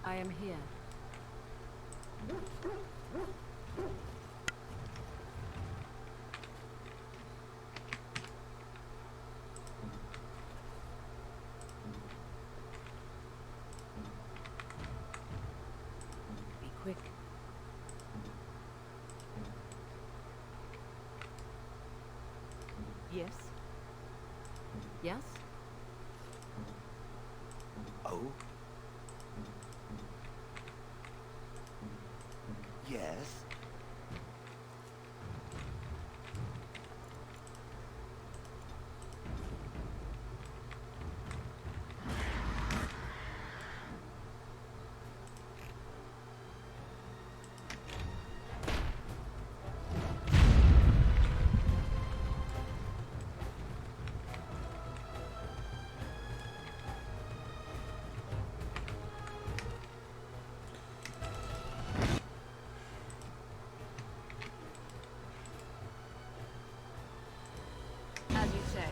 I am here. Be quick. Yes? Yes? Oh? Yes? As you say.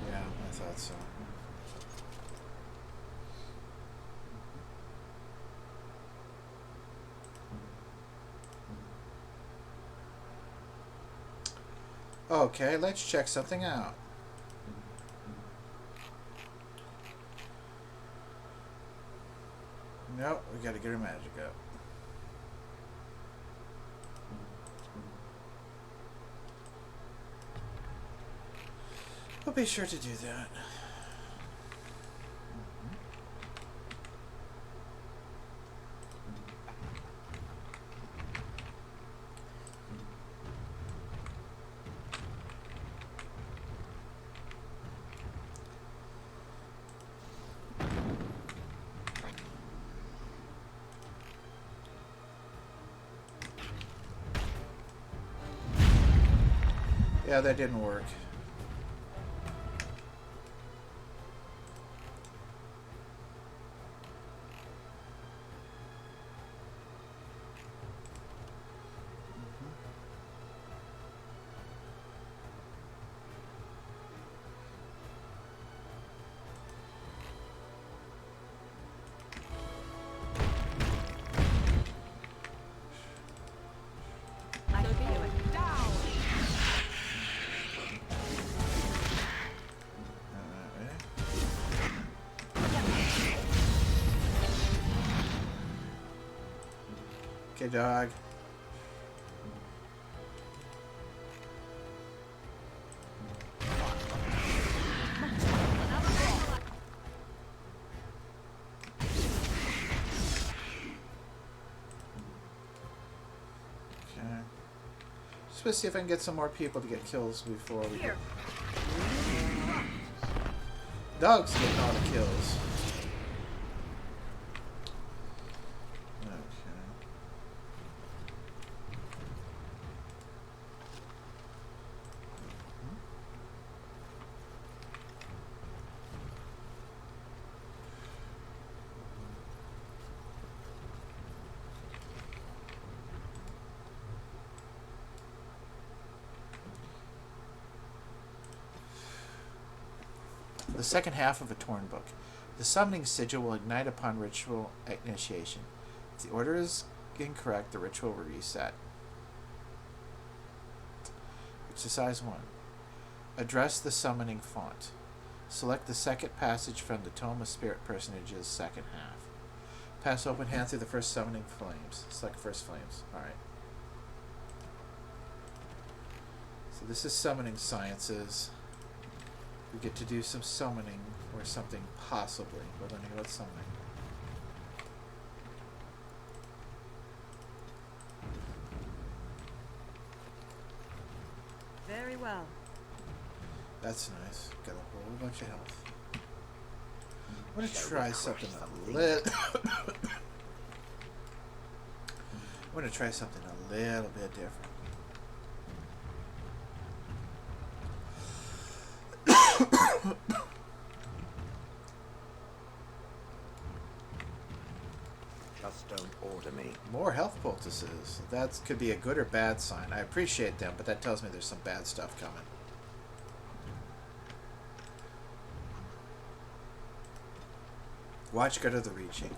Yeah, I thought so. Okay, let's check something out. Nope, we gotta get our magic up. We'll be sure to do that. Yeah, that didn't work. I can feel it. Down! Okay, dog. Okay. Just to see if I can get some more people to get kills before we get... Dog's getting all the kills. Okay. The second half of a torn book. The summoning sigil will ignite upon ritual initiation. If the order is incorrect, the ritual will reset. Exercise 1. Address the summoning font. Select the second passage from the Tome of Spirit Personages, second half. Pass open hand through the first summoning flames. Select first flames. Alright. So this is summoning sciences. We get to do some summoning or something, possibly. We're learning about summoning. Very well. That's nice. Got a whole bunch of health. I'm gonna try something a little. I'm gonna try something a little bit different. Just don't more to me. More health poultices. That could be a good or bad sign. I appreciate them, but that tells me there's some bad stuff coming. Watch Gut of the Reaching.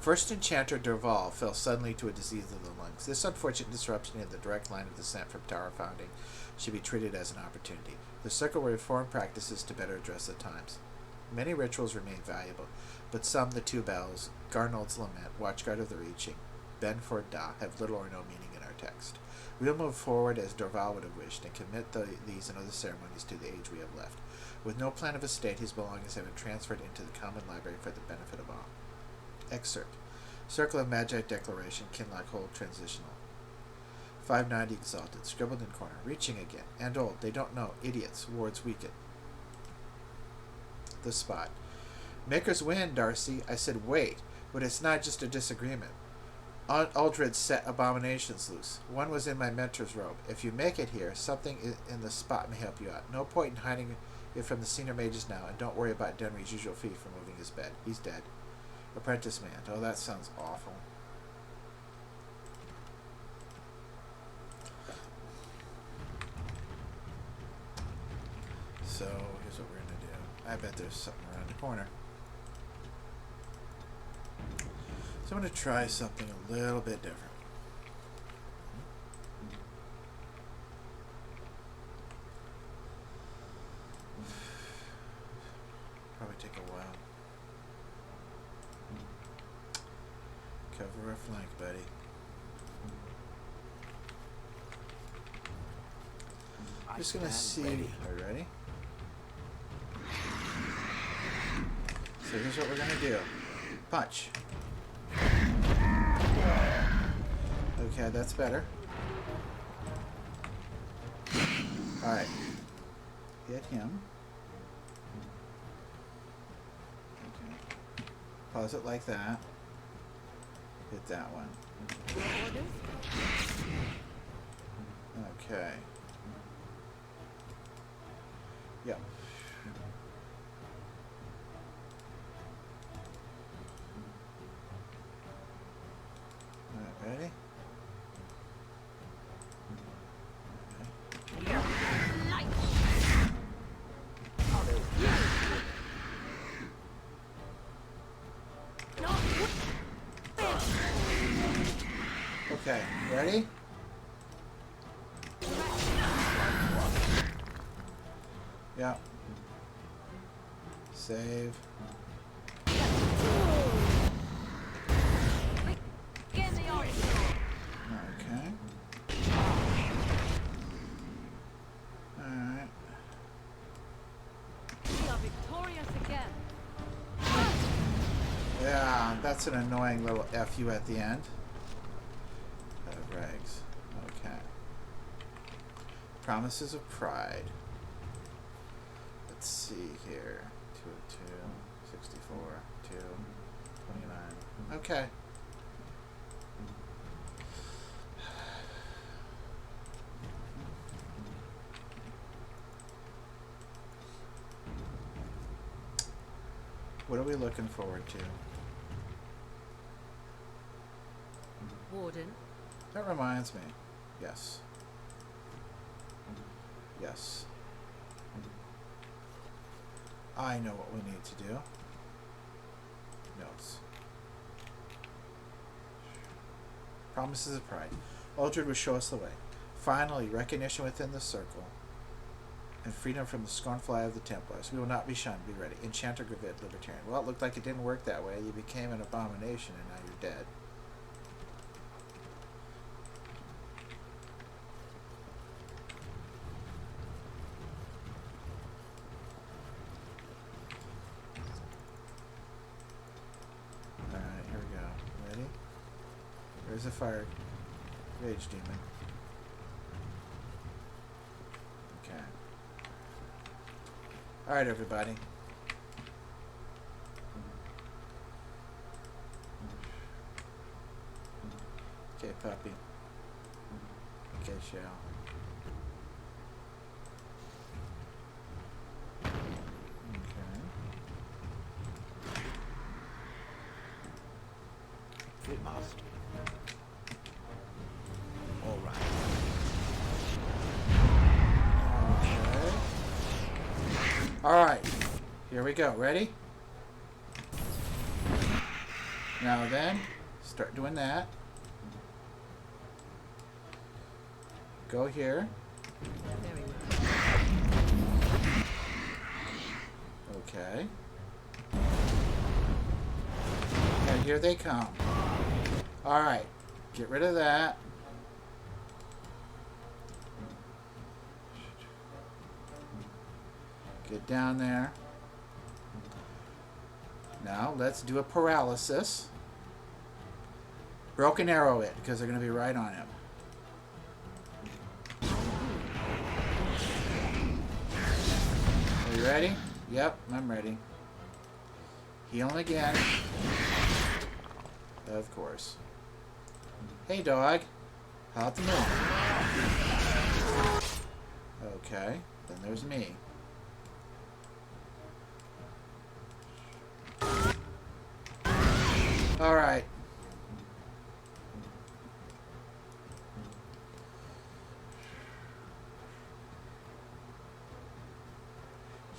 First Enchanter Derval fell suddenly to a disease of the lungs. This unfortunate disruption in the direct line of descent from Tower Founding should be treated as an opportunity. The Circle will reform practices to better address the times. Many rituals remain valuable, but some, the Two Bells, Garnold's Lament, Watchguard of the Reaching, Benford Da, have little or no meaning in our text. We will move forward as Dorval would have wished, and commit these and other ceremonies to the age we have left. With no plan of estate, his belongings have been transferred into the common library for the benefit of all. Excerpt. Circle of Magi Declaration, Kinlock Hold Transitional. 590 Exalted, scribbled in corner. Reaching again. And old. They don't know. Idiots. Wards weaken. The Spot. Makers win, Darcy. I said wait, but it's not just a disagreement. Aldred set abominations loose. One was in my mentor's robe. If you make it here, something in the Spot may help you out. No point in hiding it from the senior mages now, and don't worry about Denry's usual fee for moving his bed. He's dead. Apprentice Man. Oh, that sounds awful. So, here's what we're going to do. I bet there's something around the corner. So I'm going to try something a little bit different. Probably take a while. Cover our flank, buddy. Just gonna see. Are you ready? So here's what we're gonna do. Punch. Okay, that's better. Alright. Hit him. Okay. Pause it like that. Hit that one. Okay. Yep. Alright, ready? Okay, ready? Yeah. Save. Okay. Alright. We are victorious again. Yeah, that's an annoying little FU at the end. Rags. Okay. Promises of Pride. Let's see here. 202, 64, 2, 29. Okay. What are we looking forward to? Warden. That reminds me. Yes. Yes. I know what we need to do. Notes. Promises of Pride. Aldred will show us the way. Finally, recognition within the circle and freedom from the scornful eye of the Templars. We will not be shunned. Be ready. Enchanter Gravid, Libertarian. Well, it looked like it didn't work that way. You became an abomination and now you're dead. There's a fire rage demon. Okay. Alright, everybody. Okay, puppy. Okay, shell. Okay. must. All right. Okay. Alright. Here we go. Ready? Now then, start doing that. Go here. Very well. Okay. And here they come. Alright. Get rid of that. Get down there. Now, let's do a paralysis. Broken arrow it, because they're going to be right on him. Are you ready? Yep, I'm ready. Healing again. Of course. Hey, dog. How the moon? Okay, then there's me. Alright.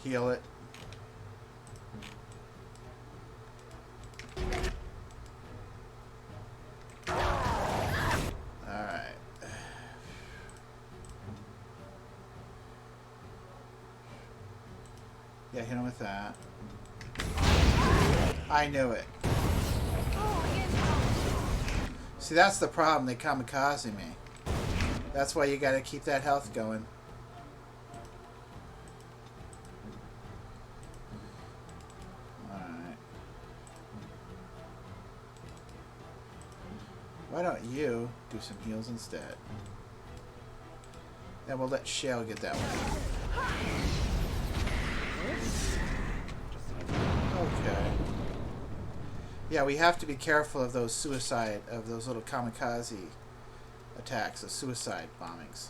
Heal it. Alright. Yeah, hit him with that. I knew it. See, that's the problem. They kamikaze me. That's why you gotta keep that health going. Alright. Why don't you do some heals instead? And we'll let Shale get that one. Okay. Yeah, we have to be careful of those those little kamikaze attacks, the suicide bombings.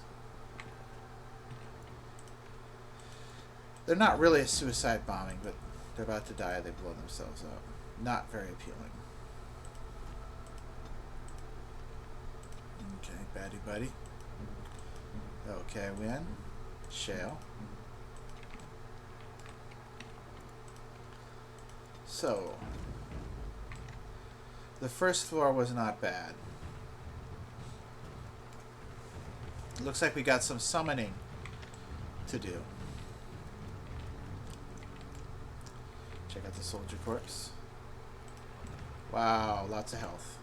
They're not really a suicide bombing, but they're about to die, they blow themselves up. Not very appealing. Okay, baddie buddy. Okay, win. Shale. So, the first floor was not bad. Looks like we got some summoning to do. Check out the soldier corpse. Wow, lots of health.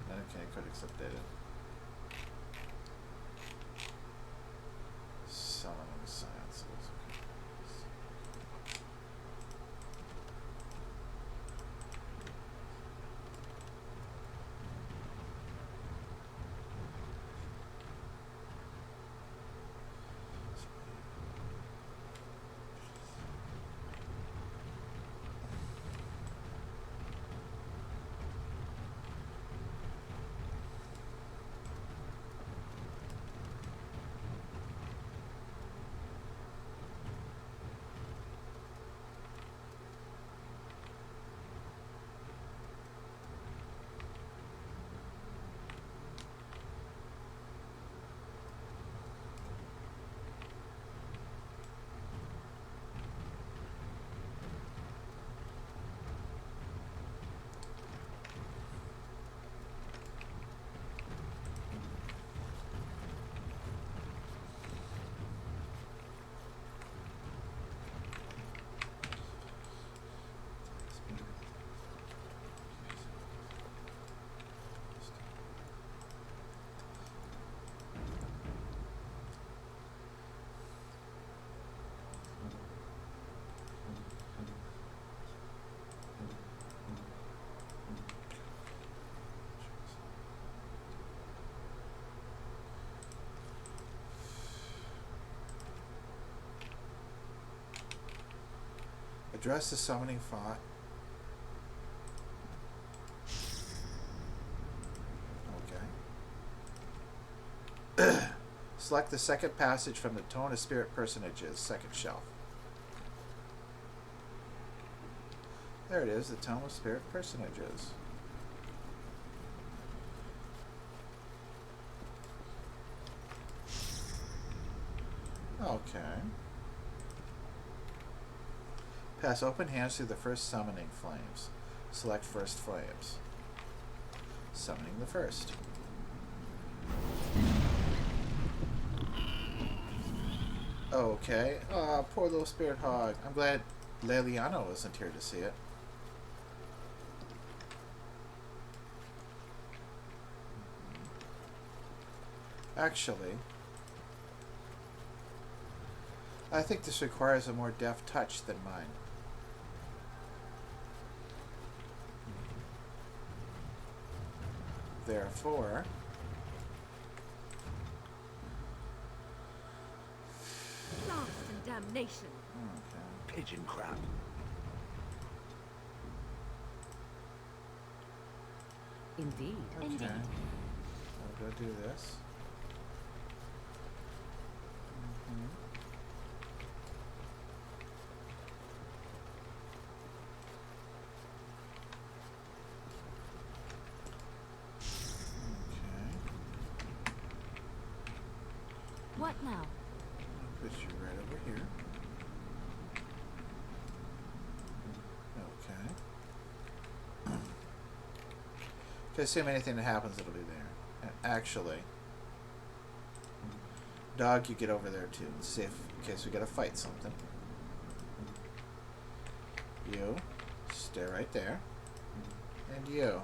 Okay, codex updated. Summoning sciences. Address the summoning font. Okay. Select the second passage from the Tone of Spirit Personages, second shelf. There it is, the Tome of Spirit Personages. Okay. Pass open hands through the first summoning flames. Select first flames. Summoning the first. Okay. Oh, poor little spirit hog. I'm glad Leliana wasn't here to see it. Actually, I think this requires a more deft touch than mine. Therefore, Blast and damnation. okay. Pigeon crap. Indeed. Okay. Indeed. I'll go do this. What now? I'll put you right over here. Okay. Okay, assume anything that happens, it'll be there. And actually, dog, you get over there too. And see if, in case we gotta fight something. You, stay right there. And you,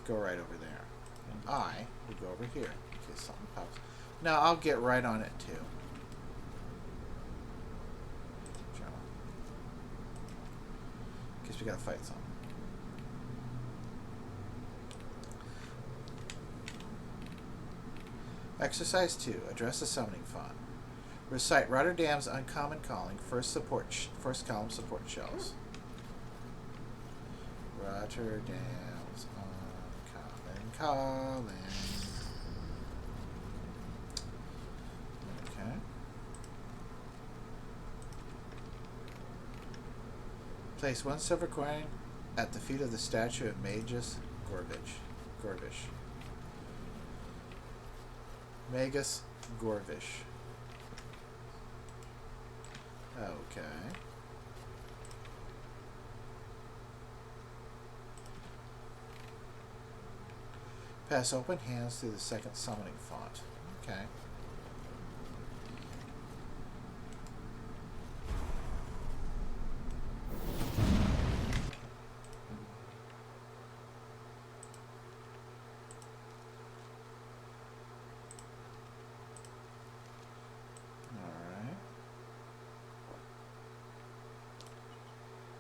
go right over there. And I will go over here in case something pops. Now I'll get right on it too. Journal. In case we gotta fight something. Exercise 2. Address the summoning font. Recite Rotterdam's uncommon calling. First column support shells. Rotterdam's uncommon calling. Okay. Place 1 silver coin at the feet of the statue of Magus Gorvish. Magus Gorvish. Okay. Pass open hands through the second summoning font. Okay.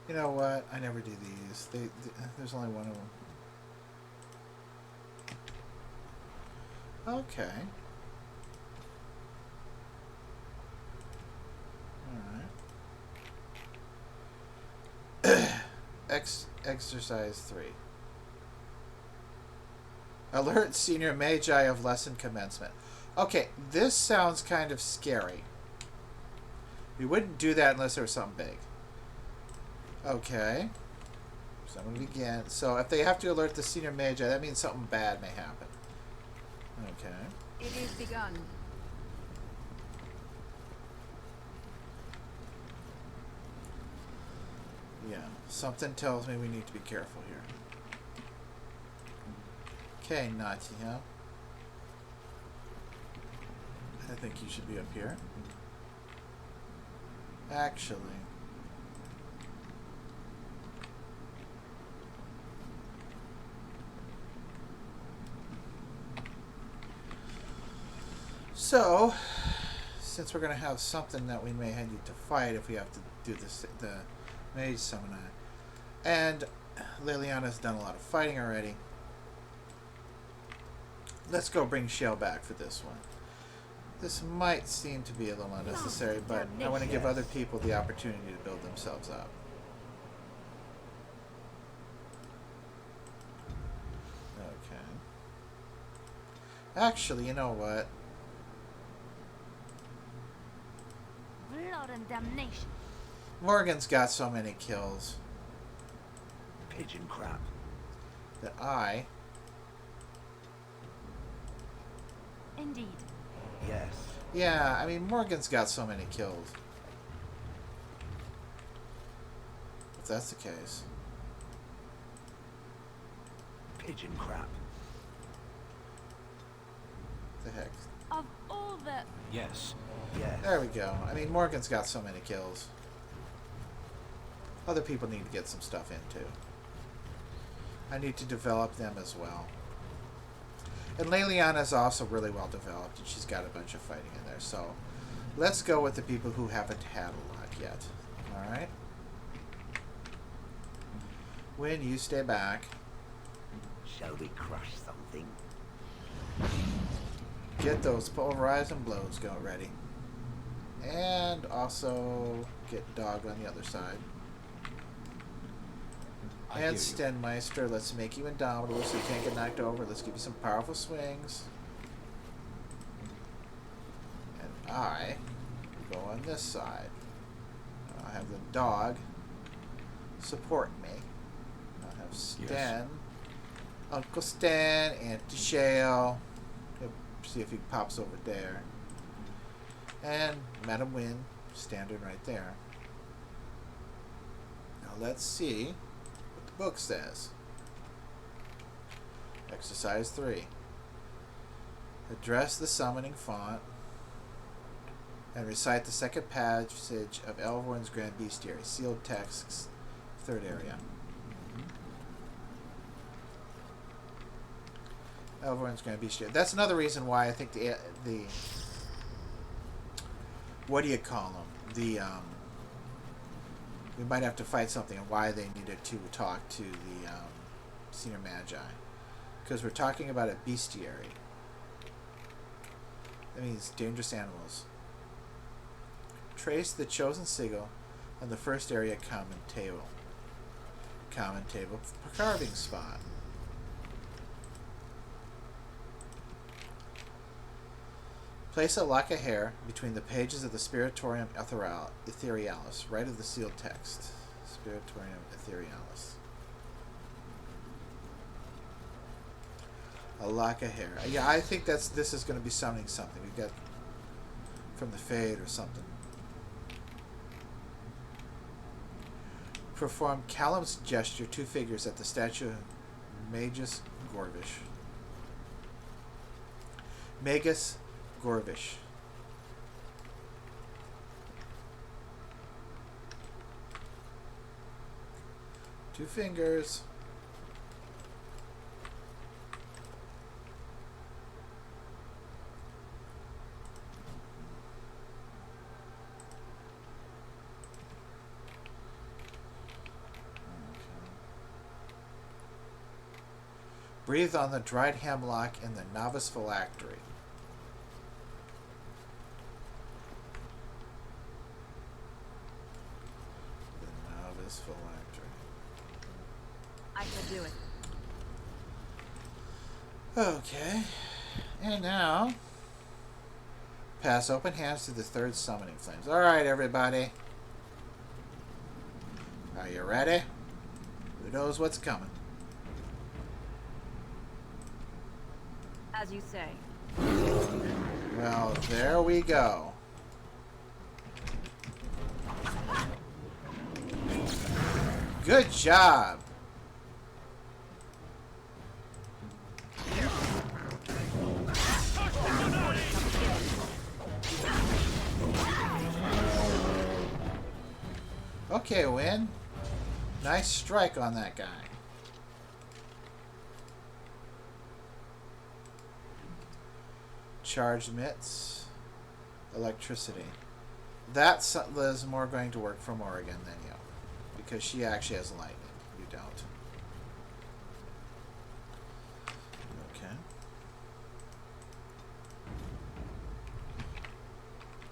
You know what? I never do these. There's only one of them. Okay. Alright. Exercise 3. Alert senior magi of lesson commencement. Okay, this sounds kind of scary. We wouldn't do that unless there was something big. Okay. So I'm going to begin. So if they have to alert the senior magi, that means something bad may happen. Okay. It is begun. Yeah. Something tells me we need to be careful here. Okay, Natia. I think you should be up here. Actually... So, since we're going to have something that we may need to fight if we have to do this, the mage seminar, and Liliana's done a lot of fighting already, let's go bring Shale back for this one. This might seem to be a little unnecessary, but I want to give other people the opportunity to build themselves up. Okay. Actually, you know what? blood and damnation. Morgan's got so many kills Pigeon crap. that I... Indeed. Yes. Yeah, I mean, Morgan's got so many kills. If that's the case. Pigeon crap. The heck? Of all the... Yes. Yes. There we go. I mean, Morgan's got so many kills. Other people need to get some stuff in, too. I need to develop them as well. And Leliana's also really well developed, and she's got a bunch of fighting in there. So, let's go with the people who haven't had a lot yet. Alright? Win, you stay back. Shall we crush something? Get those pulverizing blows ready. And also get Dog on the other side. And Stenmeister, let's make you indomitable so you can't get knocked over. Let's give you some powerful swings. And I go on this side. I'll have the Dog support me. I'll have Sten, Yes. Uncle Sten, Auntie Shale. See if he pops over there. And Madam Wynn, standing right there. Now let's see what the book says. Exercise 3. Address the summoning font and recite the second passage of Elvorn's Grand Bestiary. Sealed texts, third area. Elvorn's Grand Bestiary. That's another reason why I think the what do you call them? We might have to fight something, and why they needed to talk to the Senior Magi. Because we're talking about a bestiary. That means dangerous animals. Trace the chosen sigil on the first area common table. Common table carving spot. Place a lock of hair between the pages of the Spiritorium Etherealis, right of the sealed text. Spiritorium Etherealis. A lock of hair. Yeah, I think this is going to be summoning something. We got from the Fade or something. Perform Callum's gesture, 2 figures at the statue of Magus Gorvish. Magus Gorvish. Two fingers. Breathe on the dried hemlock in the novice phylactery. The novice phylactery. I could do it. Okay. And now, pass open hands to the third summoning flames. Alright, everybody. Are you ready? Who knows what's coming? As you say. Well, there we go. Good job. Okay, Win. Nice strike on that guy. Charged mitts. Electricity. That's Liz more going to work for Morrigan than you. Because she actually has lightning. You don't. Okay.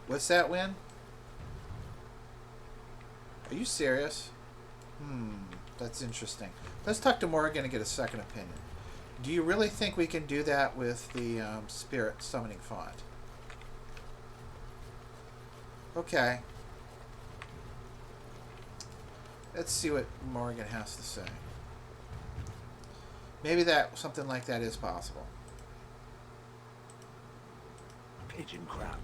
What's that, Win? Are you serious? That's interesting. Let's talk to Morrigan and get a second opinion. Do you really think we can do that with the spirit summoning font? Okay. Let's see what Morgan has to say. Maybe that something like that is possible. Pigeon crap.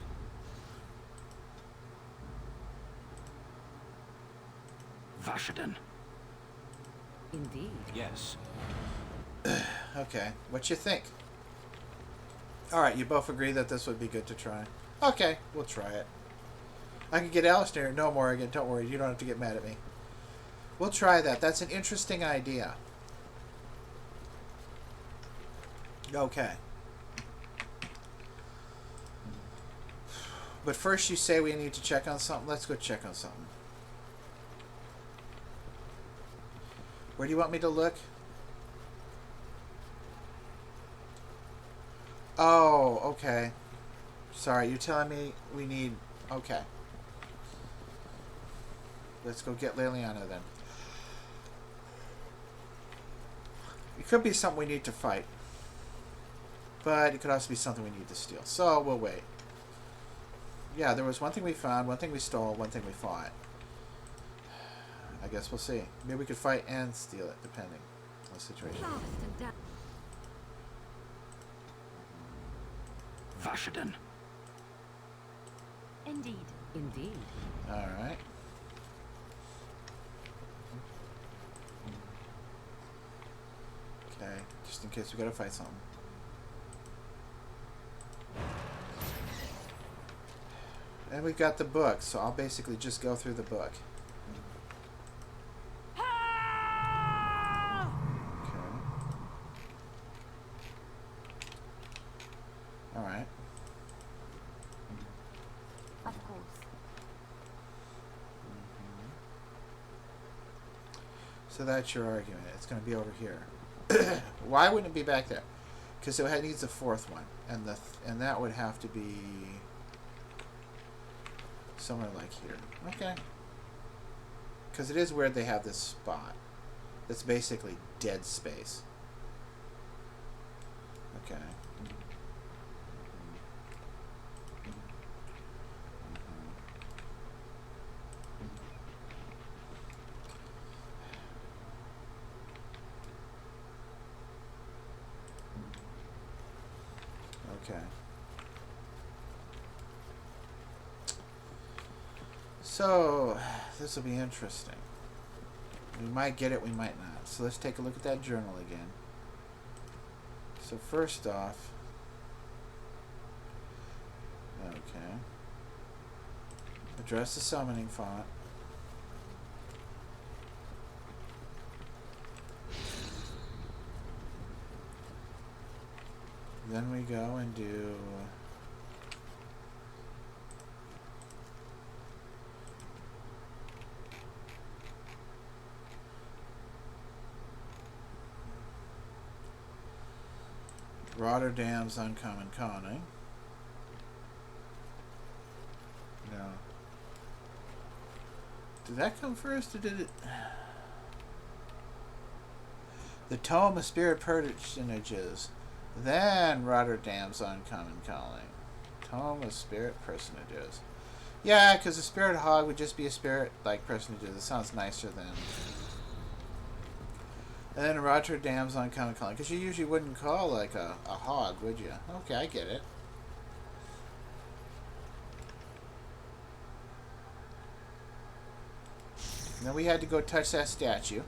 Vashaden. Indeed. Yes. Okay, what you think? Alright, you both agree that this would be good to try. Okay, we'll try it. I can get Alistair. No, Morgan, don't worry. You don't have to get mad at me. We'll try that. That's an interesting idea. Okay. But first you say we need to check on something. Let's go check on something. Where do you want me to look? Oh, okay. Sorry, you're telling me we need... Okay. Let's go get Liliana then. It could be something we need to fight. But it could also be something we need to steal. So, we'll wait. Yeah, there was one thing we found, one thing we stole, one thing we fought. I guess we'll see. Maybe we could fight and steal it, depending on the situation. Vashaden. Indeed. Indeed. Alright. Okay, just in case we gotta fight something. And we've got the book, so I'll basically just go through the book. Okay. Alright. Of course. So that's your argument. It's going to be over here. Why wouldn't it be back there? Because it needs a fourth one, and and that would have to be somewhere like here. Okay. Because it is weird they have this spot. That's basically dead space. Okay. Okay. So, this will be interesting. We might get it, we might not. So let's take a look at that journal again. So first off, okay. Address the summoning font. Then we go and do Rotterdam's Uncommon Calling. No. Did that come first or did it? The Tome of Spirit Personages. Then Rotterdam's Uncommon Calling. Tome of Spirit Personages. Yeah, because a Spirit Hog would just be a spirit like personages. It sounds nicer than... And then Rotterdam's Uncommon Calling. Because you usually wouldn't call like a hog, would you? Okay, I get it. And then we had to go touch that statue.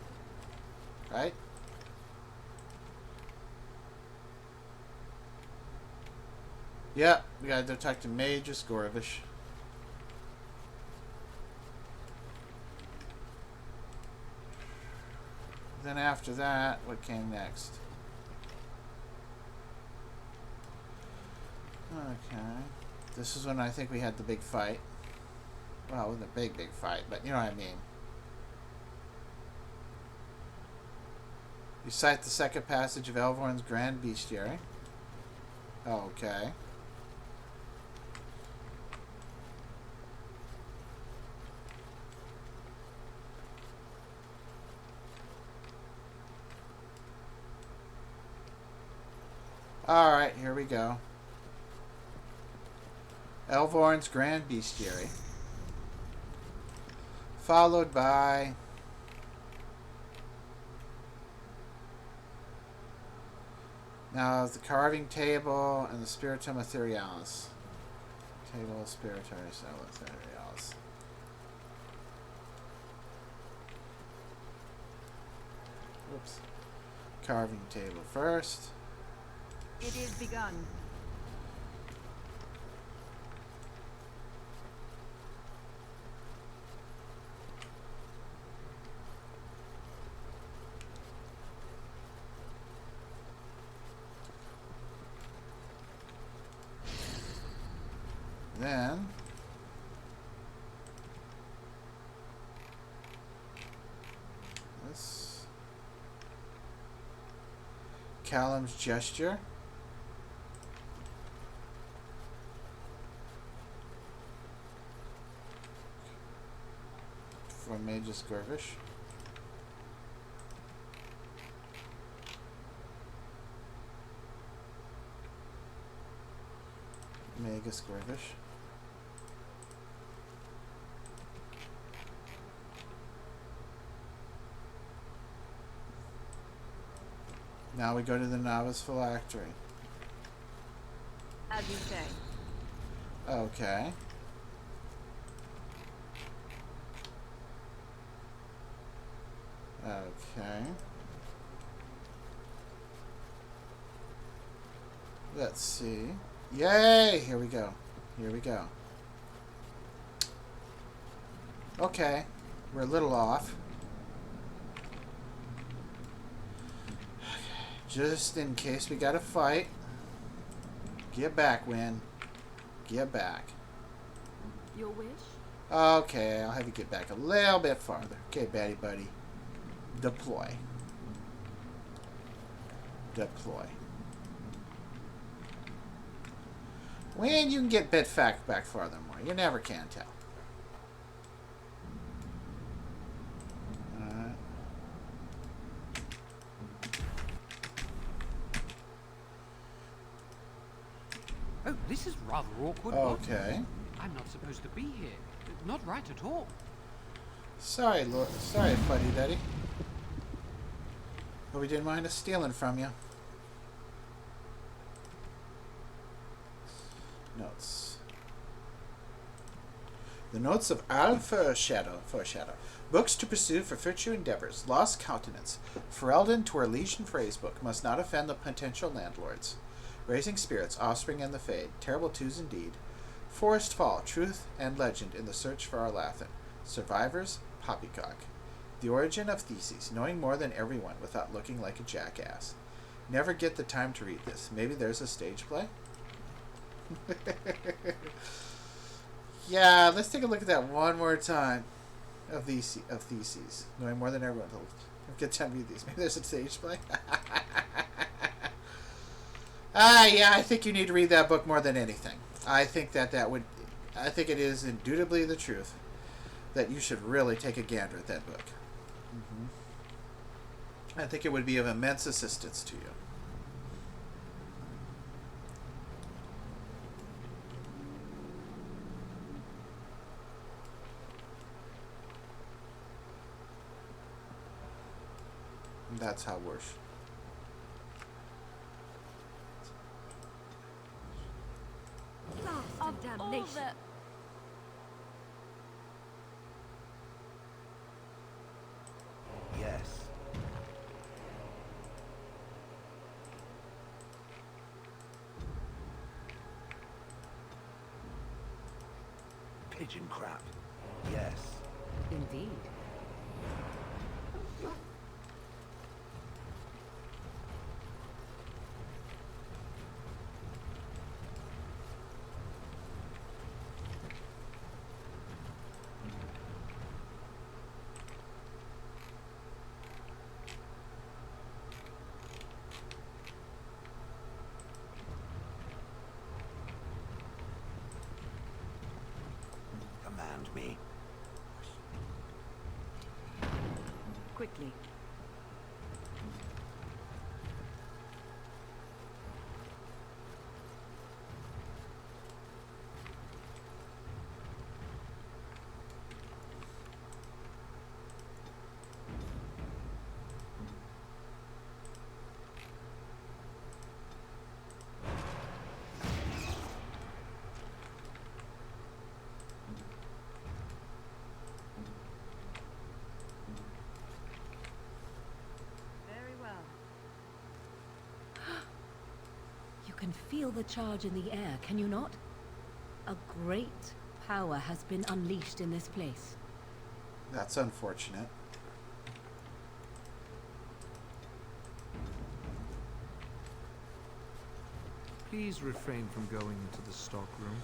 Right? Yep, we gotta go talk to Major Skorovich. Then after that, what came next? Okay. This is when I think we had the big fight. Well, it wasn't a big fight, but you know what I mean. You cite the second passage of Elvorn's Grand Bestiary. Okay. Alright, here we go. Elvorn's Grand Bestiary. Followed by Now the carving table and the spiritum etherealis. Table spiritaris etherealis. Whoops. Carving table first. It is begun. Then this Callum's gesture. For Magus Gurvish. Magus Gurvish. Now we go to the novice phylactery. As you say. Okay. Okay. Let's see. Yay! Here we go. Here we go. Okay. We're a little off. Just in case we gotta fight. Get back, Win. Get back. Your wish? Okay, I'll have you get back a little bit farther. Okay, Batty Buddy. Deploy. Deploy. When you can get bit back farther more. You never can tell. Alright. Oh, this is rather awkward. Okay. I'm not supposed to be here. Not right at all. Sorry, sorry, Fuddy Duddy. But we didn't mind us stealing from you. Notes. The notes of Alpha Shadow. Books to pursue for future endeavors. Lost Countenance. Ferelden to Orlesian Phrasebook. Must not offend the potential landlords. Raising Spirits. Offspring and the Fade. Terrible Twos indeed. Forest Fall. Truth and Legend in the Search for Arlathan. Survivors. Poppycock. The Origin of Theses. Knowing more than everyone without looking like a jackass. Never get the time to read this. Maybe there's a stage play? Yeah, let's take a look at that one more time. Of Theses. Knowing more than everyone. Get time to read these. Maybe there's a stage play? Yeah, I think you need to read that book more than anything. I think I think it is indubitably the truth that you should really take a gander at that book. I think it would be of immense assistance to you. That's how worse. Of damnation. Yes. Pigeon crap. Yes. Indeed. Command me. Quickly. can feel the charge in the air, can you not? A great power has been unleashed in this place. That's unfortunate. Please refrain from going into the stockroom.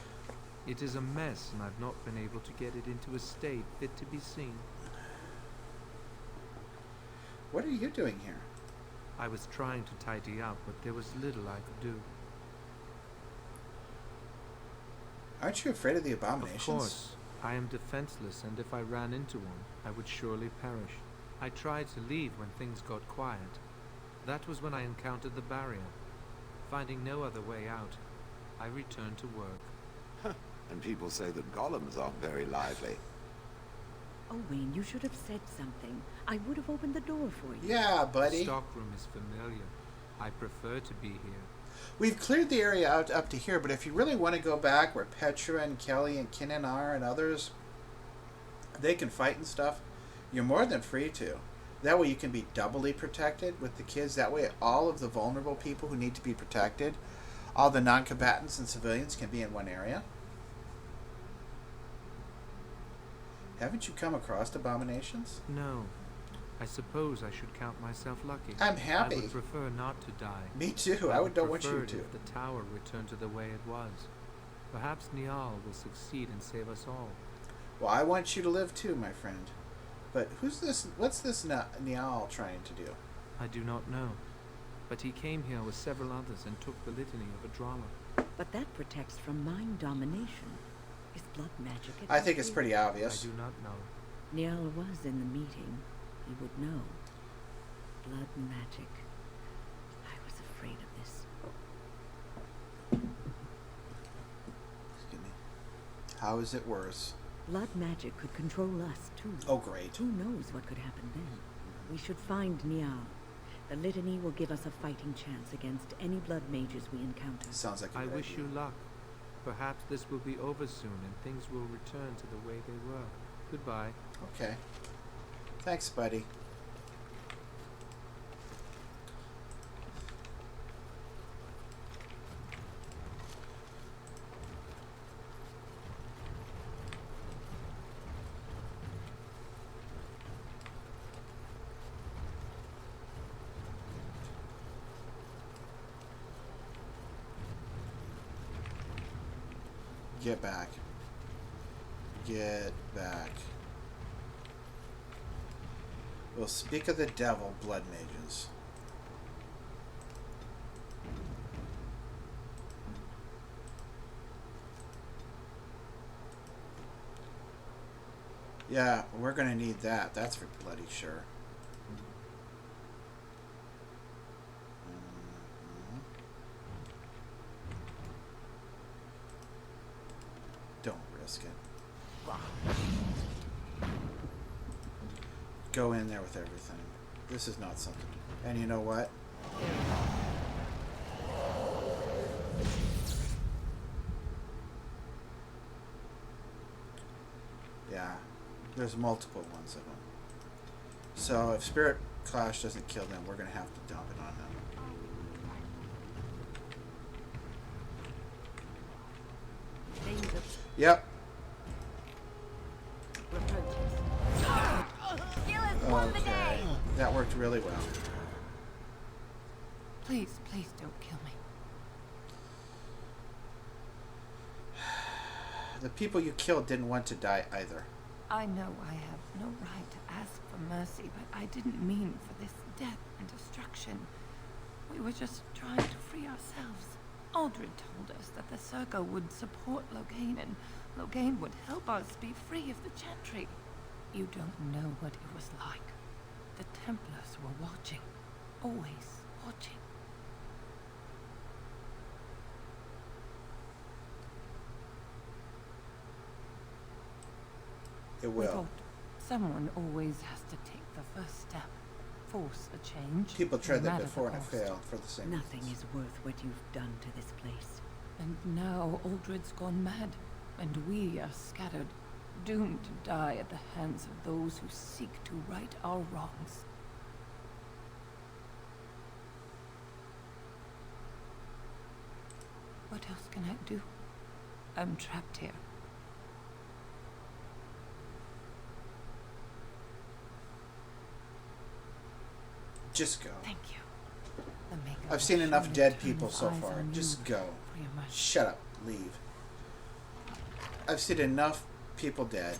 It is a mess, and I've not been able to get it into a state fit to be seen. What are you doing here? I was trying to tidy up, but there was little I could do. Aren't you afraid of the Of abominations? course, I am defenseless, and if I ran into one, I would surely perish. I tried to leave when things got quiet. That was when I encountered the barrier. Finding no other way out, I returned to work. And people say that golems aren't very lively. Owain, you should have said something. I would have opened the door for you. Yeah, The buddy. stockroom is familiar. I prefer to be here. We've cleared the area out up to here, but if you really want to go back where Petra and Kelly and Kinnan are and others, they can fight and stuff, you're more than free to. That way you can be doubly protected with the kids. That way all of the vulnerable people who need to be protected, all the non-combatants and civilians can be in one area. Haven't you come across abominations? No. I suppose I should count myself lucky. I'm happy. I would prefer not to die. Me too. I don't want you preferred to. if the tower returned to the way it was. Perhaps Niall will succeed and save us all. Well, I want you to live too, my friend. But who's this? What's this Niall trying to do? I do not know. But he came here with several others and took the litany of a drama. But that protects from mind domination. Is blood magic? I think it's pretty I obvious. do not know. Niall was in the meeting. He would know. Blood magic. I was afraid of this. Excuse me. How is it worse? Blood magic could control us, too. Oh, great. Who knows what could happen then? We should find Niall. The litany will give us a fighting chance against any blood mages we encounter. Sounds like a I good wish idea. you luck. Perhaps this will be over soon and things will return to the way they were. Goodbye. Okay. Thanks, buddy. Get back. Get back. We'll speak of the devil, blood mages. Yeah, we're gonna need that. That's for bloody sure. Mhm. Don't risk it. Go in there with everything. This is not something. And you know what? Yeah, there's multiple ones of them. So if Spirit Clash doesn't kill them, we're gonna have to dump it on them. Danger Yep. approaches. Okay. That worked really well. Please, please don't kill me. The people you killed didn't want to die either. I know I have no right to ask for mercy, but I didn't mean for this death and destruction. We were just trying to free ourselves. Aldred told us that the Circle would support Loghain, and Loghain would help us be free of the Chantry. You don't know what it was like. The Templars were watching. Always watching. It We will. thought someone always has to take the first step. Force a change. People tried no that matter the before and it cost. failed for the same Nothing reasons. is worth what you've done to this place. And now Aldred's gone mad, and we are scattered, doomed to die at the hands of those who seek to right our wrongs. What else can I do? I'm trapped here. Just go. Thank you. The maker I've will seen enough surely dead turn people his so eyes far. on Just you go. for your mercy. Shut up. Leave. I've seen enough people dead.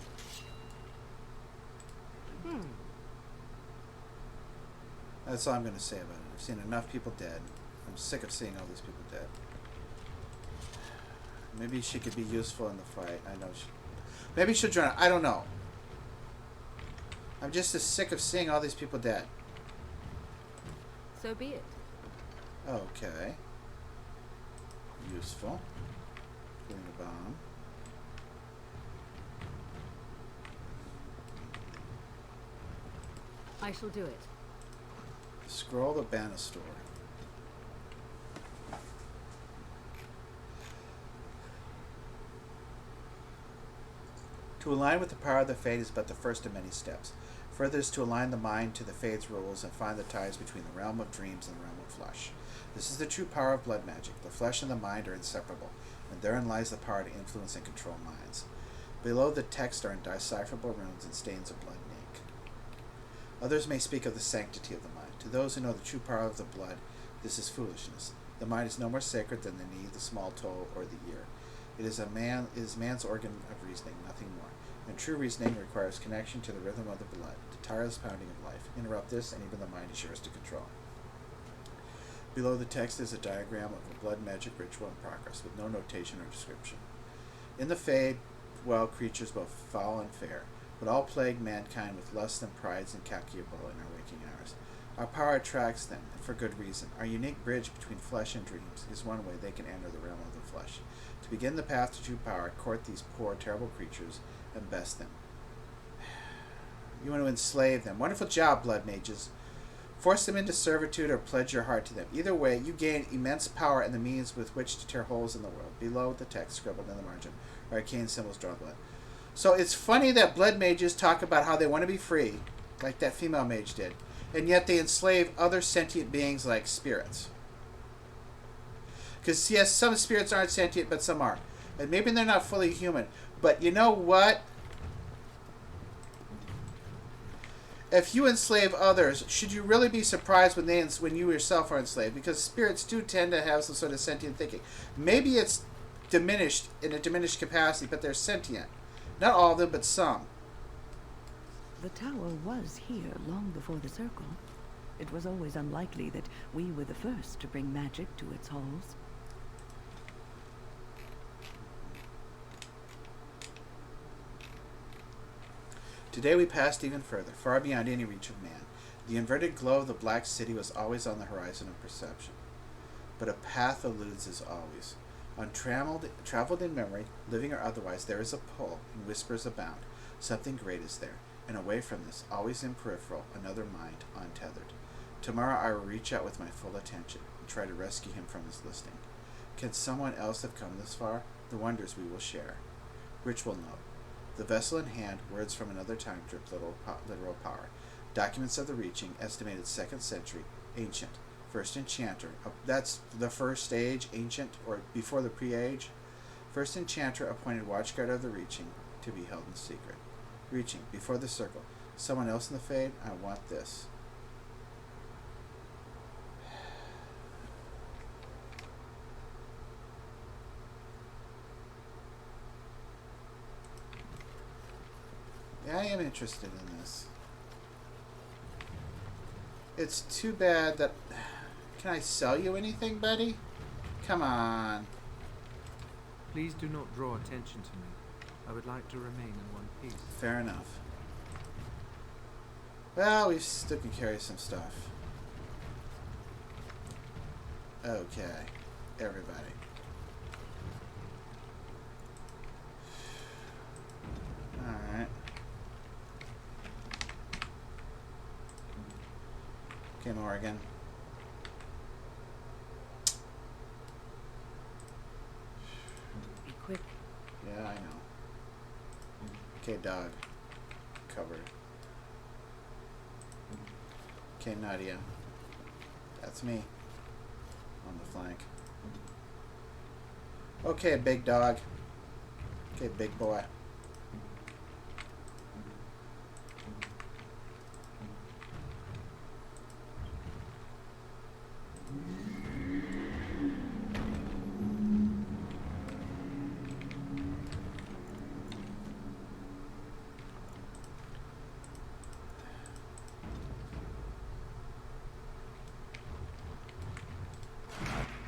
That's all I'm going to say about it. I've seen enough people dead. I'm sick of seeing all these people dead. Maybe she could be useful in the fight. I know she... Maybe she'll join. I don't know. I'm just as sick of seeing all these people dead. So be it. Okay. Useful. Putting a bomb. I shall do it. Scroll the banister. To align with the power of the Fade is but the first of many steps. Further is to align the mind to the Fade's rules and find the ties between the realm of dreams and the realm of flesh. This is the true power of blood magic. The flesh and the mind are inseparable, and therein lies the power to influence and control minds. Below the text are indecipherable runes and stains of blood and ink. Others may speak of the sanctity of the mind. To those who know the true power of the blood, this is foolishness. The mind is no more sacred than the knee, the small toe, or the ear. It is man's organ of reasoning, nothing more. And true reasoning requires connection to the rhythm of the blood, the tireless pounding of life. Interrupt this, and even the mind is yours to control. Below the text is a diagram of a blood magic ritual in progress, with no notation or description. In the Fade dwell creatures both foul and fair, but all plague mankind with lusts and prides incalculable in our waking hours. Our power attracts them, and for good reason. Our unique bridge between flesh and dreams is one way they can enter the realm of the flesh. To begin the path to true power, court these poor, terrible creatures and best them. You want to enslave them. Wonderful job, blood mages. Force them into servitude or pledge your heart to them. Either way, you gain immense power and the means with which to tear holes in the world. Below the text scribbled in the margin are arcane symbols drawn blood. So it's funny that blood mages talk about how they want to be free, like that female mage did, and yet they enslave other sentient beings like spirits. Because, yes, some spirits aren't sentient, but some are. And maybe they're not fully human. But you know what? If you enslave others, should you really be surprised when you yourself are enslaved? Because spirits do tend to have some sort of sentient thinking. Maybe it's diminished in a diminished capacity, but they're sentient. Not all of them, but some. The tower was here long before the circle. It was always unlikely that we were the first to bring magic to its halls. Today we passed even further, far beyond any reach of man. The inverted glow of the Black City was always on the horizon of perception. But a path eludes as always. Traveled in memory, living or otherwise, there is a pull, and whispers abound. Something great is there, and away from this, always in peripheral, another mind, untethered. Tomorrow I will reach out with my full attention, and try to rescue him from his listing. Can someone else have come this far? The wonders we will share. Ritual note. The vessel in hand, words from another time drip literal power. Documents of the reaching, estimated 2nd century, ancient. First enchanter, that's the first stage, ancient, or before the pre-age. First enchanter appointed watchguard of the reaching, to be held in secret. Reaching, before the circle. Someone else in the Fade? I want this. Yeah, I am interested in this. It's too bad that... Can I sell you anything, buddy? Come on. Please do not draw attention to me. I would like to remain in one piece. Fair enough. Well, we still can carry some stuff. Okay. Everybody. Alright. Okay, Morgan. Be quick. Yeah, I know. Okay, dog. Covered. Okay, Nadia. That's me. On the flank. Okay, big dog. Okay, big boy.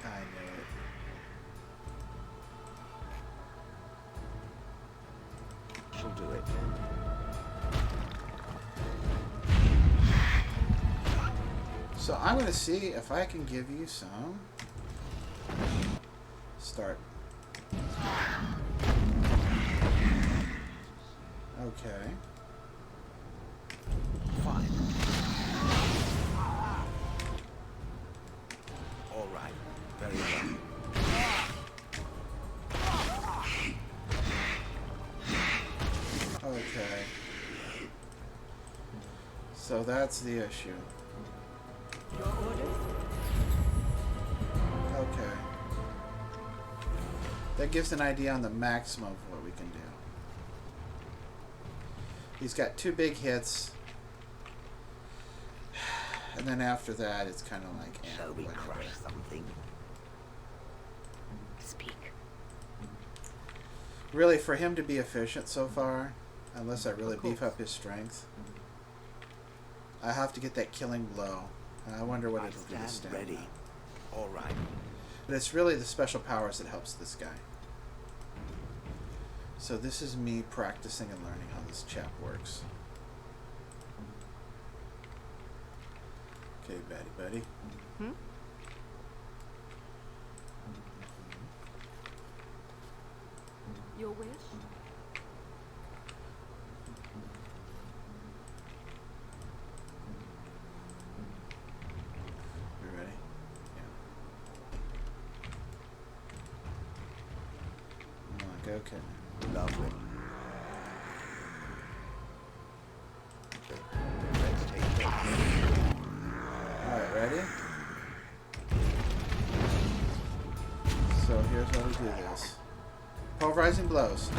I knew it. She'll do it. So I'm going to see if I can give you some. Start. Okay. Fine. All right. Very well. Okay. So that's the issue. Your orders? Okay. That gives an idea on the maximum of what we can do. He's got 2 big hits. And then after that, it's kind of like, Shall we whatever. crush something? Speak. Really, for him to be efficient so far, unless I really Of beef course. up his strength, I have to get that killing blow. I wonder what I it'll do to stand stamina. ready. All right. But it's really the special powers that helps this guy. So this is me practicing and learning how this chap works. Okay, buddy. Hmm? Your wish? You ready? Yeah. I'm like, okay. Lovely. Okay. Let's take this. Alright, ready? So here's how we do this. Pulverizing blows.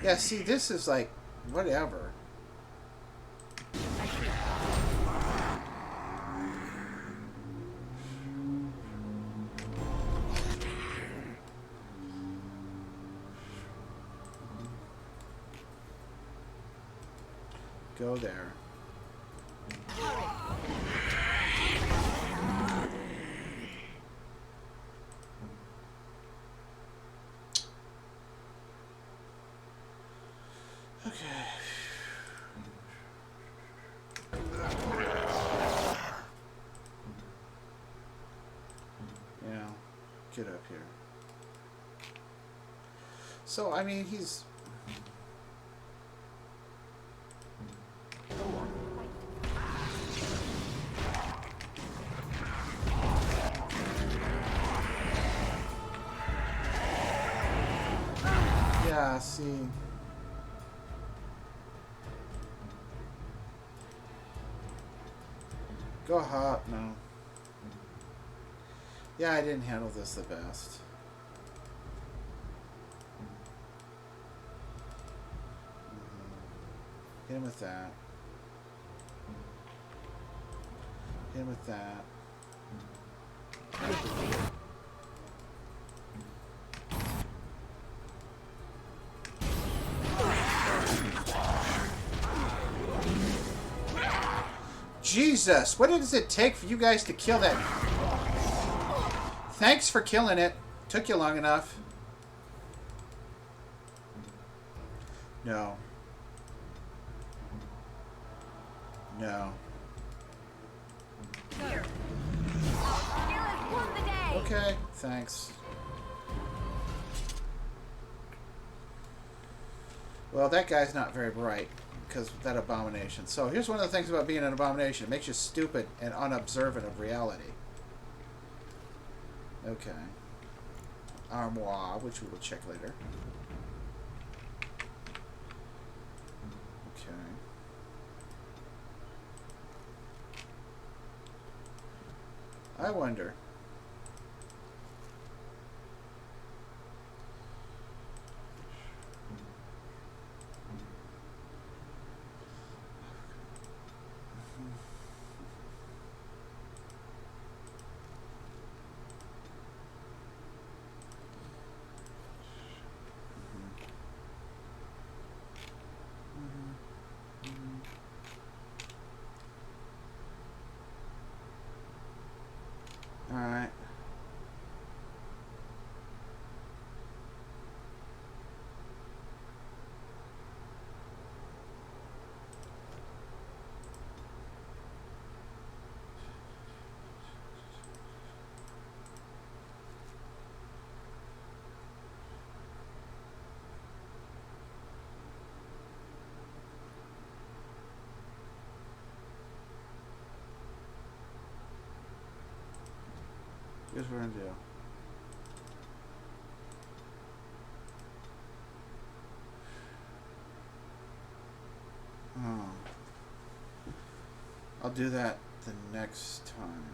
Yeah, see, this is like, whatever. Go there. Okay. Yeah, get up here. So, I mean, he's... Yeah, see... Go hop, no. Yeah, I didn't handle this the best. Hit him with that. Hit him with that. Jesus, what does it take for you guys to kill that? Thanks for killing it. Took you long enough. No. No. Okay, thanks. Well, that guy's not very bright because of that abomination. So here's one of the things about being an abomination. It makes you stupid and unobservant of reality. Okay. Armoire, which we will check later. I wonder. All right. Here's what we're gonna do. Oh. I'll do that the next time.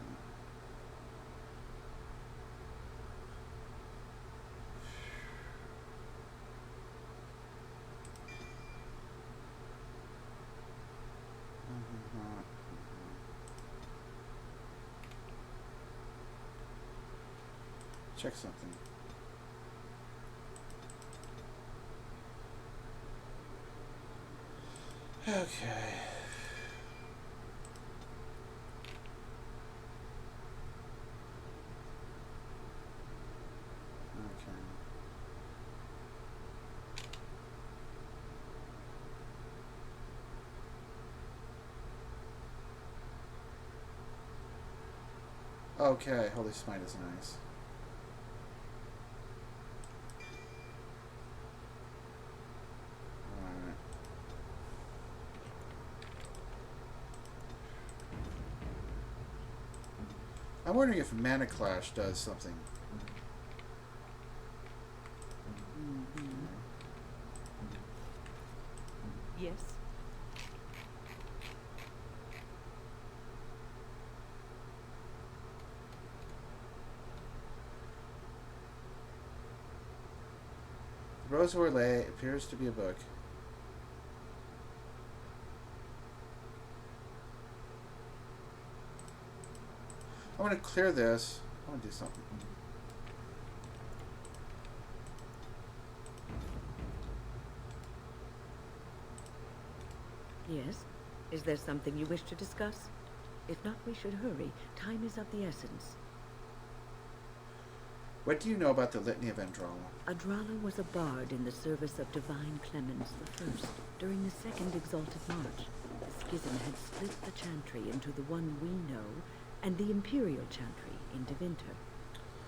Check something. Okay. Okay, Holy Smite is nice. Alright. I'm wondering if Mana Clash does something. Yes. The Rose Orlais appears to be a book. I want to clear this. I want to do something. Yes? Is there something you wish to discuss? If not, we should hurry. Time is of the essence. What do you know about the Litany of Andrala? Adrala was a bard in the service of Divine Clemens I. During the Second Exalted March. The schism had split the chantry into the one we know and the Imperial chantry in Tevinter.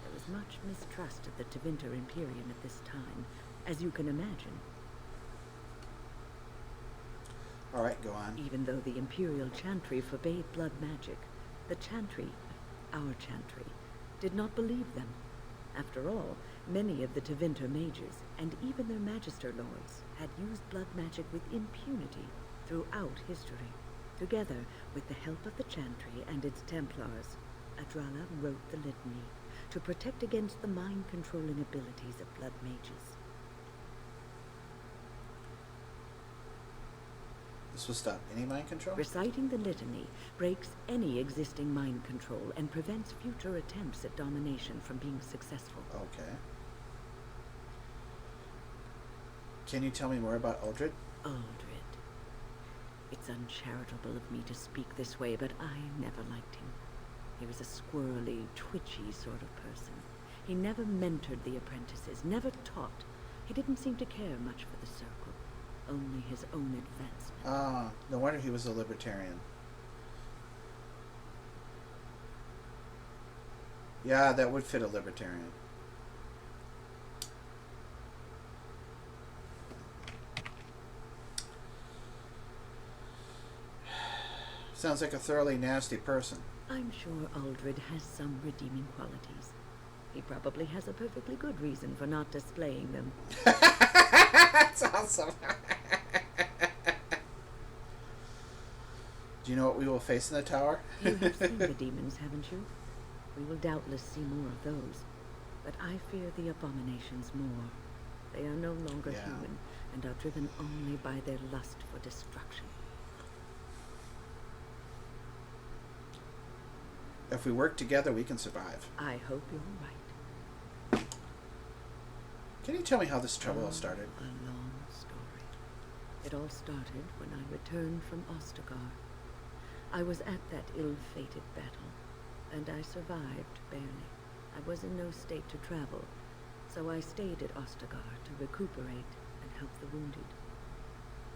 There was much mistrust of the Tevinter Imperium at this time, as you can imagine. Alright, go on. Even though the Imperial chantry forbade blood magic, the chantry, our chantry, did not believe them. After all, many of the Tevinter mages, and even their magister lords, had used blood magic with impunity throughout history. Together, with the help of the chantry and its Templars, Adrala wrote the litany to protect against the mind-controlling abilities of blood mages. This will stop any mind control? Reciting the litany breaks any existing mind control and prevents future attempts at domination from being successful. Okay. Can you tell me more about Uldred? Aldred. It's uncharitable of me to speak this way, but I never liked him. He was a squirrely, twitchy sort of person. He never mentored the apprentices, never taught. He didn't seem to care much for the circle, only his own advancement. Ah, no wonder he was a libertarian. Yeah, that would fit a libertarian. Sounds like a thoroughly nasty person. I'm sure Aldred has some redeeming qualities. He probably has a perfectly good reason for not displaying them. That's awesome. Do you know what we will face in the tower? You have seen the demons, haven't you? We will doubtless see more of those, but I fear the abominations more. They are no longer Yeah. human and are driven only by their lust for destruction. If we work together, we can survive. I hope you're right. Can you tell me how this trouble all started? A long story. It all started when I returned from Ostagar. I was at that ill-fated battle, and I survived barely. I was in no state to travel, so I stayed at Ostagar to recuperate and help the wounded.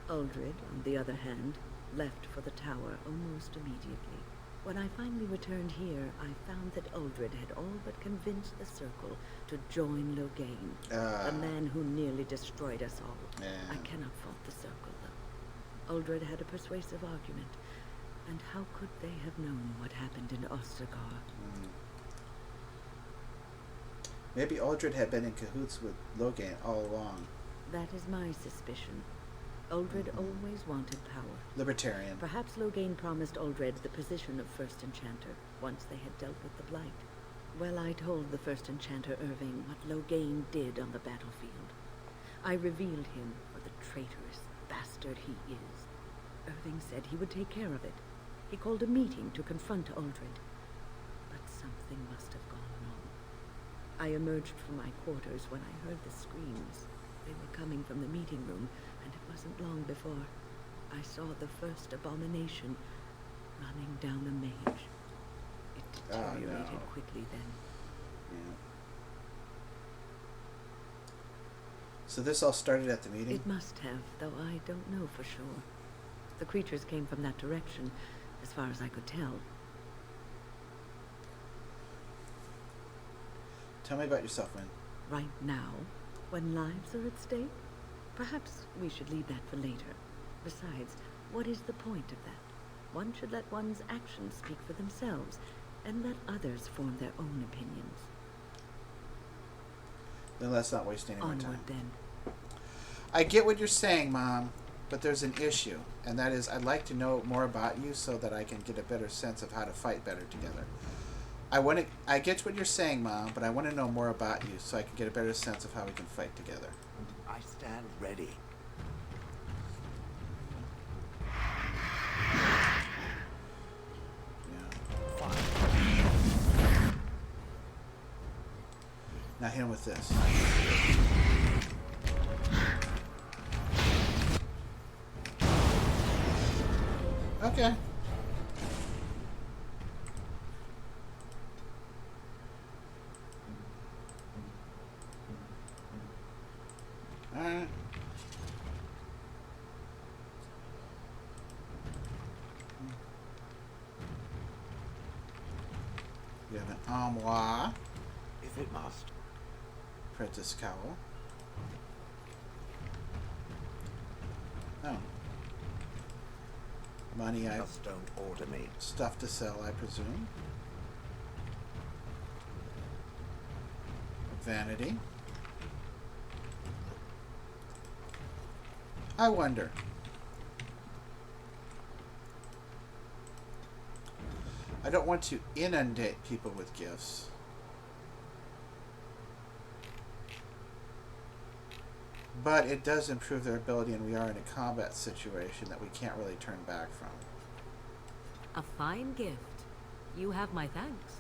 Uldred, on the other hand, left for the tower almost immediately. When I finally returned here, I found that Uldred had all but convinced the Circle to join Loghain, the man who nearly destroyed us all. Yeah. I cannot fault the Circle, though. Uldred had a persuasive argument, and how could they have known what happened in Ostagar? Maybe Uldred had been in cahoots with Loghain all along. That is my suspicion. Uldred always wanted power. Libertarian. Perhaps Loghain promised Uldred the position of First Enchanter once they had dealt with the Blight. Well, I told the First Enchanter Irving what Loghain did on the battlefield. I revealed him for the traitorous bastard he is. Irving said he would take care of it. He called a meeting to confront Uldred. But something must have gone wrong. I emerged from my quarters when I heard the screams. They were coming from the meeting room, and it wasn't long before I saw the first abomination running down a mage. It deteriorated quickly then. Yeah. So this all started at the meeting? It must have, though I don't know for sure. The creatures came from that direction, as far as I could tell. Tell me about yourself, Wynn. Right now, when lives are at stake? Perhaps we should leave that for later. Besides, what is the point of that? One should let one's actions speak for themselves, and let others form their own opinions. Then let's not waste any more Onward, time. then. I get what you're saying, Mom, but there's an issue, and that is I'd like to know more about you so that I can get a better sense of how to fight better together. I get what you're saying, Mom, but I want to know more about you so I can get a better sense of how we can fight together. I stand ready. Yeah. Now hit him with this. Okay. Alright. We have an armoire. If it must. Apprentice cowl. Oh. Money I Just don't order me. stuff to sell, I presume. Vanity. I wonder. I don't want to inundate people with gifts. But it does improve their ability, and we are in a combat situation that we can't really turn back from. A fine gift. You have my thanks.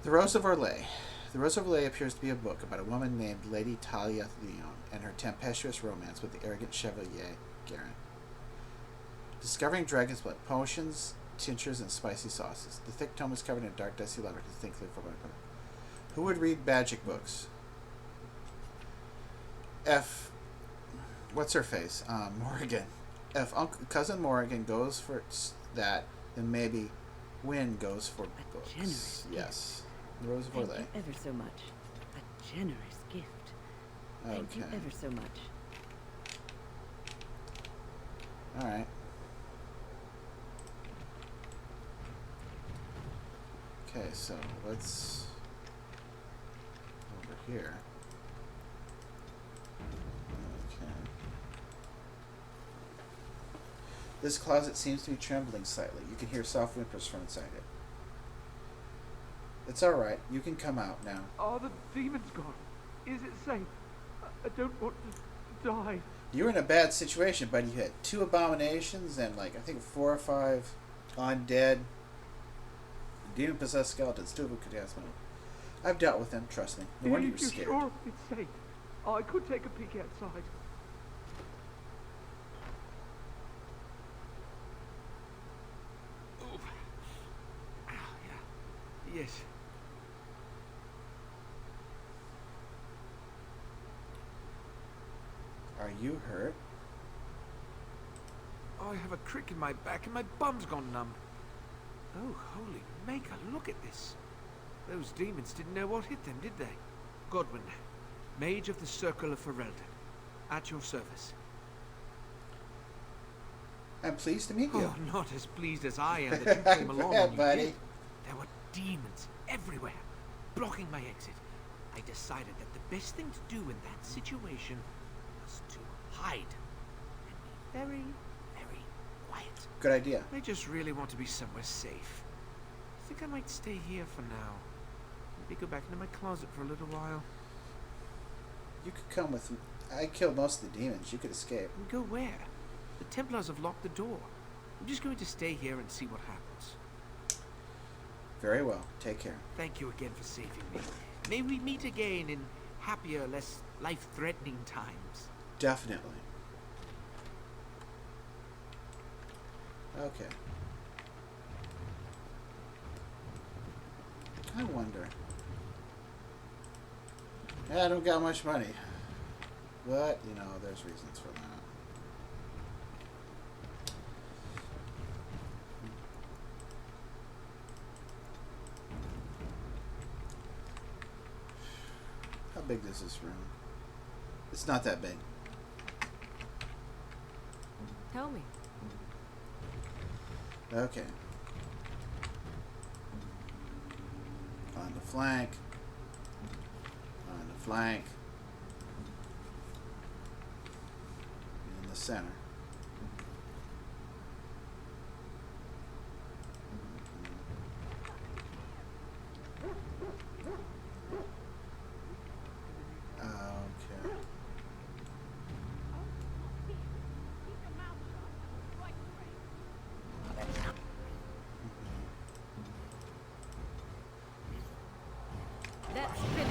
The Rose of Orlais. The Rose of Orlais appears to be a book about a woman named Lady Talia Leon and her tempestuous romance with the arrogant Chevalier Garin. Discovering dragon's blood, potions, tinctures, and spicy sauces. The thick tome is covered in dark, dusty leather, distinctly foreboding. Who would read magic books? What's her face? Morrigan. If Cousin Morrigan goes for that, then maybe Wynn goes for books. Generous Yes. The Rose of Thank Orlais. you ever so much. A generous gift. Thank you Okay. ever so much. Alright. Okay, so let's over here. Okay. This closet seems to be trembling slightly. You can hear soft whimpers from inside it. It's alright. You can come out now. Are the demons gone? Is it safe? I don't want to die. You were in a bad situation, buddy. You had 2 abominations and, like, I think 4 or 5 undead, demon-possessed skeletons. 2 of them could cast me. I've dealt with them, trust me. No wonder you were You're scared. sure it's safe? I could take a peek outside. Oh. Ah, yeah. Yes. Are you hurt? I have a crick in my back and my bum's gone numb. Oh, holy maker, look at this. Those demons didn't know what hit them, did they? Godwin, Mage of the Circle of Ferelden, at your service. I'm pleased to meet you. Oh, not as pleased as I am that you came along Yeah, when you buddy. did. There were demons everywhere, blocking my exit. I decided that the best thing to do in that situation was to hide and be very, very quiet. Good idea. I just really want to be somewhere safe. I think I might stay here for now. Maybe go back into my closet for a little while. You could come with me. I killed most of the demons. You could escape. And go where? The Templars have locked the door. I'm just going to stay here and see what happens. Very well. Take care. Thank you again for saving me. May we meet again in happier, less life-threatening times. Definitely. Okay. I wonder. Yeah, I don't got much money. But, you know, there's reasons for that. How big is this room? It's not that big. Tell me. Okay. On the flank. On the flank. In the center. Okay. That's finished.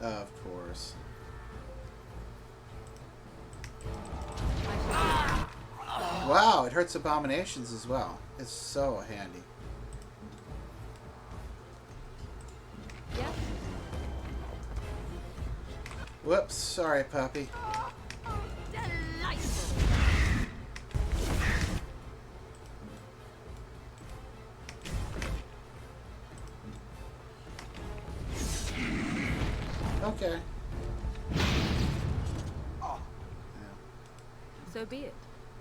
Of course. Wow, it hurts abominations as well. It's so handy. Yes. Whoops, sorry, puppy. Delightful. Okay. Oh, Yeah. So be it.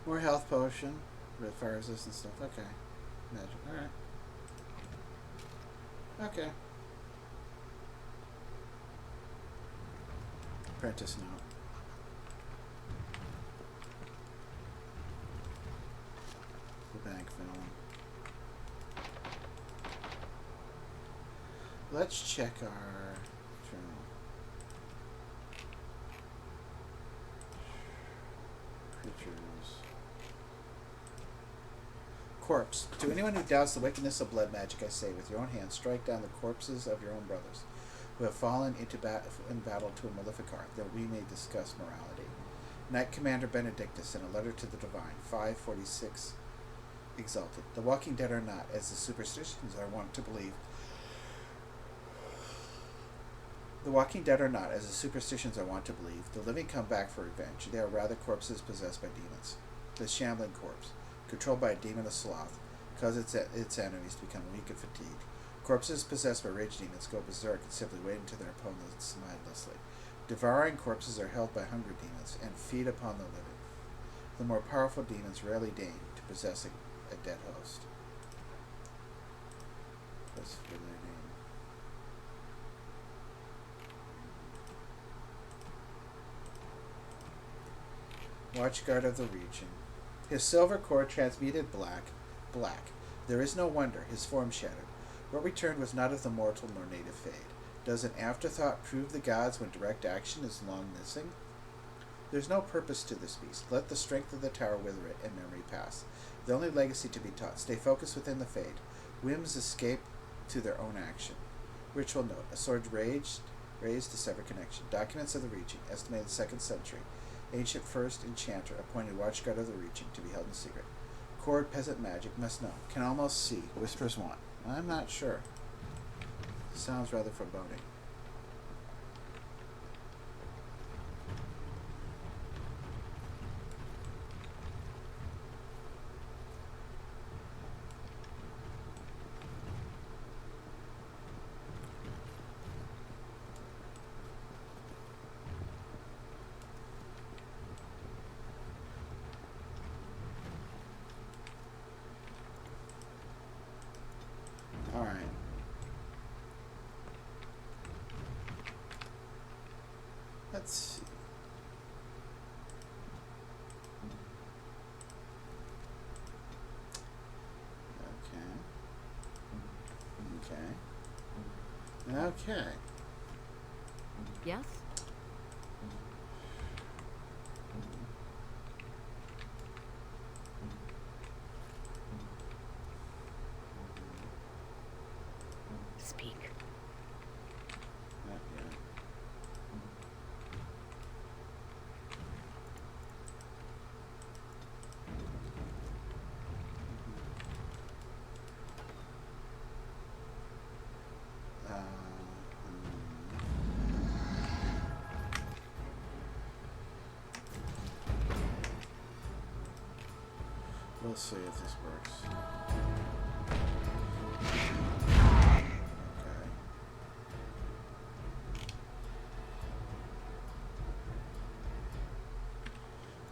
More health potion. Red fire resistant stuff. Okay. Magic. Alright. Okay. Apprentice note. The bank film. Let's check our journal. Creatures. Corpse. To anyone who doubts the wickedness of blood magic, I say, with your own hand, strike down the corpses of your own brothers, who have fallen in battle to a malefic art, that we may discuss morality. Knight Commander Benedictus, in a letter to the Divine, 546, exalted. The walking dead are not, as the superstitions are wont to believe. The walking dead are not, as the superstitions are wont to believe. The living come back for revenge. They are rather corpses possessed by demons. The shambling corpse, controlled by a demon of sloth, causes its enemies to become weak and fatigued. Corpses possessed by rage demons go berserk and simply wait until their opponents mindlessly. Devouring corpses are held by hungry demons and feed upon the living. The more powerful demons rarely deign to possess a dead host. That's for their name. Watchguard of the region. His silver cord transmuted black, There is no wonder, his form shattered. What returned was not of the mortal nor native fade. Does an afterthought prove the gods when direct action is long missing? There's no purpose to this beast. Let the strength of the tower wither it, and memory pass. The only legacy to be taught. Stay focused within the fade. Whims escape to their own action. Ritual note. A sword raised to sever connection. Documents of the reaching. Estimated 2nd century. Ancient first enchanter. Appointed watchguard of the reaching. To be held in secret. Chord peasant magic. Must know. Can almost see. Whispers want. I'm not sure. Sounds rather foreboding. Alright. Let's see. Okay. Yes? Speak. Not yet. We'll see if this works. Okay.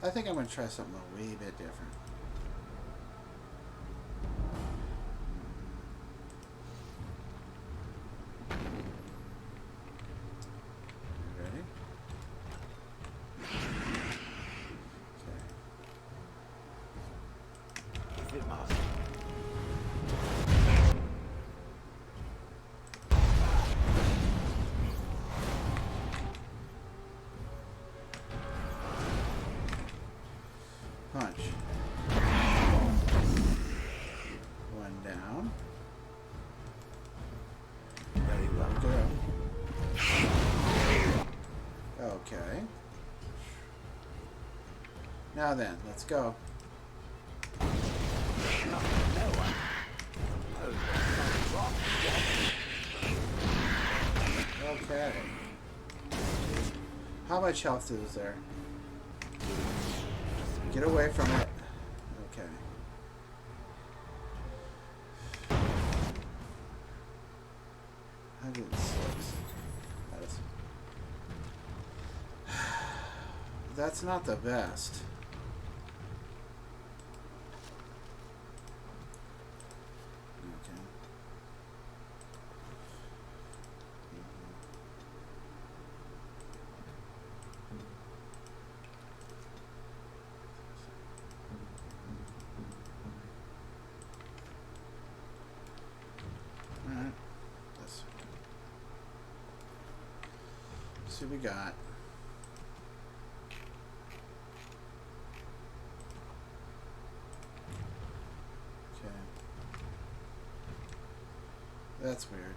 I think I'm going to try something a wee bit different. You ready? If it must. Punch. One down. Very well. Go. Okay. Now then, let's go. Okay. How much health is there? Get away from it. Okay. 106. That's not the best. Okay. Alright. Let's see what we got. Okay. That's weird.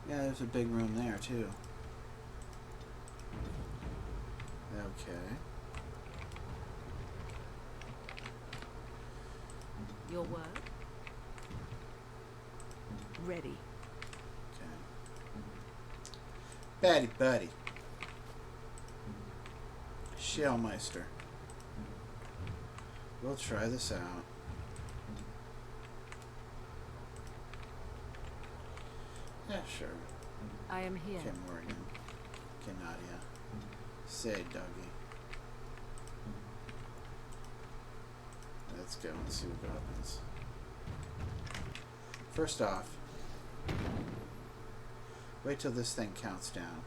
Yeah, there's a big room there too. Okay. Your word? Ready. Okay. Batty buddy. Shellmeister. We'll try this out. Yeah, sure. I am here. Okay, Morgan. Okay, Nadia. Say, Dougie. Let's go and see what happens. First off, wait till this thing counts down.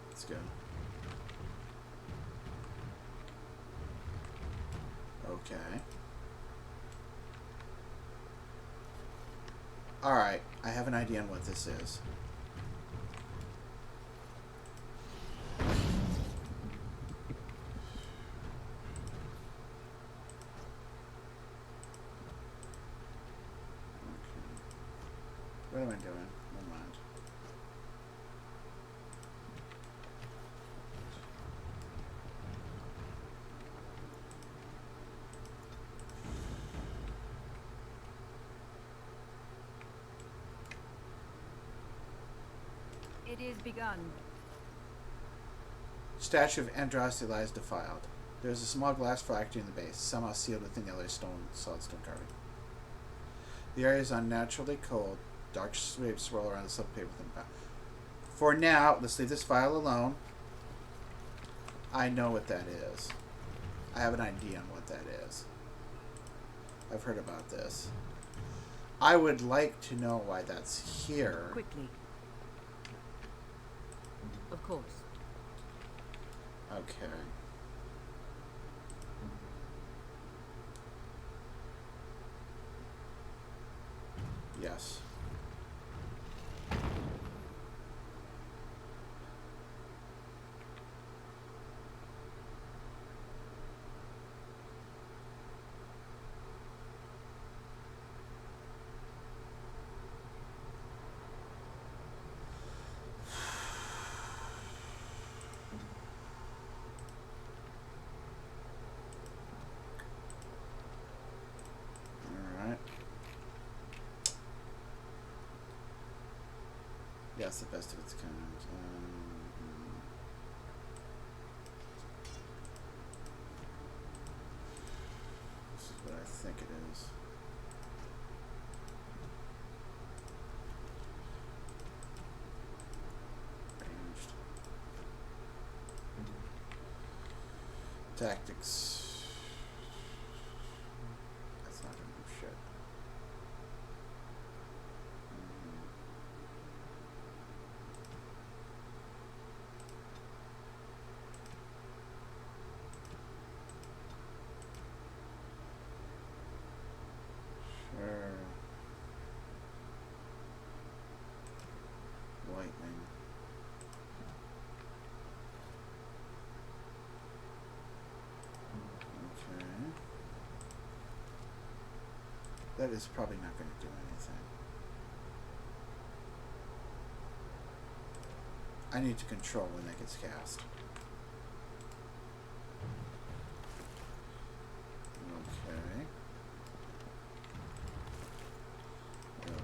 Let's go. Okay. Alright, I have an idea on what this is. What am I doing? Never mind. It is begun. Statue of Andraste lies defiled. There is a small glass fracture in the base, somehow sealed within yellow stone, solid stone carving. The area is unnaturally cold. Dark waves swirl around the subpaper within the file. For now, let's leave this file alone. I know what that is. I have an idea on what that is. I've heard about this. I would like to know why that's here. Quickly. Of course. Okay. Yes. Yeah, it's the best of its kind. This is what I think it is. Ranged. Tactics. That's not gonna do shit. Sure. Lightning. Okay. That is probably not going to do anything. I need to control when that gets cast. Okay. Okay.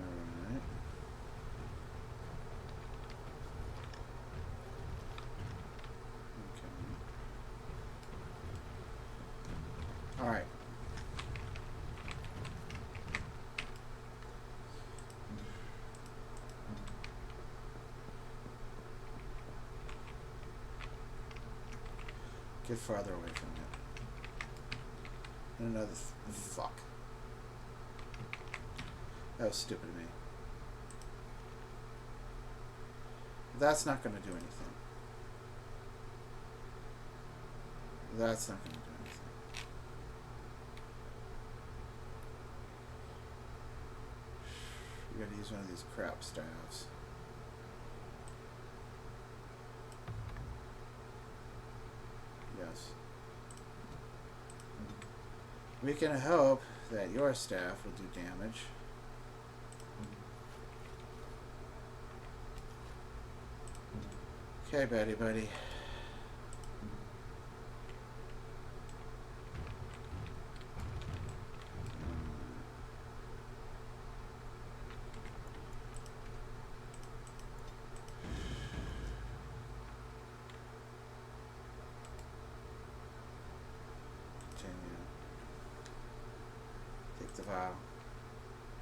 Alright. Okay. Alright. Get farther away from it. And another fuck. That was stupid of me. That's not going to do anything. That's not going to do anything. We got to use one of these crap staffs. Yes. We can hope that your staff will do damage. Okay, buddy. Continue. Take the vial.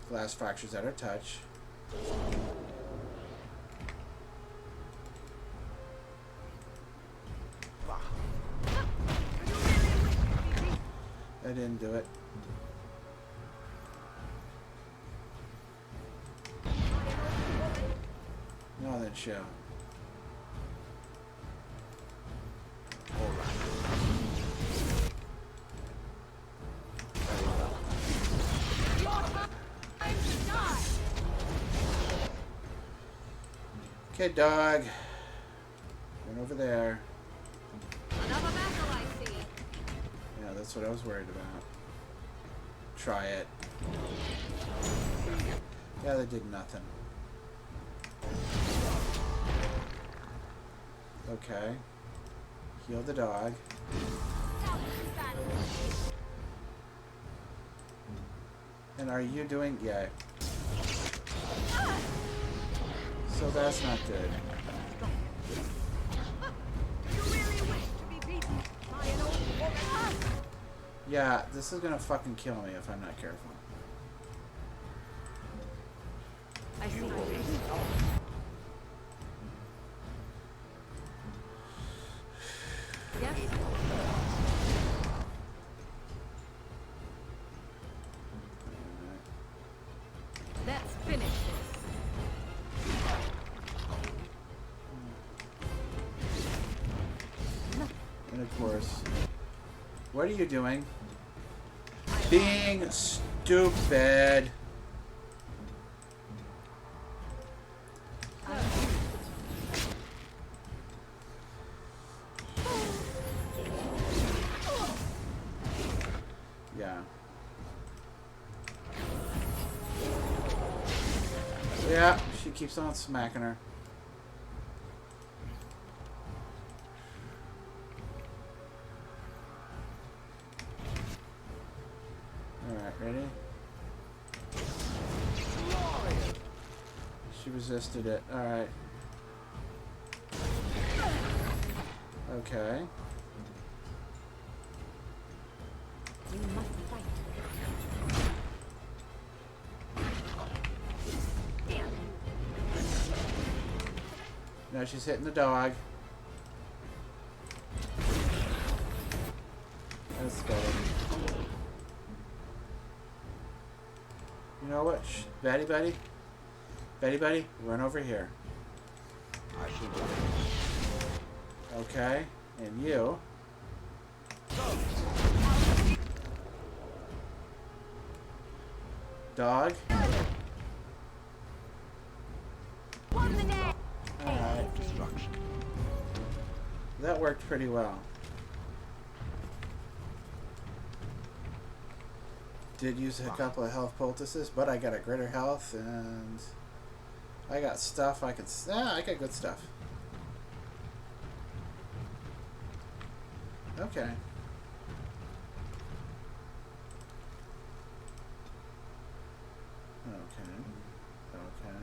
Glass fractures at our touch. I didn't do it. No, then show. Okay, dog. Run over there. Another vessel I see. Yeah, that's what I was worried about. Try it. Yeah, they did nothing. Okay. Heal the dog. And are you doing... Yeah. So that's not good. Do you really wish to be beaten by an old woman? Yeah, this is gonna fucking kill me if I'm not careful. I see. Yes. Let's finish this. And of course... What are you doing? Being stupid. Yeah. Yeah, she keeps on smacking her. Alright, ready? She resisted it. Alright. Okay. We must fight. Now she's hitting the dog. That's better. You know what? Betty, Betty? Betty, Betty, run over here. I shall do. Okay. And you. Dog. Alright. Destruction. That worked pretty well. Did use a couple of health poultices, but I got a greater health and I got stuff I could... I got good stuff. Okay. Okay. Okay.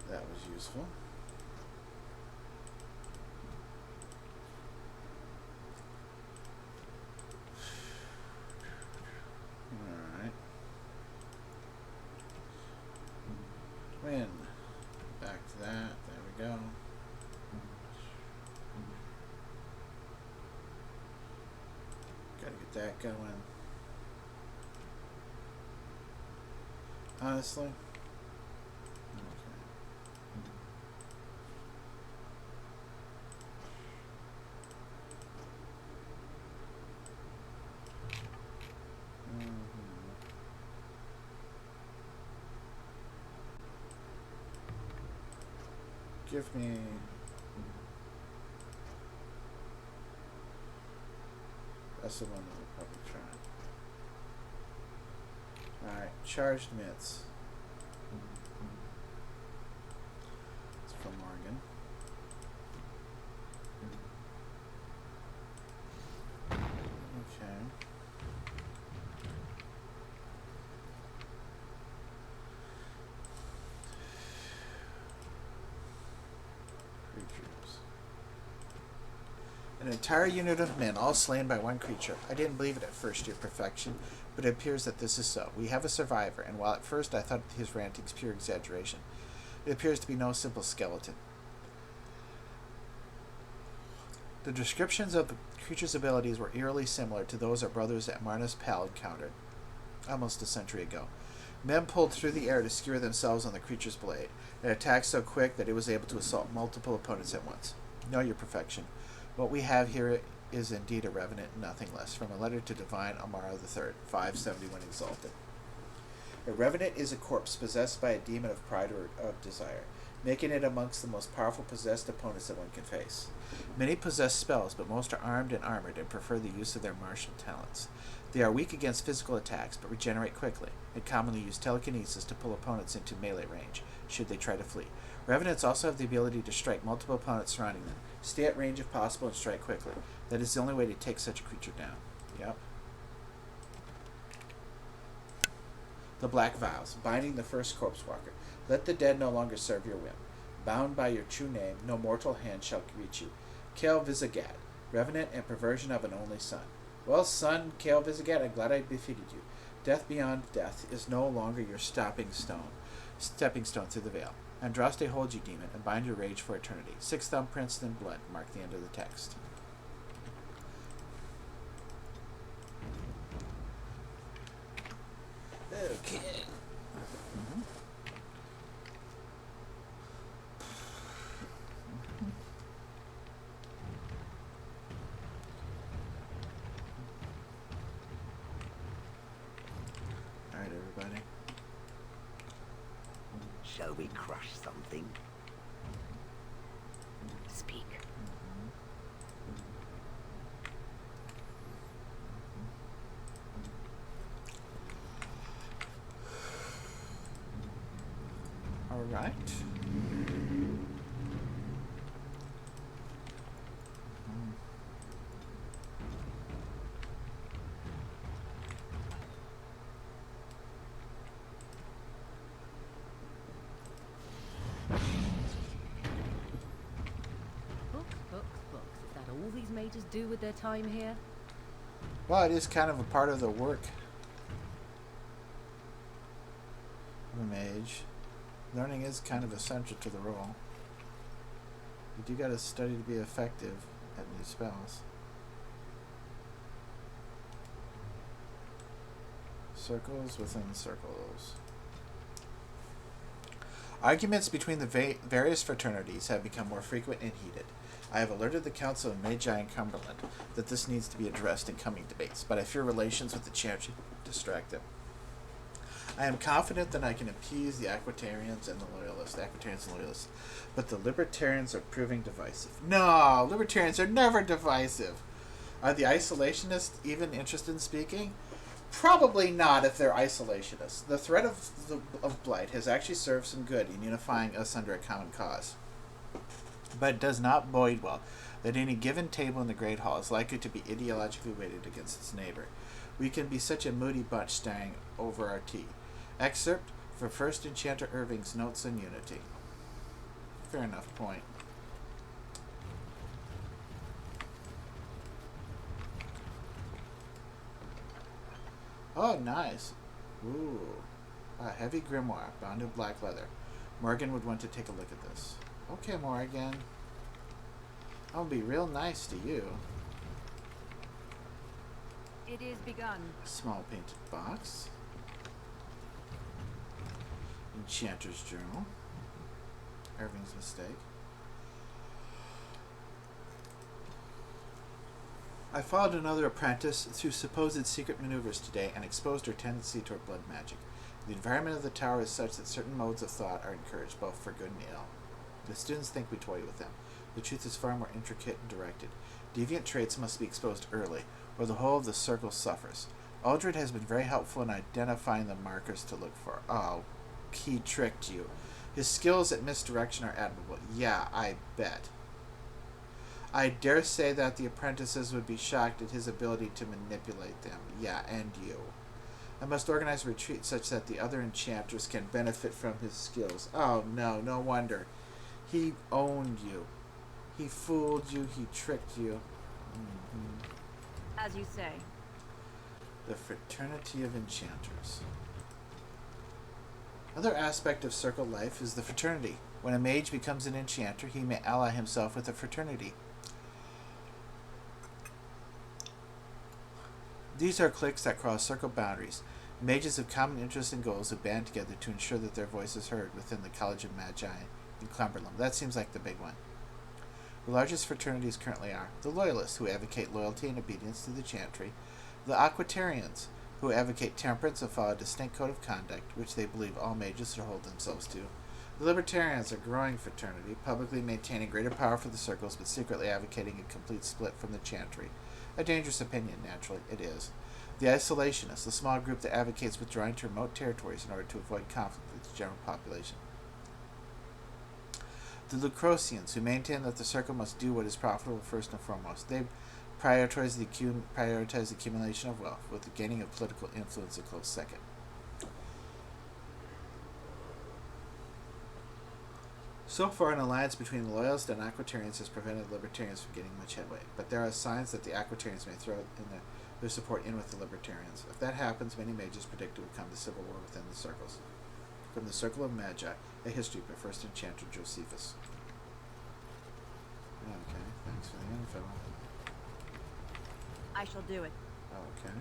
That was useful. Alright. Win. Back to that. There we go. Gotta get that going. Honestly. Okay. Give me... That's the one that we'll probably try. Alright, charged mitts. It's from Morgan. Okay. Creatures. An entire unit of men, all slain by one creature. I didn't believe it at first, your perfection, but it appears that this is so. We have a survivor, and while at first I thought his rantings pure exaggeration, it appears to be no simple skeleton. The descriptions of the creature's abilities were eerily similar to those our brothers at Marna's Pal encountered almost a century ago. Men pulled through the air to skewer themselves on the creature's blade, an attack so quick that it was able to assault multiple opponents at once. No, your perfection. What we have here is indeed a revenant and nothing less. From a letter to Divine Amara III, 571 Exalted. A revenant is a corpse possessed by a demon of pride or of desire, making it amongst the most powerful possessed opponents that one can face. Many possess spells, but most are armed and armored and prefer the use of their martial talents. They are weak against physical attacks, but regenerate quickly, and commonly use telekinesis to pull opponents into melee range, should they try to flee. Revenants also have the ability to strike multiple opponents surrounding them, stay at range if possible, and strike quickly. That is the only way to take such a creature down. Yep. The Black Vows, binding the first corpse walker. Let the dead no longer serve your whim. Bound by your true name, no mortal hand shall reach you. Kael Vizagad, revenant and perversion of an only son. Well, son, Kael Vizagad, I'm glad I defeated you. Death beyond death is no longer your stepping stone through the veil. Andraste holds you, demon, and bind your rage for eternity. 6 thumbprints, then blood, mark the end of the text. Okay. All right, everybody. Shall we crush something? Speak. All right. Books, books, books. Is that all these mages do with their time here? Well, it is kind of a part of the work of a mage. Learning is kind of essential to the role. You do got to study to be effective at new spells. Circles within circles. Arguments between the various fraternities have become more frequent and heated. I have alerted the Council of Magi in Cumberland that this needs to be addressed in coming debates, but I fear relations with the church distract them. I am confident that I can appease the Aquitarians and the Loyalists, but the Libertarians are proving divisive. No, Libertarians are never divisive. Are the Isolationists even interested in speaking? Probably not if they're isolationists. The threat of blight has actually served some good in unifying us under a common cause. But it does not bode well that any given table in the Great Hall is likely to be ideologically weighted against its neighbor. We can be such a moody bunch staring over our tea. Excerpt for First Enchanter Irving's Notes on Unity. Fair enough point. Oh, nice. Ooh. A heavy grimoire bound in black leather. Morgan would want to take a look at this. Okay, Morgan. I'll be real nice to you. It is begun. Small painted box. Enchanter's Journal. Irving's mistake. I followed another apprentice through supposed secret maneuvers today and exposed her tendency toward blood magic. The environment of the tower is such that certain modes of thought are encouraged, both for good and ill. The students think we toy with them. The truth is far more intricate and directed. Deviant traits must be exposed early, or the whole of the circle suffers. Aldred has been very helpful in identifying the markers to look for. Oh, he tricked you. His skills at misdirection are admirable. Yeah, I bet. I dare say that the apprentices would be shocked at his ability to manipulate them. Yeah, and you. I must organize a retreat such that the other enchanters can benefit from his skills. Oh, no, no wonder. He owned you. He fooled you. He tricked you. As you say. The Fraternity of Enchanters. Another aspect of circle life is the fraternity. When a mage becomes an enchanter, he may ally himself with a fraternity. These are cliques that cross circle boundaries. Mages of common interests and goals have band together to ensure that their voice is heard within the College of Magi in Cumberland. That seems like the big one. The largest fraternities currently are the Loyalists, who advocate loyalty and obedience to the Chantry, the Aquitarians, who advocate temperance and follow a distinct code of conduct, which they believe all mages should hold themselves to. The Libertarians, a growing fraternity, publicly maintaining greater power for the circles, but secretly advocating a complete split from the Chantry. A dangerous opinion, naturally, it is. The Isolationists, a small group that advocates withdrawing to remote territories in order to avoid conflict with the general population. The Lucrosians, who maintain that the circle must do what is profitable first and foremost. They prioritize the accumulation of wealth, with the gaining of political influence a close second. So far, an alliance between the Loyalists and Aquitarians has prevented the Libertarians from getting much headway, but there are signs that the Aquitarians may throw their support in with the Libertarians. If that happens, many mages predict it will come to civil war within the circles. From the Circle of Magi, a history by First Enchanter Josephus. Okay, thanks for the info. I shall do it. Okay.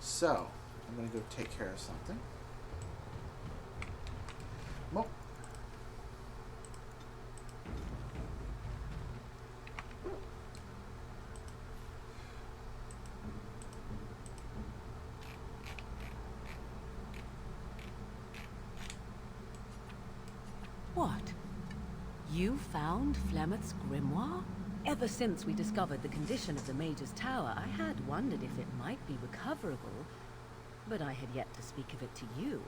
So, I'm going to go take care of something. Well, What? You found Flemeth's grimoire? Ever since we discovered the condition of the Mage's Tower, I had wondered if it might be recoverable, but I had yet to speak of it to you.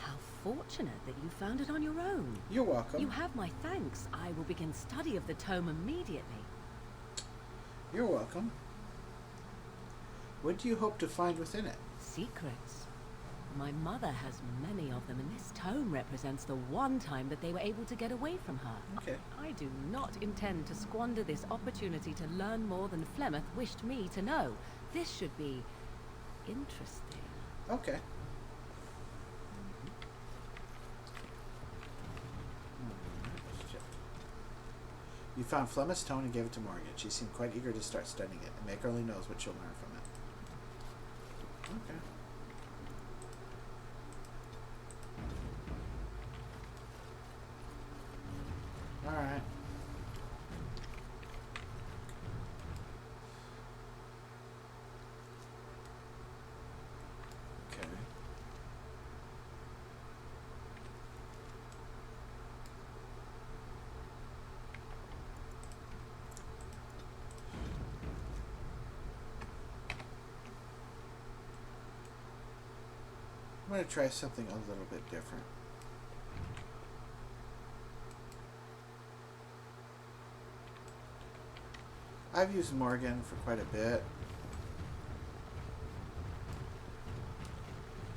How fortunate that you found it on your own. you're welcome. You have my thanks. I will begin study of the tome immediately. You're welcome. What do you hope to find within it? Secrets. My mother has many of them, and this tome represents the one time that they were able to get away from her. Okay. I do not intend to squander this opportunity to learn more than Flemeth wished me to know. This should be interesting. Okay. You found Flemeth's tome and gave it to Morgan. She seemed quite eager to start studying it, and Maker only knows what she'll learn from it. Okay. Alright. Okay. I'm going to try something a little bit different. I've used Morgan for quite a bit.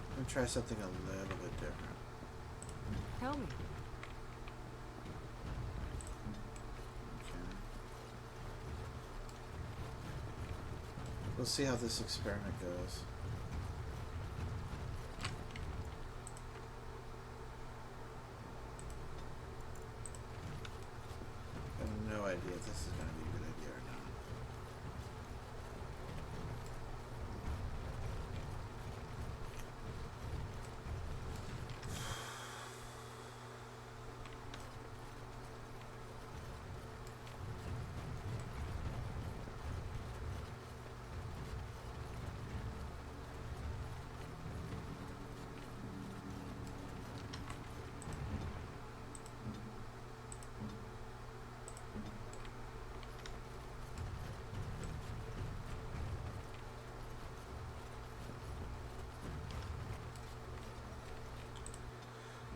I'm going to try something a little bit different. Tell me. Okay. We'll see how this experiment goes. I have no idea if this is going to be a good idea or not.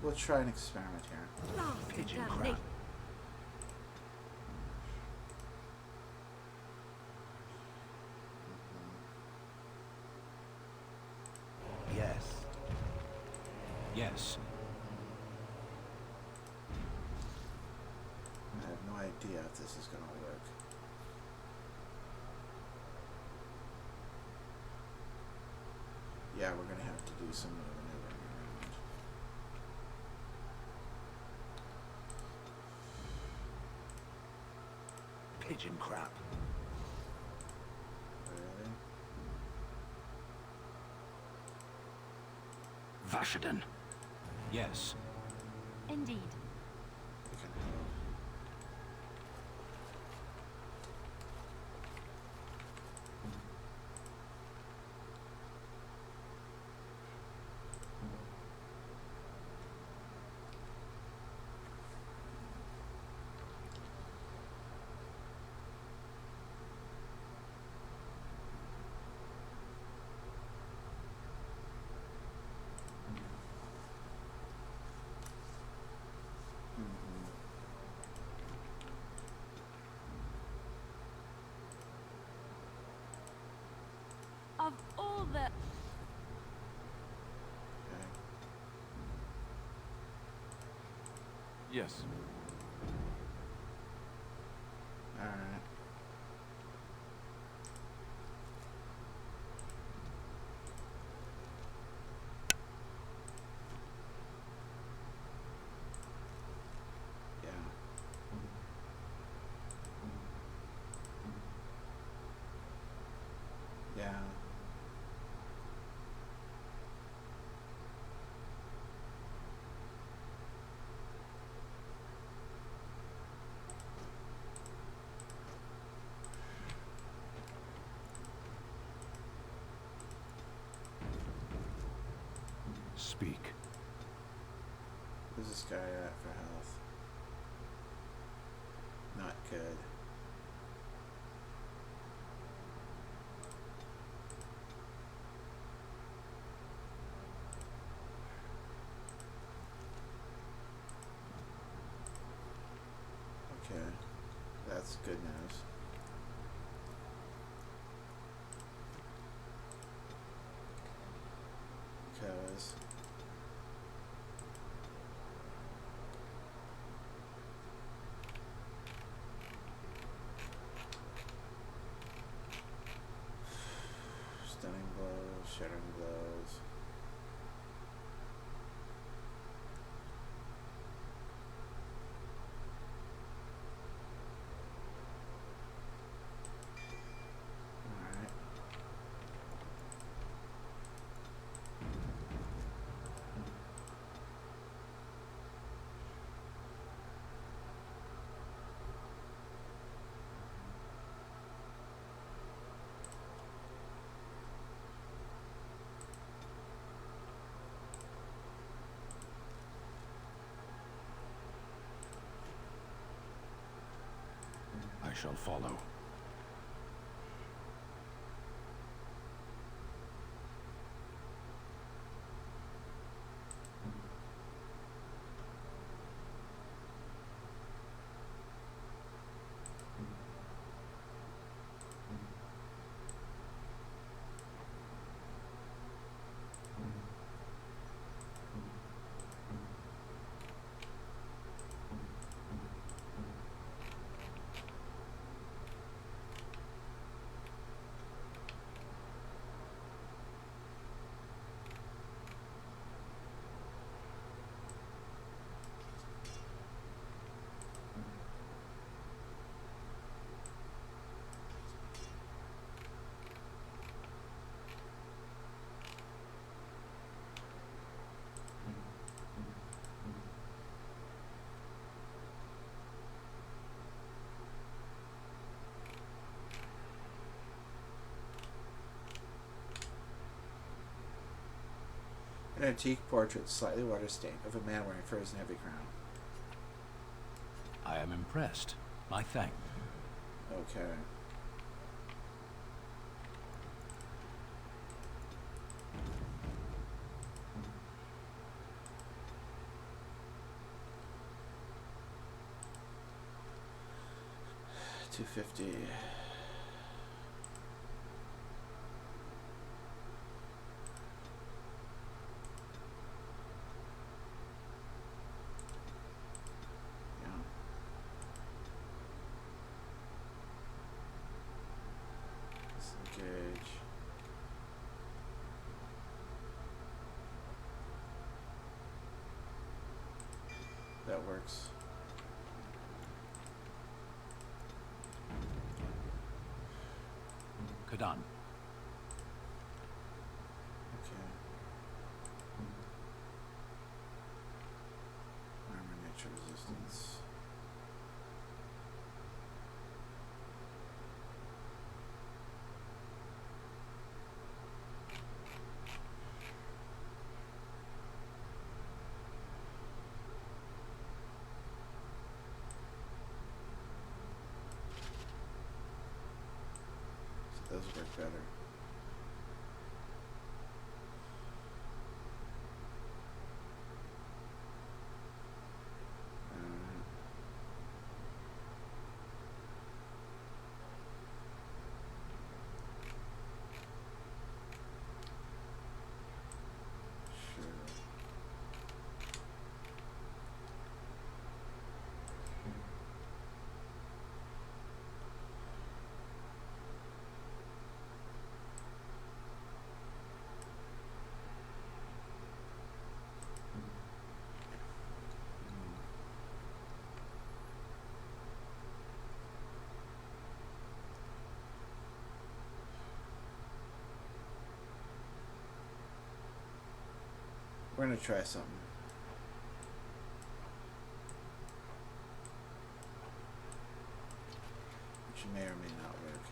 We'll try an experiment here. Pigeon Damn crap. me. Yes. Yes. I have no idea. idea if this is going to work. Yeah, we're going to have to do some maneuvering around. Pigeon crap. Really? Vashaden. Yes. Indeed. We can help. Of all the... Okay. Yes. Alright. Yeah. Yeah. Speak. Where's this guy at for health? Not good. Okay. That's good news. Because stunning blows, shattering blows. Alright. I shall follow. An antique portrait, slightly water-stained, of a man wearing furs and heavy crown. I am impressed. My thanks. Okay. $250. Yeah. done. Okay. Armor nature resistance. So those work better. Sure. We're gonna try something. Which may or may not work.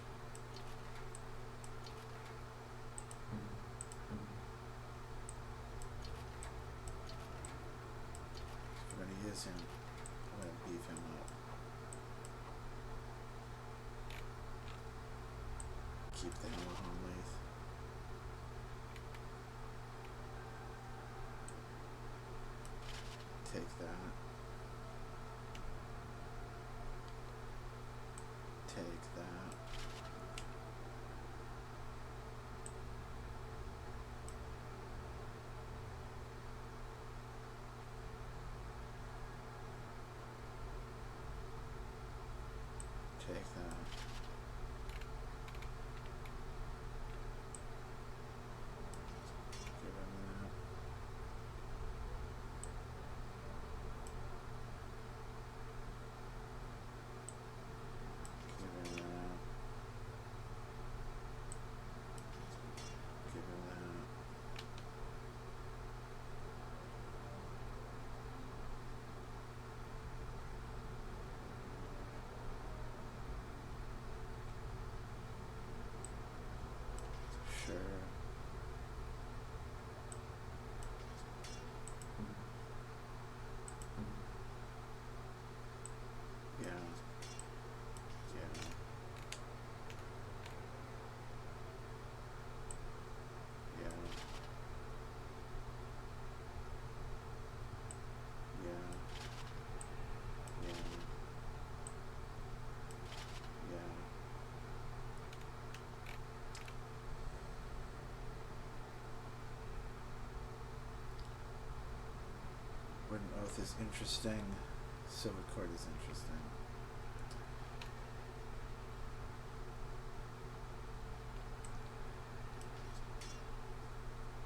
If we're gonna use him, I'm gonna beef him up. Keep the Hammerhorn lathe. Take that. Take that. Take that. Give him that. Give him that. Give him that. Sure. Yeah. Yeah. Yeah. Yeah. Yeah. Yeah. Wooden Oath is interesting. Silver Cord is interesting.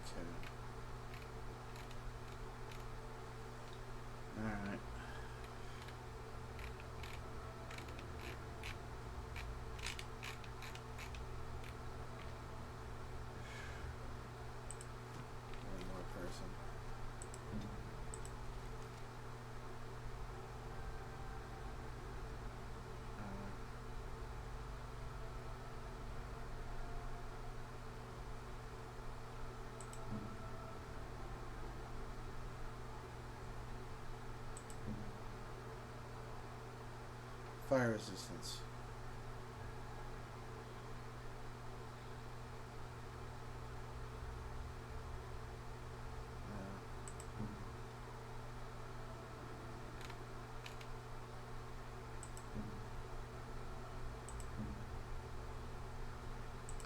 Okay. Alright. One more person. Fire resistance.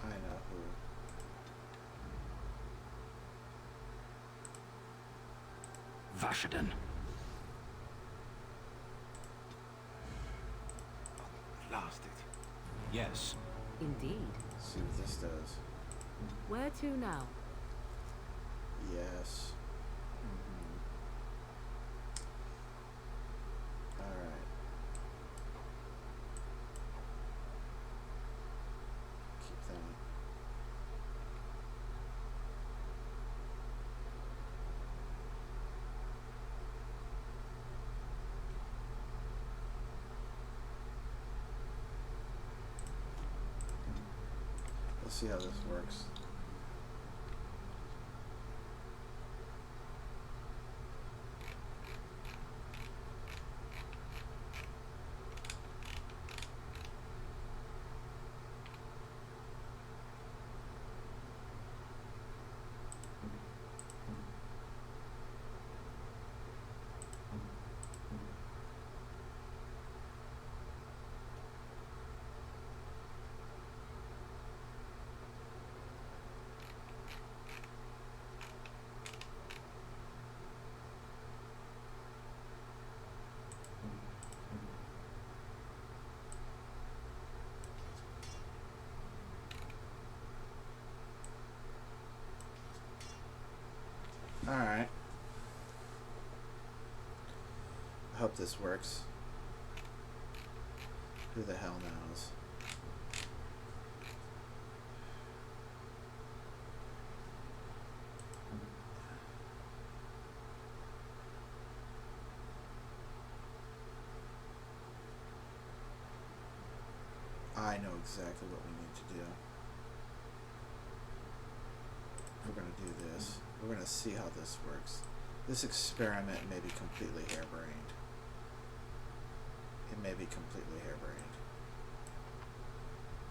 I know who. Vashaden. Blasted. Yes. Indeed. See what this does. Where to now? Yes. Alright. Keep that. see how this works. Alright. I hope this works. Who the hell knows? I know exactly what we need to do. We're going to do this. We're going to see how this works. This experiment may be completely harebrained. It may be completely harebrained.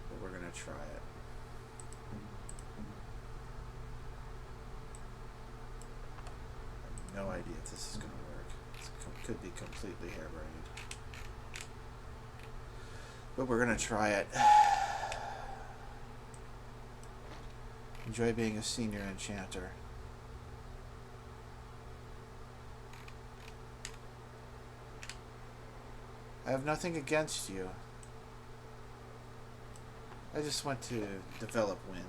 But we're going to try it. I have no idea if this is going to work. It could be completely harebrained. But we're going to try it. Enjoy being a senior enchanter. I have nothing against you. I just want to develop Win.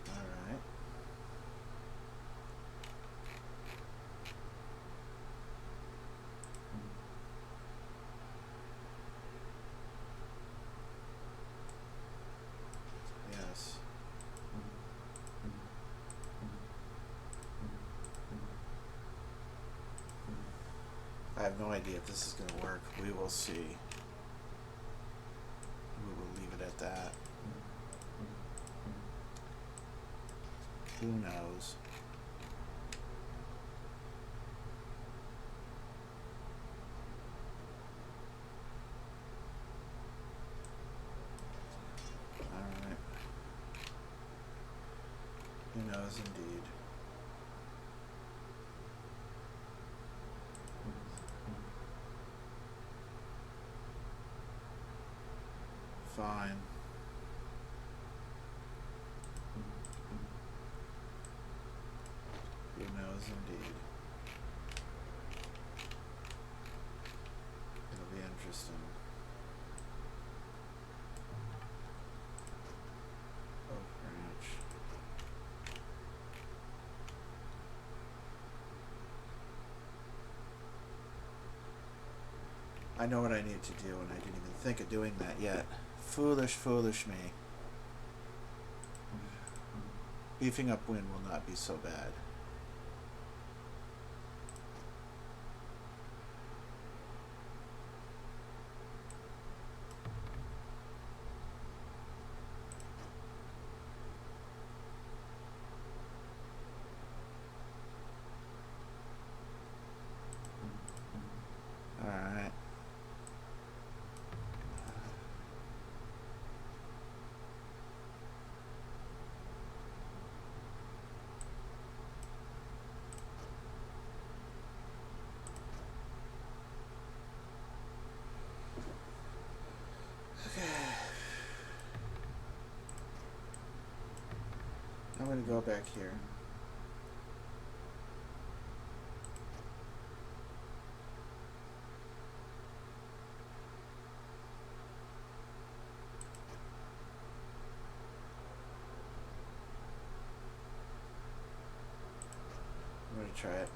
Alright. Yes. I have no idea if this is going to work. We will see. We will leave it at that. Who knows? Alright. Who knows indeed. Fine. Who knows indeed. It'll be interesting. Oh, branch. I know what I need to do, and I didn't even think of doing that yet. Foolish, foolish me. Beefing up Win will not be so bad. Alright. I'm going to go back here. I'm going to try it.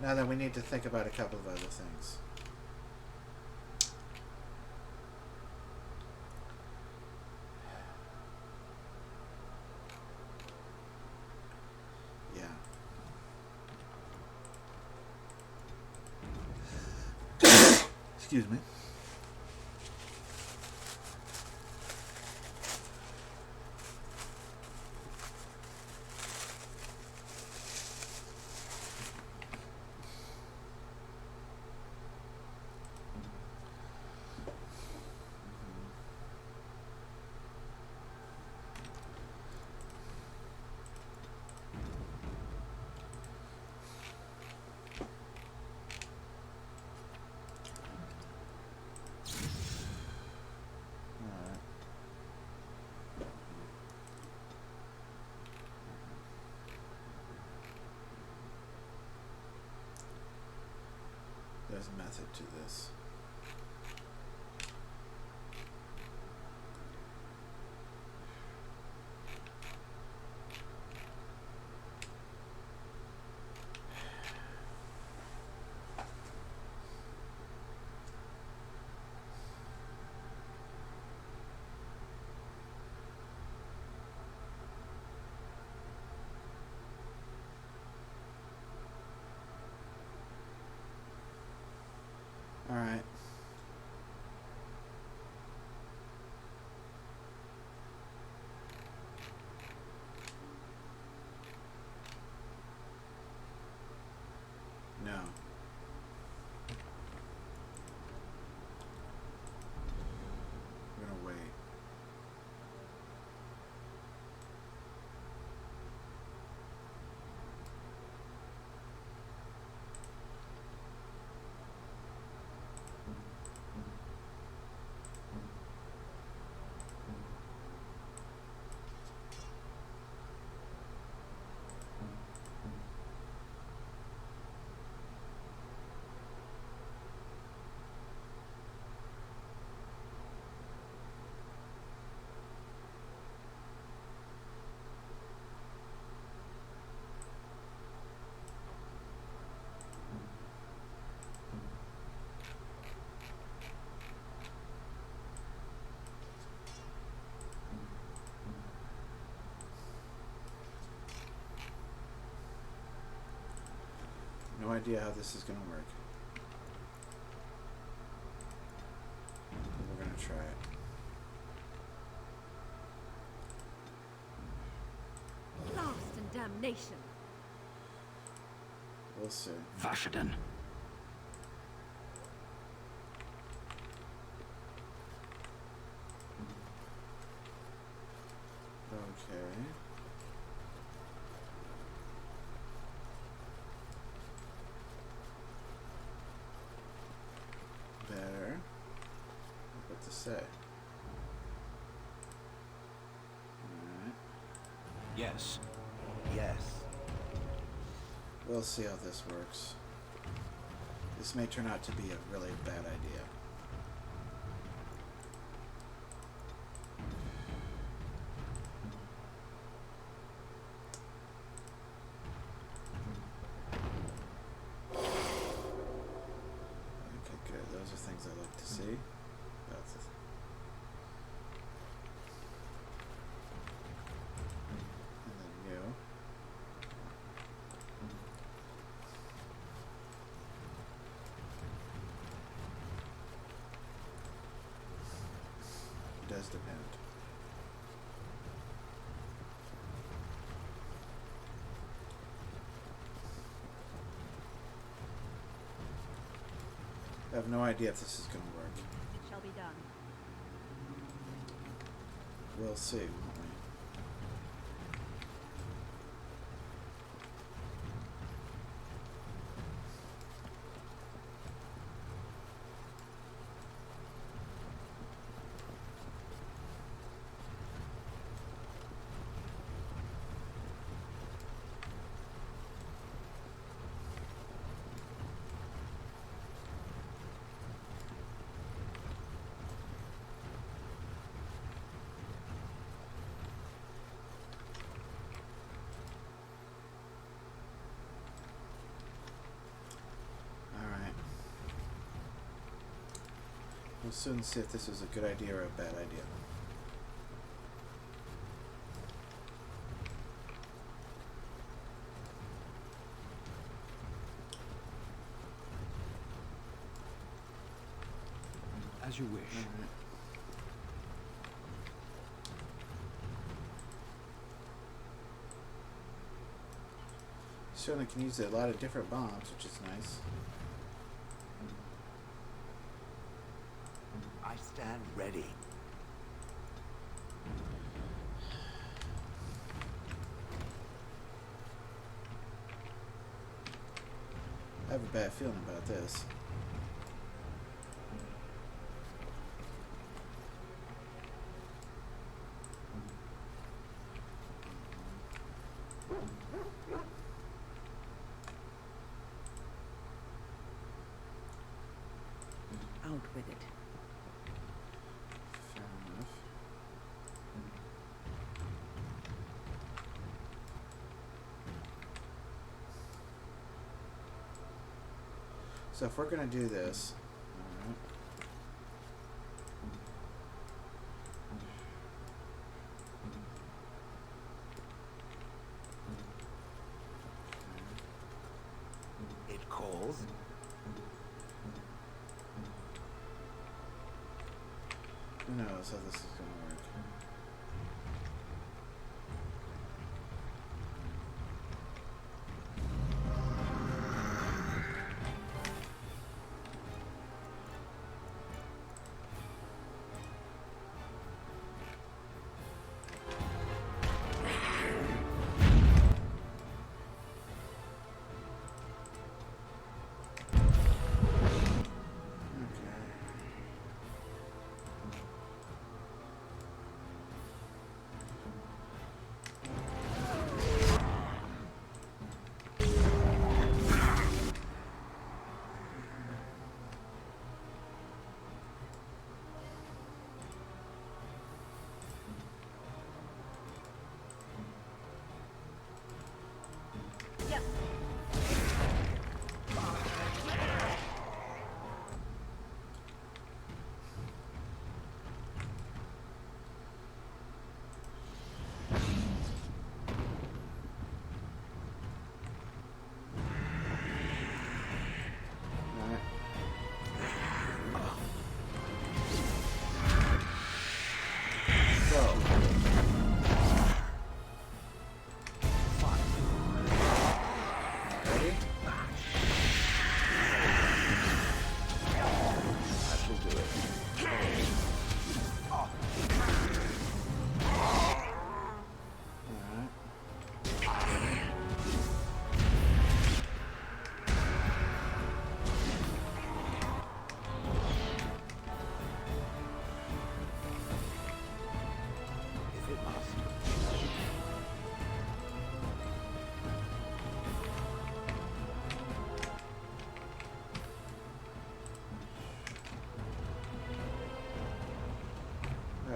Now then, we need to think about a couple of other things. Excuse me. Alright. There's a method to this. Alright. No. We're gonna wait. No idea how this is gonna work. We're gonna try it. Blast and damnation. We'll see. Vashaden. Okay. Better. What to say? Alright. Yes. Yes. We'll see how this works. This may turn out to be a really bad idea. Okay, good. Those are things I like to see. That's and then you. It does depend. I have no idea if this is going to work. It shall be done. We'll see, won't we? Alright. We'll soon see if this is a good idea or a bad idea. As you wish. Alright. Certainly can use a lot of different bombs, which is nice. I stand ready. I have a bad feeling about this. Out with it. Fair enough. So if we're gonna do this, alright. It calls. Who knows how this is gonna work?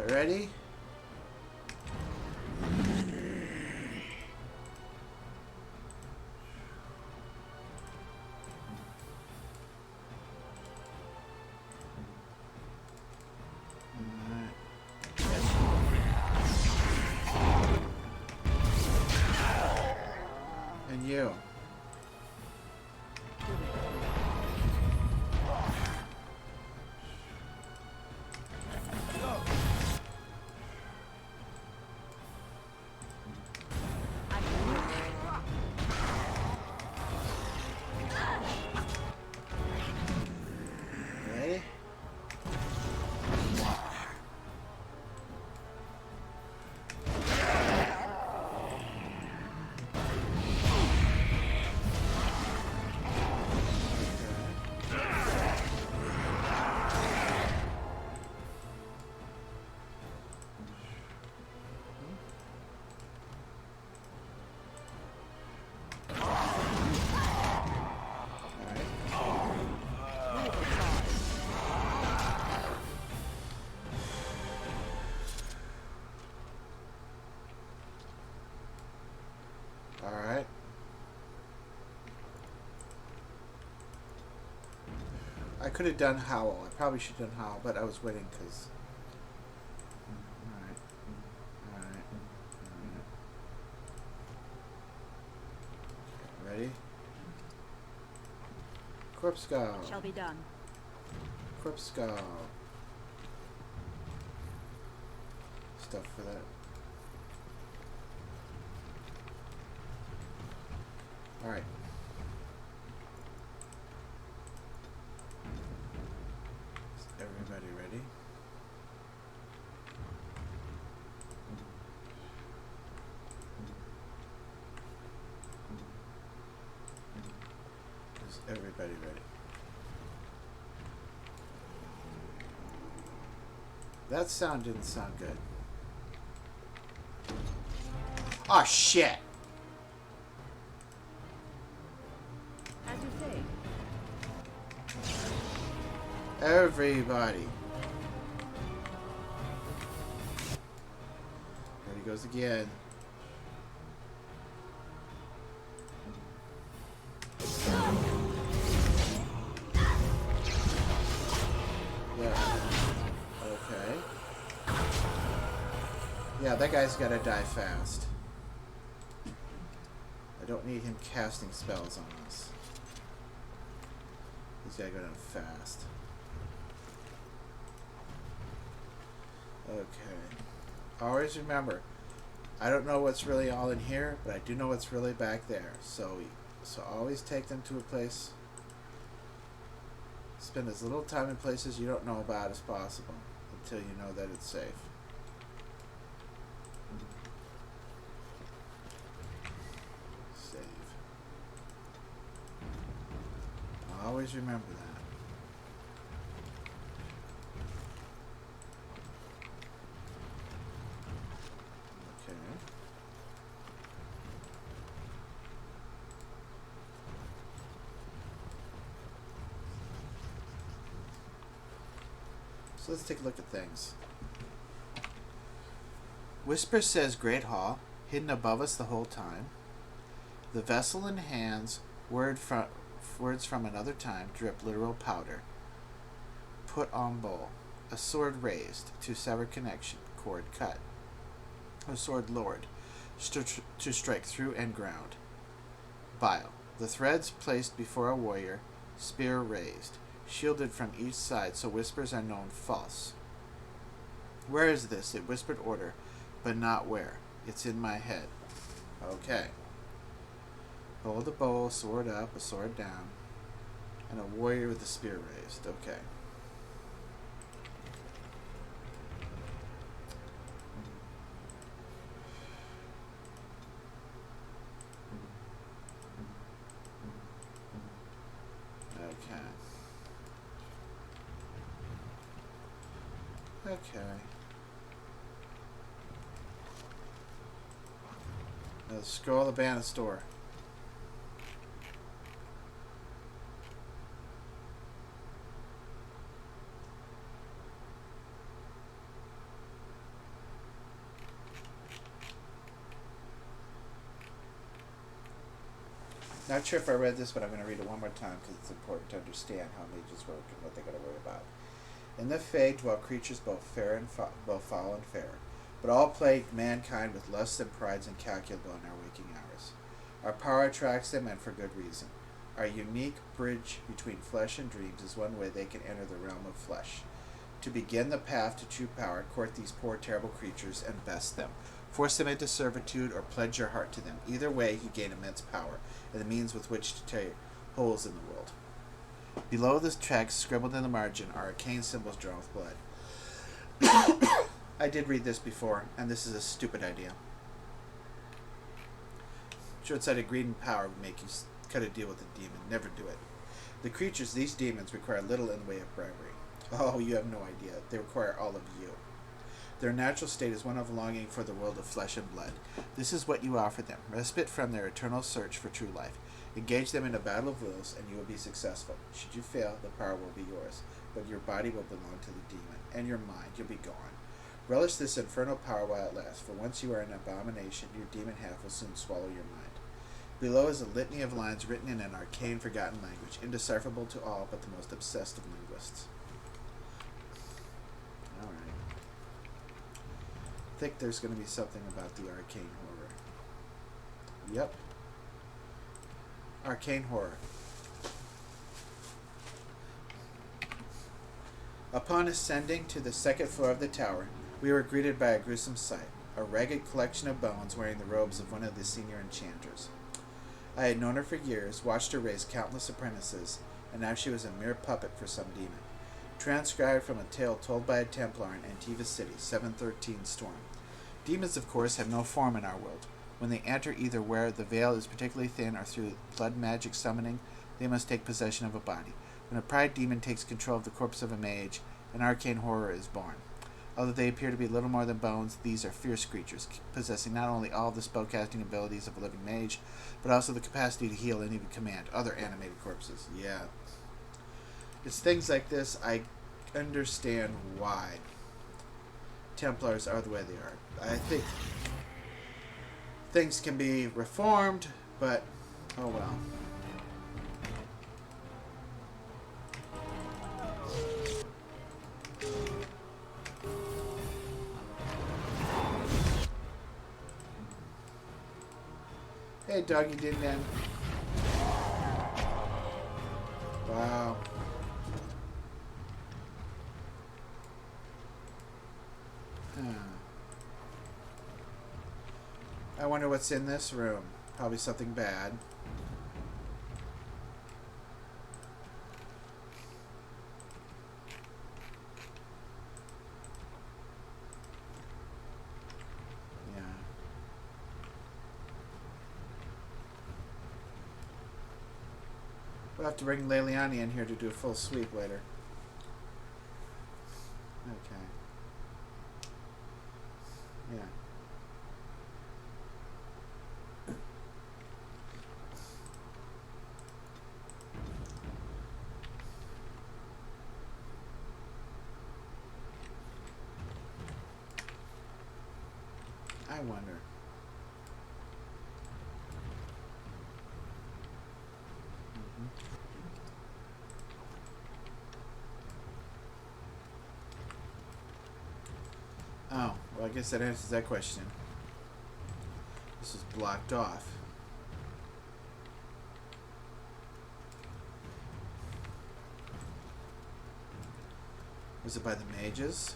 Ready? And you. Ready? Alright. I could have done Howl. I probably should have done Howl, but I was waiting because... Alright. Alright. Alright. Ready? Corpse Skull. Shall be done. Corpse Skull. stuff for that. Alright. Is everybody ready? Is everybody ready? That sound didn't sound good. Oh shit! As you say. Everybody. There he goes again. Yeah. Okay. Yeah, that guy's gotta die fast. I don't need him casting spells on us. He's gotta go down fast. Okay. Always remember, I don't know what's really all in here, but I do know what's really back there. So always take them to a place. Spend as little time in places you don't know about as possible until you know that it's safe. Save. Always remember that. Okay. So let's take a look at things. Whisper says Great Hall, hidden above us the whole time. The vessel in hands, words from another time, drip literal powder. Put on bowl. A sword raised, to sever connection, cord cut. A sword lowered, to strike through and ground. Bile. The threads placed before a warrior, spear raised, shielded from each side so whispers are known false. Where is this? It whispered order, but not where. It's in my head. Okay. Hold a bowl, sword up, a sword down, and a warrior with a spear raised. Okay. Okay. Now scroll the banner store. Not sure if I read this, but I'm going to read it one more time because it's important to understand how mages work and what they got to worry about. In the Fae dwell creatures both foul and fair, but all plague mankind with lusts and prides incalculable in our waking hours. Our power attracts them, and for good reason. Our unique bridge between flesh and dreams is one way they can enter the realm of flesh. To begin the path to true power, court these poor terrible creatures and best them. Force them into servitude or pledge your heart to them. Either way, you gain immense power, and the means with which to tear holes in the world. Below this text, scribbled in the margin, are arcane symbols drawn with blood. I did read this before, and this is a stupid idea. Short-sighted greed and power would make you cut a deal with a demon. Never do it. The creatures, these demons, require little in the way of bribery. Oh, you have no idea. They require all of you. Their natural state is one of longing for the world of flesh and blood. This is what you offer them, respite from their eternal search for true life. Engage them in a battle of wills, and you will be successful. Should you fail, the power will be yours, but your body will belong to the demon, and your mind, you'll be gone. Relish this infernal power while it lasts, for once you are an abomination, your demon half will soon swallow your mind. Below is a litany of lines written in an arcane, forgotten language, indecipherable to all but the most obsessed of linguists. Alright. I think there's going to be something about the arcane horror. Yep. Arcane horror. Upon ascending to the second floor of the tower, We were greeted by a gruesome sight, a ragged collection of bones wearing the robes of one of the senior enchanters. I had known her for years, watched her raise countless apprentices, and now she was a mere puppet for some demon. Transcribed from a tale told by a Templar in Antiva City, 713 Storm. Demons, of course, have no form in our world. When they enter, either where the veil is particularly thin or through blood magic summoning, they must take possession of a body. When a pride demon takes control of the corpse of a mage, an arcane horror is born. Although they appear to be little more than bones, these are fierce creatures, possessing not only all the spellcasting abilities of a living mage, but also the capacity to heal and even command other animated corpses. Yeah. It's things like this I understand why Templars are the way they are. I think things can be reformed, but oh well. Hey, doggy din din. Wow. I wonder what's in this room. Probably something bad. Yeah. We'll have to bring Leliani in here to do a full sweep later. Okay. Yeah. I wonder. Oh, well, I guess that answers that question. This is blocked off. Was it by the mages?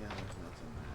Yeah, there's nothing there.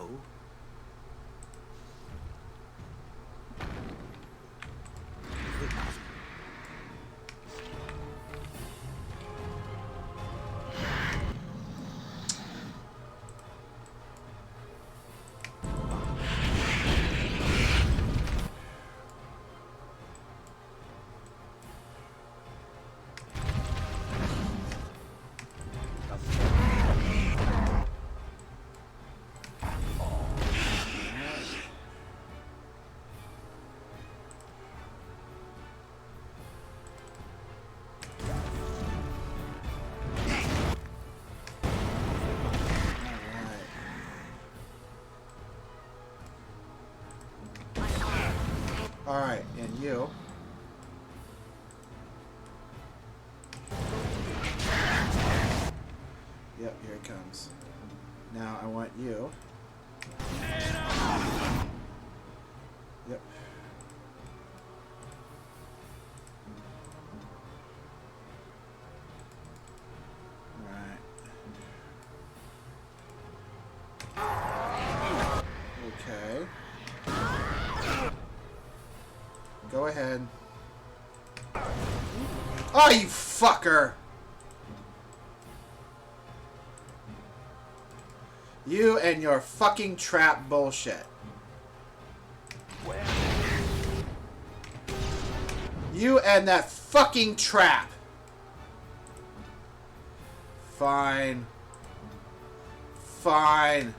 Oh? Alright, and you. Yep, here it comes. Now I want you. Yep. Alright. Okay. Go ahead. Oh, you fucker! You and your fucking trap bullshit. You and that fucking trap. Fine. Fine.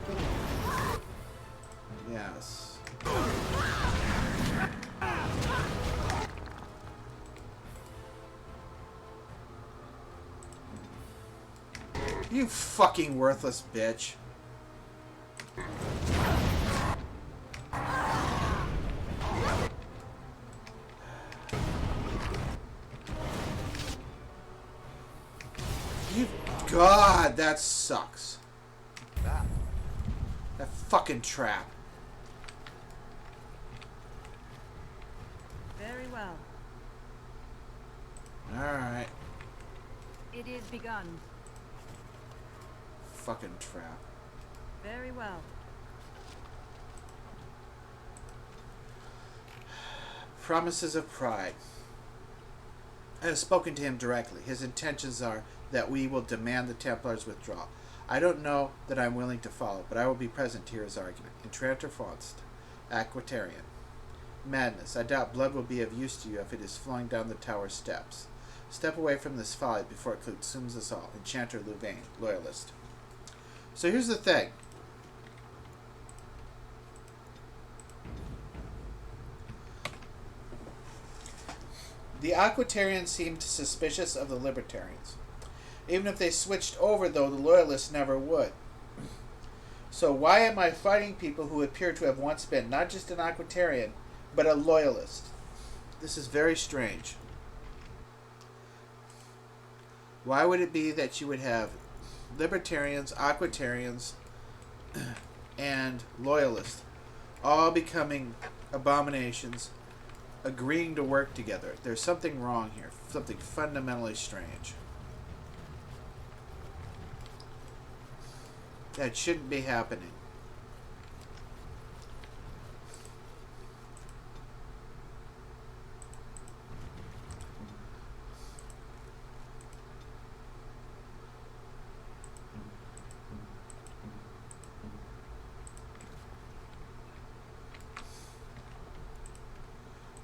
Yes. You fucking worthless bitch. You... God, that sucks. That fucking trap. Very well. Alright. It is begun. Fucking trap. Very well. Promises of pride. I have spoken to him directly. His intentions are that we will demand the Templars withdraw. I don't know that I'm willing to follow, but I will be present to hear his argument. Entranter Faust, Aquitarian. Madness. I doubt blood will be of use to you if it is flowing down the tower steps. Step away from this folly before it consumes us all. Enchanter Louvain, Loyalist. So here's the thing. The Aquitarians seemed suspicious of the Libertarians. Even if they switched over, though, the Loyalists never would. So why am I fighting people who appear to have once been not just an Aquitarian, but a Loyalist? This is very strange. Why would it be that you would have Libertarians, Aquitarians, and Loyalists all becoming abominations, agreeing to work together? There's something wrong here. Something fundamentally strange. That shouldn't be happening.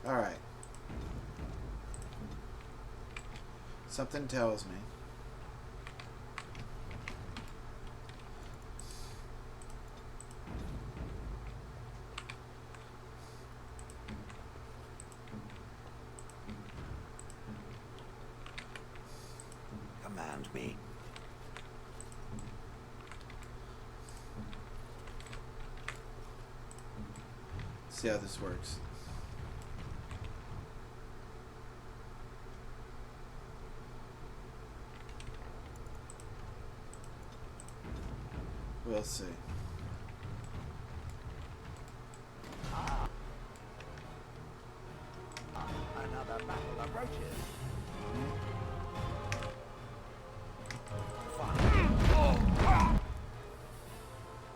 Alright. Something tells me Command me. see how this works. We'll see. Another battle approaches.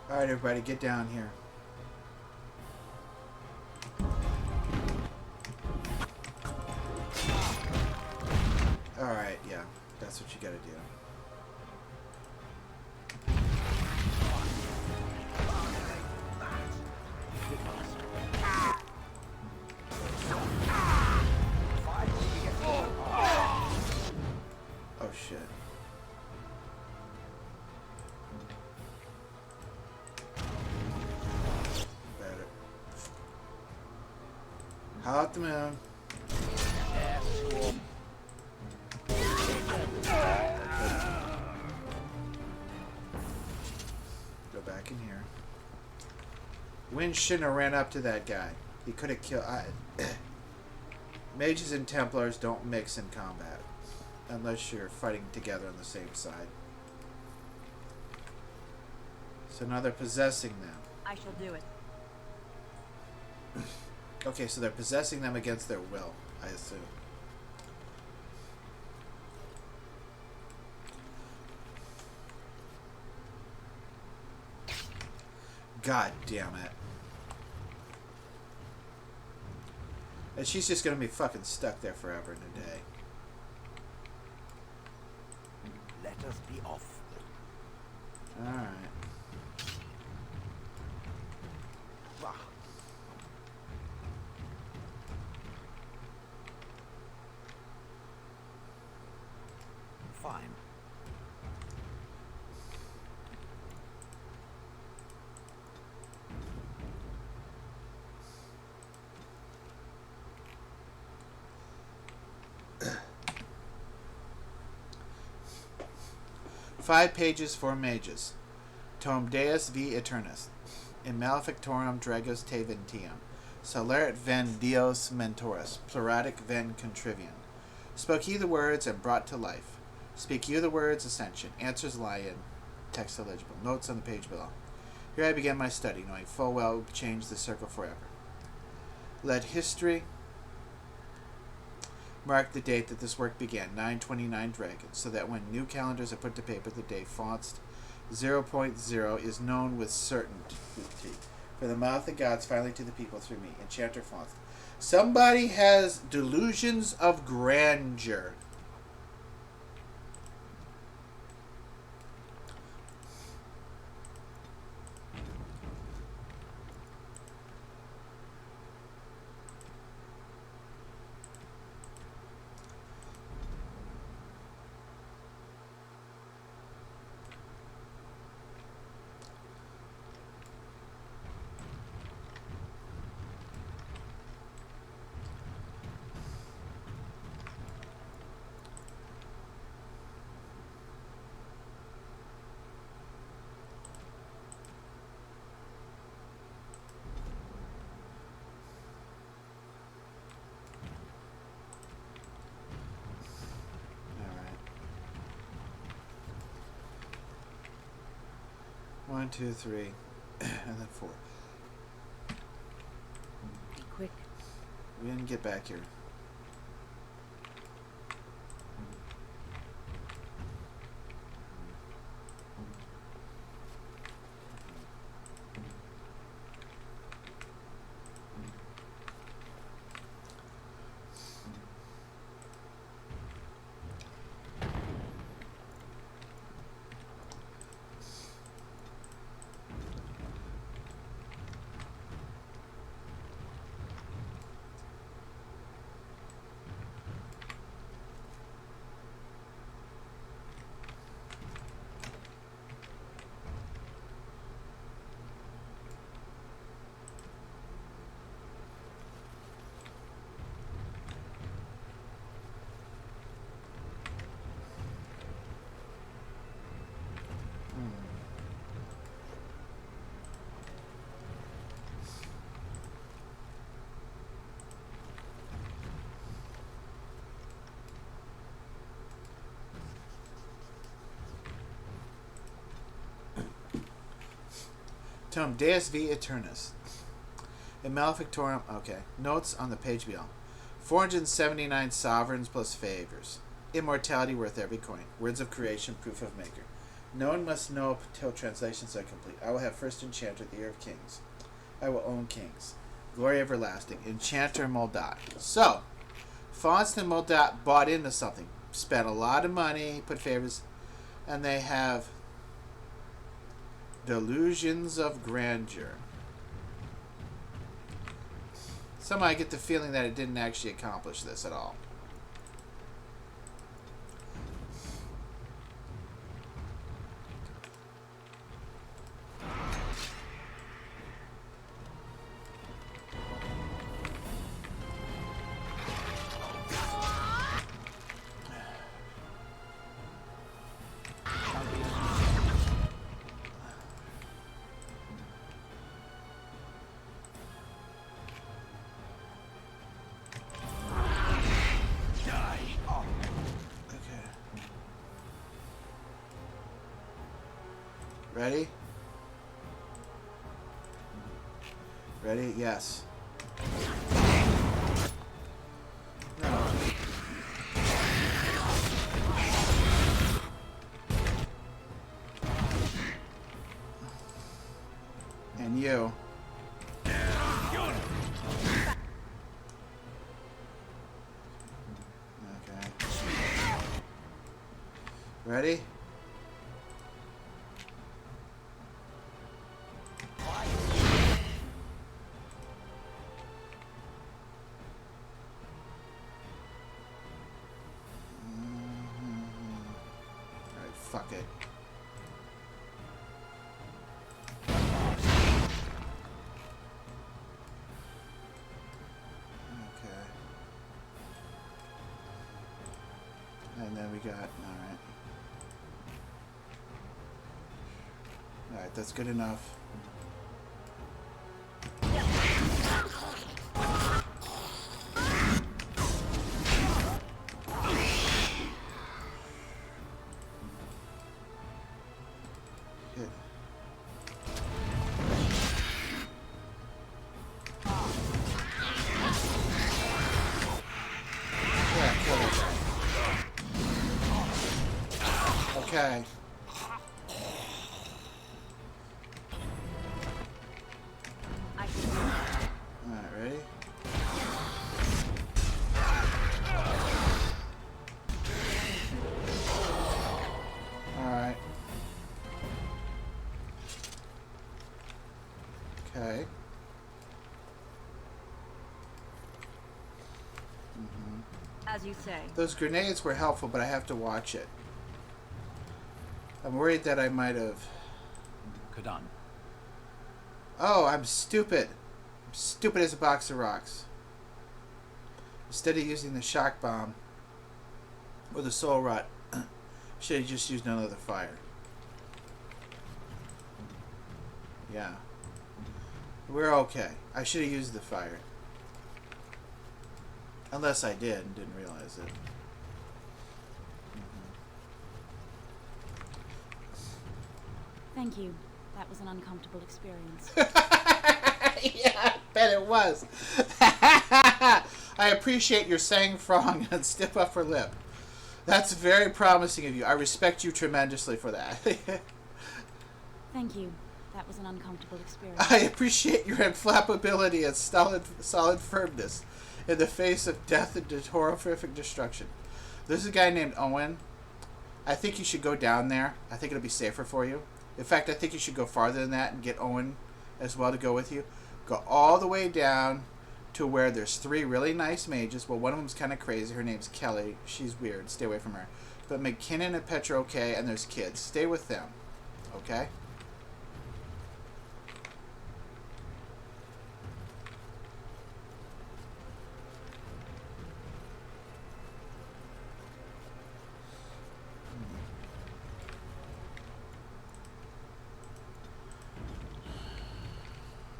Alright, everybody, get down here. Alright, yeah. That's what you gotta do. Oh shit. Better. Out the moon. Go back in here. Wind shouldn't have ran up to that guy. He could have killed. Mages and Templars don't mix in combat unless you're fighting together on the same side. So now they're possessing them. I shall do it. Okay, so they're possessing them against their will, I assume. God damn it. And she's just gonna be fucking stuck there forever and a day. Be off. Alright. Bah. Fine. Five pages for mages. Tom Deus v Eternus. In malefictorum dragos te ventiam. Solerit ven dios mentoris. Pluratic ven contrivian. Spoke ye the words and brought to life. Speak you the words ascension. Answers lie in. Text illegible. Notes on the page below. Here I began my study, knowing full well it would change the circle forever. Let history mark the date that this work began, 929 Dragons, so that when new calendars are put to paper, the day Faust 0.0 is known with certainty. For the mouth of gods finally to the people through me, Enchanter Faust. Somebody has delusions of grandeur. One, two, three, and then 4. Be quick. We didn't get back here. Tom Deus v Eternus. In malefictorum. Okay. Notes on the page below. 479 sovereigns plus favors. Immortality worth every coin. Words of creation, proof of maker. No one must know till translations are complete. I will have first enchanter, the ear of kings. I will own kings. Glory everlasting. Enchanter Moldat. So, Faust and Moldat bought into something. Spent a lot of money, put favors, and they have delusions of grandeur. Somehow I get the feeling that it didn't actually accomplish this at all. Ready? Ready? Yes. No. And you. Okay. Ready? fuck it. Okay. And then we got, alright. Alright, that's good enough. Hit. Yeah, kill that guy. Okay. Alright, ready? Alright. Okay. As you say. Those grenades were helpful, but I have to watch it. I'm worried that I might have... Kadan. Oh, I'm stupid. I'm stupid as a box of rocks. Instead of using the shock bomb or the soul rot, should have just used another fire. Yeah. We're okay. I should have used the fire. Unless I did and didn't realize it. Thank you. That was an uncomfortable experience. Yeah, I bet it was. I appreciate your sang frong and stiff upper lip. That's very promising of you. I respect you tremendously for that. Thank you. That was an uncomfortable experience. I appreciate your inflappability and solid firmness in the face of death and horrific destruction. There's a guy named Owen. I think you should go down there. I think it'll be safer for you. In fact, I think you should go farther than that and get Owen as well to go with you. Go all the way down to where there's 3 really nice mages. Well, one of them's kind of crazy. Her name's Kelly. She's weird. Stay away from her. But McKinnon and Petra okay, and there's kids. Stay with them. Okay?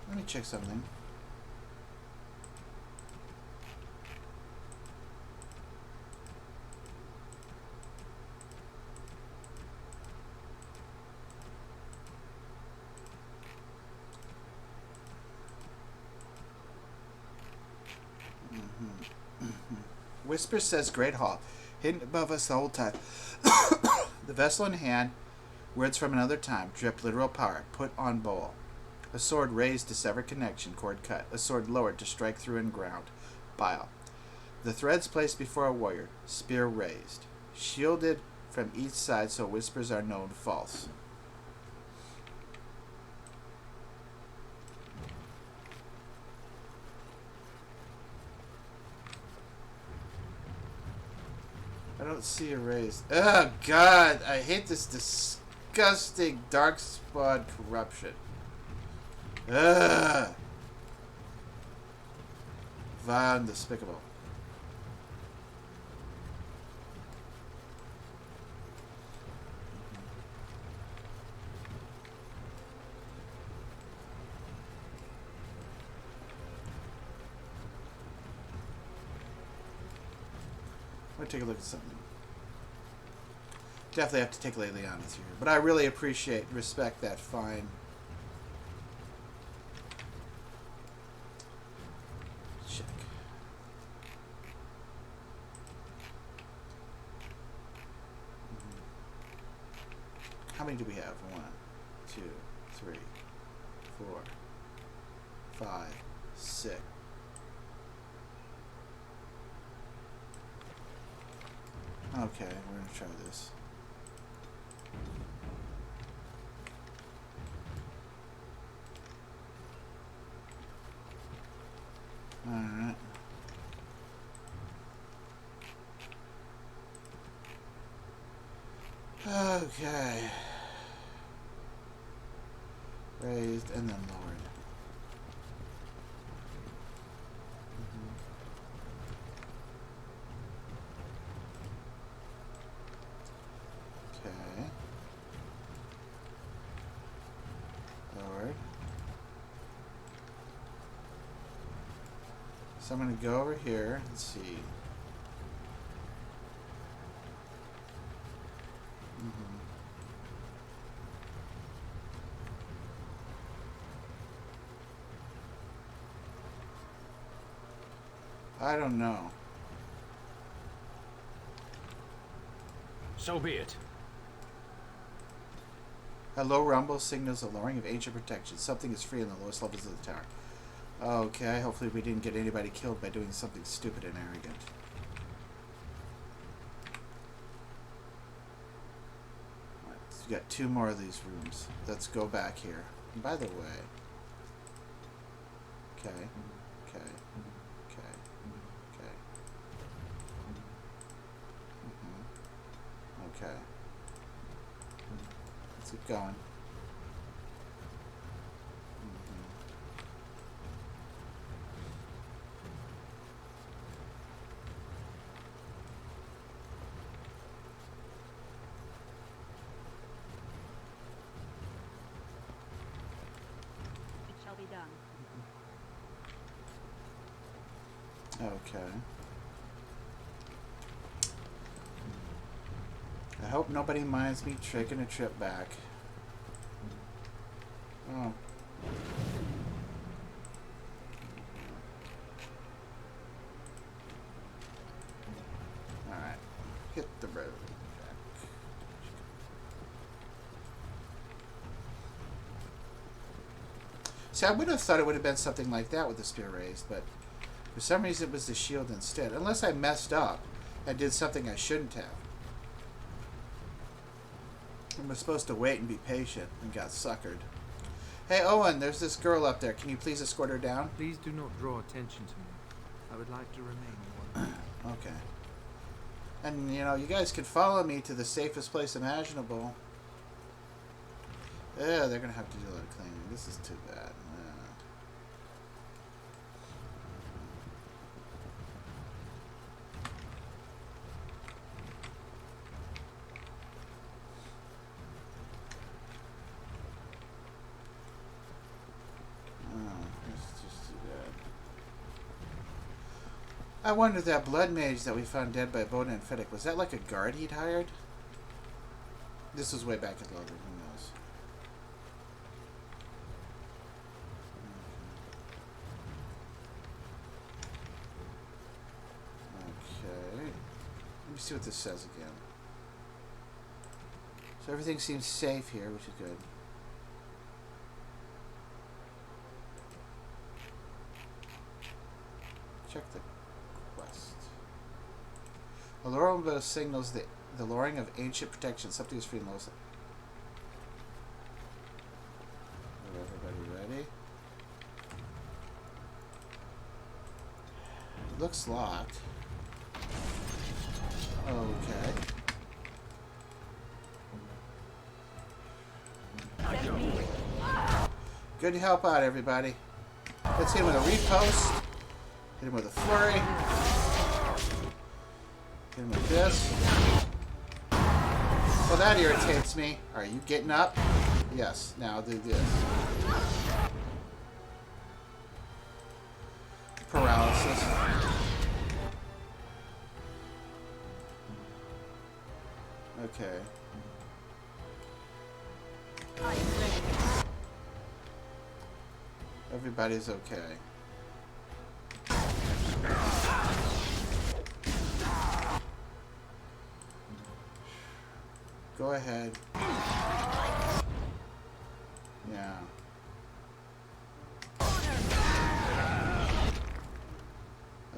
Let me check something. Whisper says Great Hall, hidden above us the whole time. The vessel in hand, words from another time, drip literal power, put on bowl. A sword raised to sever connection, cord cut. A sword lowered to strike through and ground. Bile. The threads placed before a warrior, spear raised. Shielded from each side so whispers are known false. I don't see a raised. Oh, God. I hate this disgusting dark spawn corruption. Ugh. Vile and despicable. I'm gonna take a look at something. Definitely have to take Leliana through here, but I really appreciate and respect that fine. Check. How many do we have? 1, 2, 3, 4, 5, 6. Okay, we're gonna try this. Alright. Okay. Raised and then lowered. Okay. Lowered. So I'm going to go over here and see. I don't know. So be it. A low rumble signals a lowering of ancient protection. Something is free in the lowest levels of the tower. Okay, hopefully we didn't get anybody killed by doing something stupid and arrogant. Alright, so we got 2 more of these rooms. Let's go back here. And by the way... Okay. Okay. Okay. Okay. Okay. Let's keep going. It shall be done. Okay. I hope nobody minds me taking a trip back. Oh. Alright. Hit the road. See, I would have thought it would have been something like that with the spear raised, but for some reason it was the shield instead. Unless I messed up and did something I shouldn't have. I was supposed to wait and be patient and got suckered. Hey Owen, there's this girl up there. Can you please escort her down? Please do not draw attention to me. I would like to remain one. Okay. And, you know, you guys can follow me to the safest place imaginable. Yeah, they're going to have to do a lot of cleaning. This is too bad. I wonder if that blood mage that we found dead by Boda and Fedek, was that like a guard he'd hired? This was way back at Loader, who knows? Okay. Let me see what this says again. So everything seems safe here, which is good. Check the quest. Allurable signals the lowering of ancient protection. Something is free and low. Everybody ready? Looks locked. Okay. Good help out, everybody. Let's hit him with a repost. Hit him with a flurry. Hit him with this. Well, that irritates me. Are you getting up? Yes. Now do this. Paralysis. Okay. Everybody's okay. Go ahead. Yeah.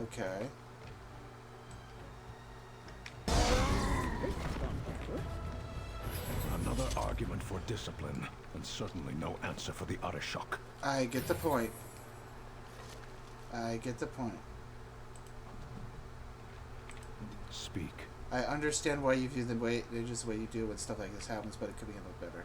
Okay. Another argument for discipline, and certainly no answer for the Arishok. I get the point. I get the point. Speak. I understand why you view the way just the way you do when stuff like this happens, but it could be handled better.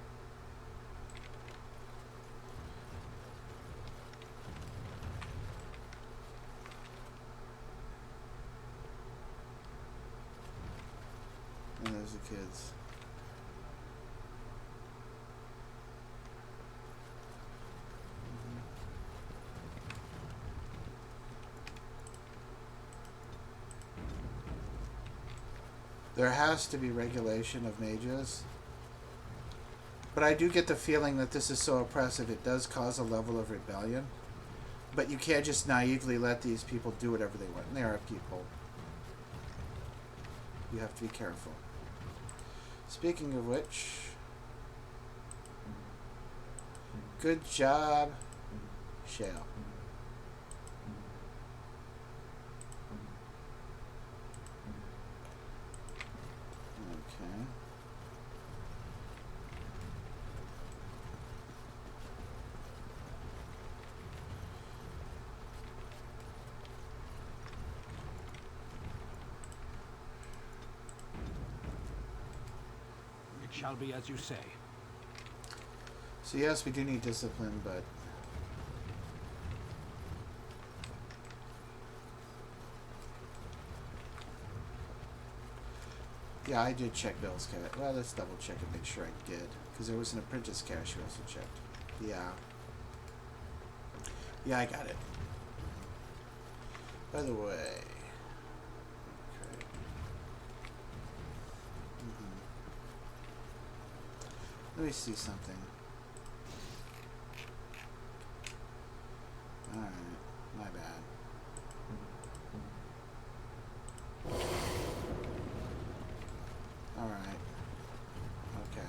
And there's the kids. There has to be regulation of mages. But I do get the feeling that this is so oppressive, it does cause a level of rebellion. But you can't just naively let these people do whatever they want. And they are people. You have to be careful. Speaking of which, good job, Shale. Okay. It shall be as you say. So yes, we do need discipline, but yeah, I did check Bill's cash. Well, let's double check and make sure I did, because there was an apprentice cash you also checked. Yeah. Yeah, I got it. By the way. Okay. Let me see something. Alright, my bad. Alright. Okay.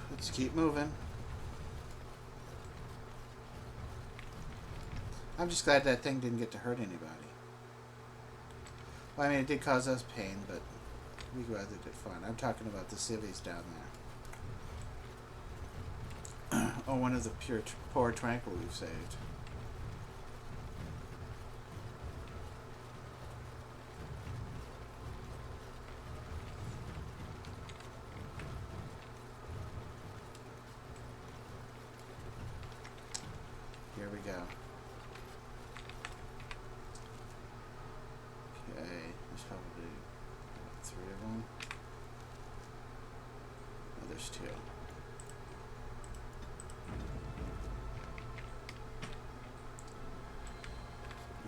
Let's keep moving. I'm just glad that thing didn't get to hurt anybody. Well, I mean, it did cause us pain, but we weathered it fine. I'm talking about the civvies down there. Oh, one of the poor tranquil we've saved. Here we go. Okay, there's probably three of them. Oh, there's two.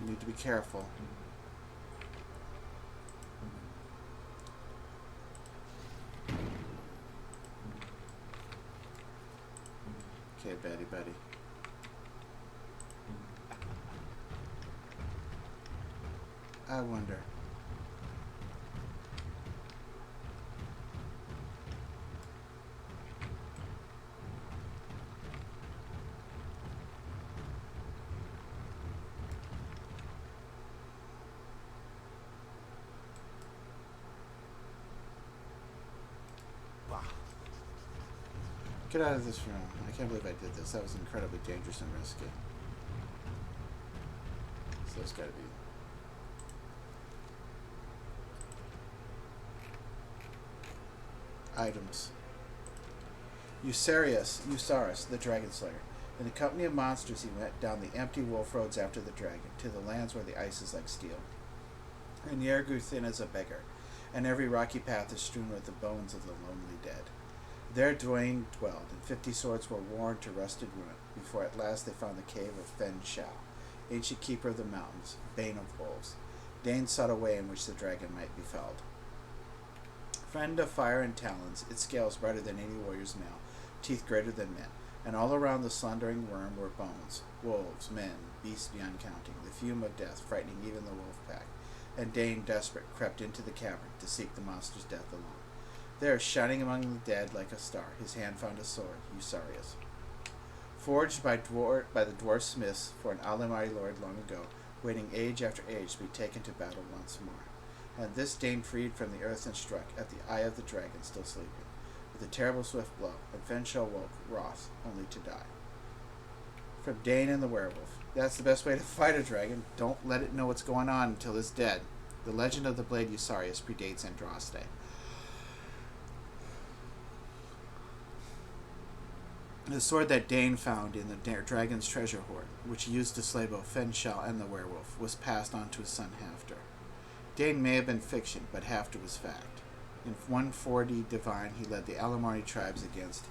You need to be careful. Okay, Betty, Betty. I wonder. Get out of this room. I can't believe I did this. That was incredibly dangerous and risky. So it's gotta be. Items. Usaris, the Dragon Slayer. In the company of monsters, he went down the empty wolf roads after the dragon, to the lands where the ice is like steel. And the air grew thin as a beggar, and every rocky path is strewn with the bones of the lonely dead. There Dwayne dwelled, and 50 swords were worn to rusted ruin, before at last they found the cave of Fen Shao, ancient keeper of the mountains, bane of wolves. Dane sought a way in which the dragon might be felled. Friend of fire and talons, its scales brighter than any warrior's mail, teeth greater than men, and all around the slundering worm were bones, wolves, men, beasts beyond counting, the fume of death frightening even the wolf pack, and Dane, desperate, crept into the cavern to seek the monster's death alone. There, shining among the dead like a star, his hand found a sword, Usaris. Forged by the dwarf smiths for an Alamari lord long ago, waiting age after age to be taken to battle once more. And this Dane freed from the earth and struck at the eye of the dragon still sleeping. with a terrible swift blow, and Fenchel woke Ross, only to die. From Dane and the werewolf. That's the best way to fight a dragon. Don't let it know what's going on until it's dead. The legend of the Blade Usarius predates Andraste. The sword that Dane found in the dragon's treasure hoard, which he used to slay both Fenchel and the werewolf, was passed on to his son Hafter. Dane may have been fiction, but Hafter was fact. In 140 Divine, he led the Alamari tribes against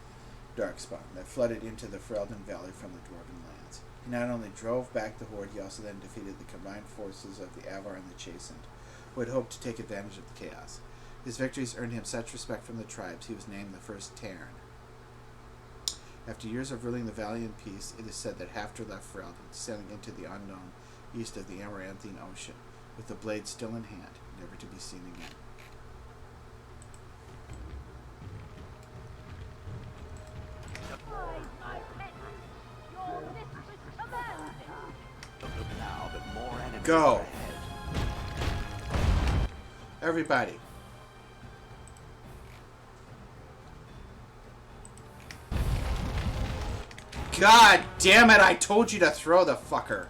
Darkspawn that flooded into the Ferelden Valley from the Dwarven lands. He not only drove back the horde, he also then defeated the combined forces of the Avar and the Chastened, who had hoped to take advantage of the chaos. His victories earned him such respect from the tribes, he was named the first Terran. After years of ruling the valley in peace, it is said that Hafter left Ferelden, sailing into the unknown east of the Amaranthine Ocean, with the blade still in hand, never to be seen again. Go! Everybody. God damn it, I told you to throw the fucker.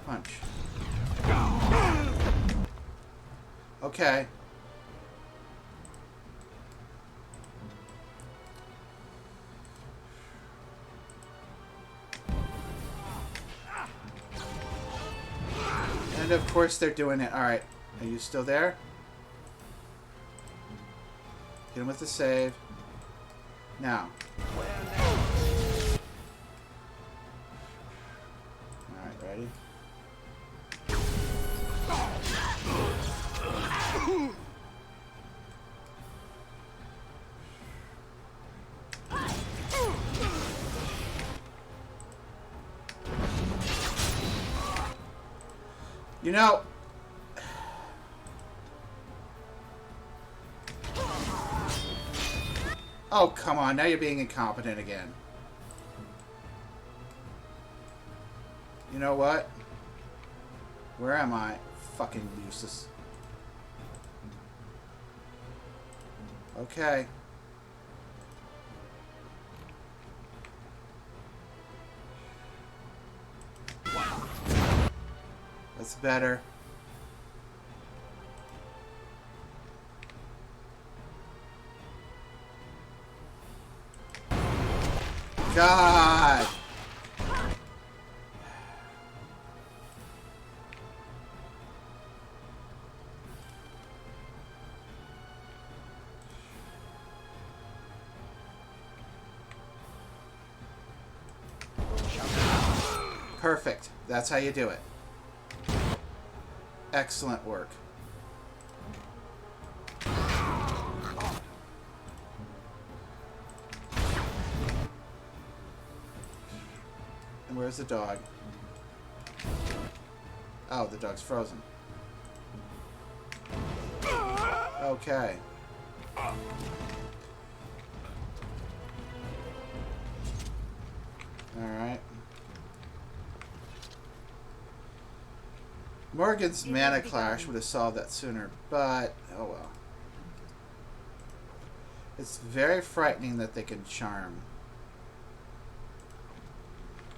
Punch. Okay. And of course they're doing it. Alright. Are you still there? Hit him with the save. Now. Alright, ready? You know, oh, come on. Now you're being incompetent again. You know what? Where am I? Fucking useless. Okay. That's better. God! Perfect. That's how you do it. Excellent work. And where's the dog? Oh, the dog's frozen. Okay. Alright. Morgan's mana clash would have solved that sooner, but oh well. It's very frightening that they can charm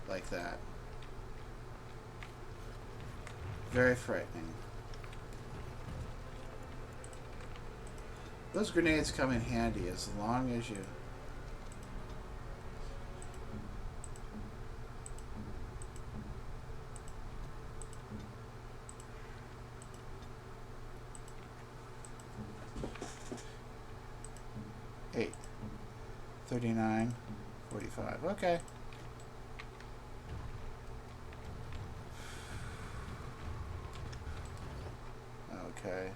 like that. Very frightening. Those grenades come in handy as long as you... Eight. 39. 45. Okay. Okay.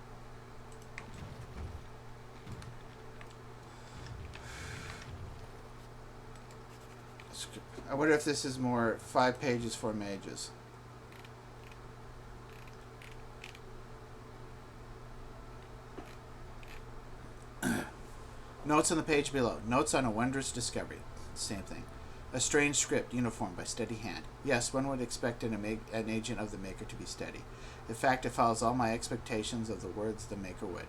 I wonder if this is more 5 pages for mages. Notes on the page below. Notes on a wondrous discovery. Same thing. A strange script, uniform by steady hand. Yes, one would expect an agent of the Maker to be steady. In fact, it follows all my expectations of the words the Maker would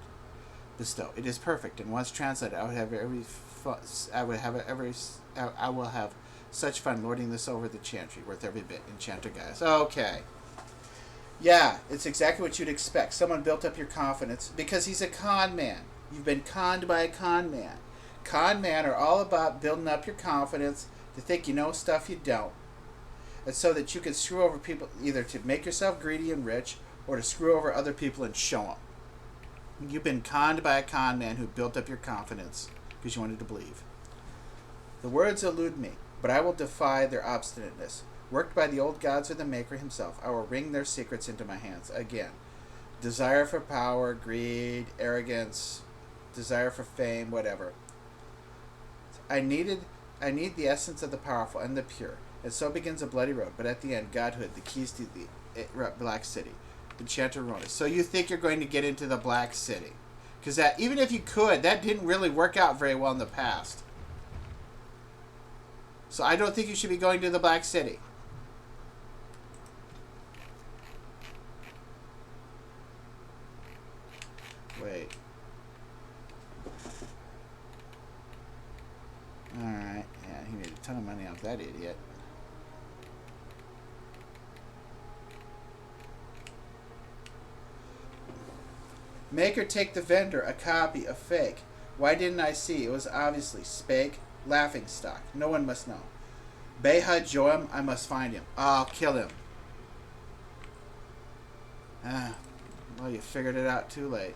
bestow. It is perfect, and once translated, I will have such fun lording this over the chantry, worth every bit. Enchanter guys. Okay. Yeah, it's exactly what you'd expect. Someone built up your confidence because he's a con man. You've been conned by a con man. Con men are all about building up your confidence to think you know stuff you don't. And so that you can screw over people, either to make yourself greedy and rich or to screw over other people and show them. You've been conned by a con man who built up your confidence because you wanted to believe. The words elude me, but I will defy their obstinateness. Worked by the old gods or the Maker himself, I will wring their secrets into my hands. Again, desire for power, greed, arrogance, desire for fame, whatever. I need the essence of the powerful and the pure, and so begins a bloody road. But at the end, godhood, the keys to the Black City, Enchanter Rona. So you think you're going to get into the Black City? Because that, even if you could, that didn't really work out very well in the past. So I don't think you should be going to the Black City. Wait. Alright, yeah, he made a ton of money off that idiot. Make or take the vendor a copy, a fake. Why didn't I see? It was obviously spake, laughing stock. No one must know. Beha Joam, I must find him. I'll kill him. Well, you figured it out too late.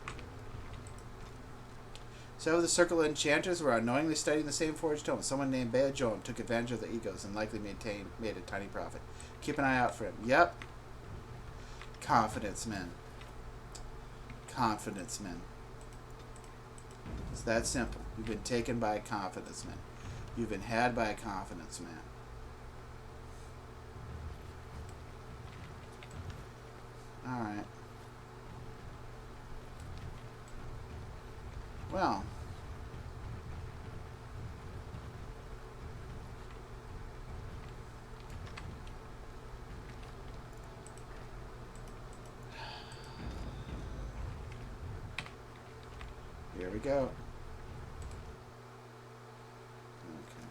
So the circle of enchanters were unknowingly studying the same forged tome. Someone named Bea Joam took advantage of their egos and likely made a tiny profit. Keep an eye out for him. Yep. Confidence men. Confidence men. It's that simple. You've been taken by a confidence man. You've been had by a confidence man. Alright. Well. Here we go. Okay.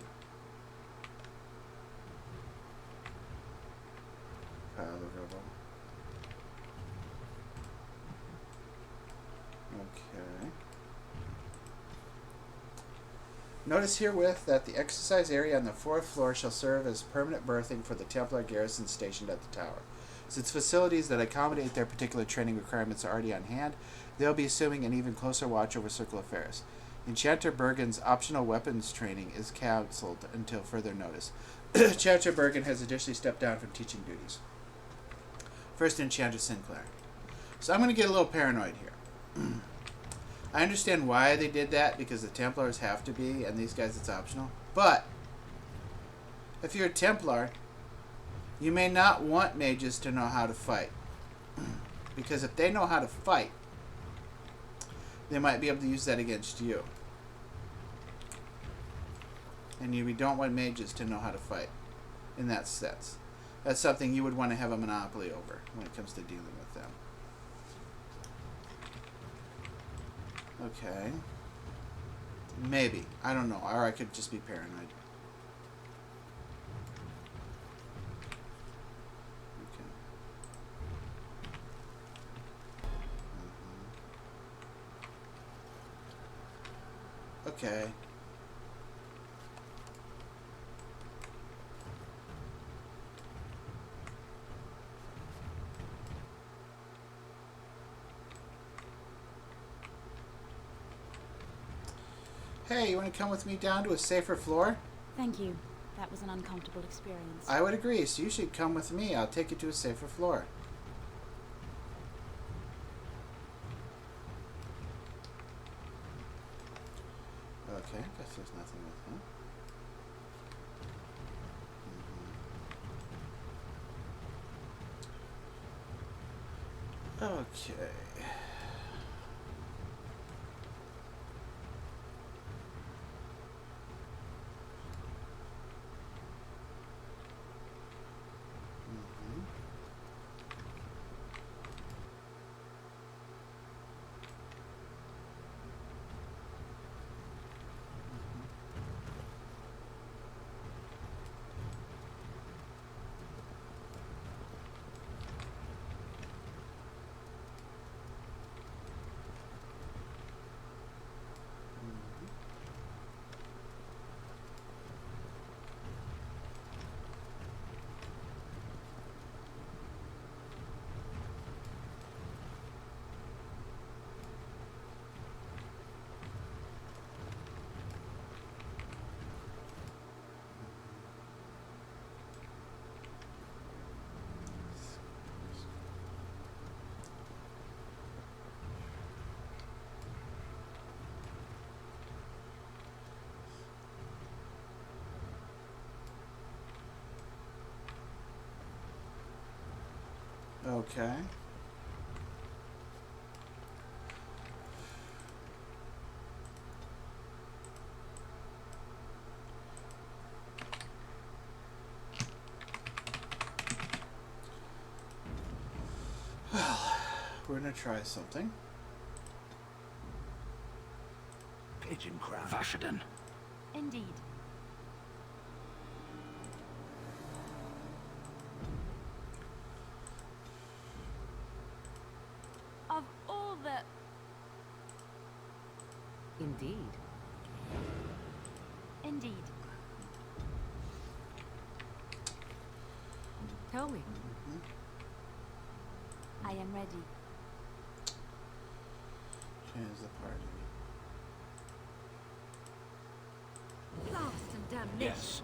Pile of rubble. Okay. Notice herewith that the exercise area on the 4th floor shall serve as permanent berthing for the Templar garrison stationed at the tower. Since facilities that accommodate their particular training requirements are already on hand, they'll be assuming an even closer watch over Circle Affairs. Enchanter Bergen's optional weapons training is cancelled until further notice. Enchanter Bergen has additionally stepped down from teaching duties. First, Enchanter Sinclair. So I'm going to get a little paranoid here. I understand why they did that, because the Templars have to be, and these guys it's optional. But, if you're a Templar, you may not want mages to know how to fight. Because if they know how to fight, they might be able to use that against you. And we don't want mages to know how to fight in that sense. That's something you would want to have a monopoly over when it comes to dealing with them. Okay. Maybe. I don't know. Or I could just be paranoid. Okay. Okay. Hey, you want to come with me down to a safer floor? Thank you. That was an uncomfortable experience. I would agree, so you should come with me. I'll take you to a safer floor. Okay, guess there's nothing with him. Okay. Okay. Well, we're gonna try something. Pigeon crown. Vashaden. Indeed. Of all the... Indeed. Indeed. Tell me. I am ready. Change the party. Blast and damnation. Yes.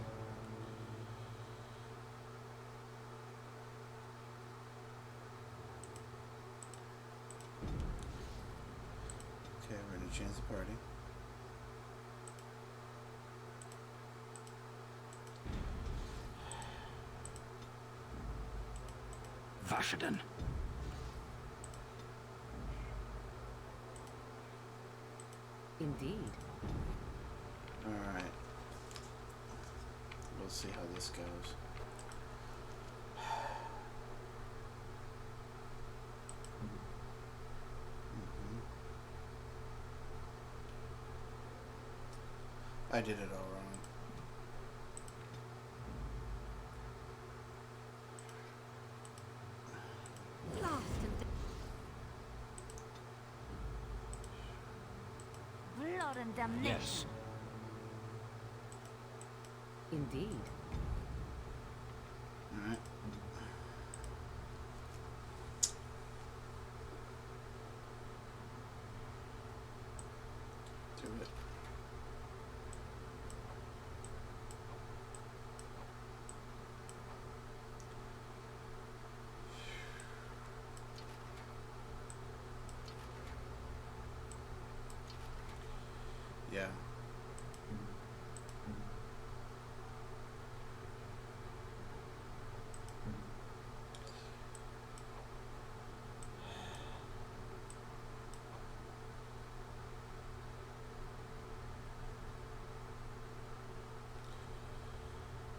Okay, we're gonna change the party. Vashaden. Indeed. Alright. We'll see how this goes. I did it all wrong. Blast and blood and damnation. Yes. Indeed. Alright. Do it. Yeah.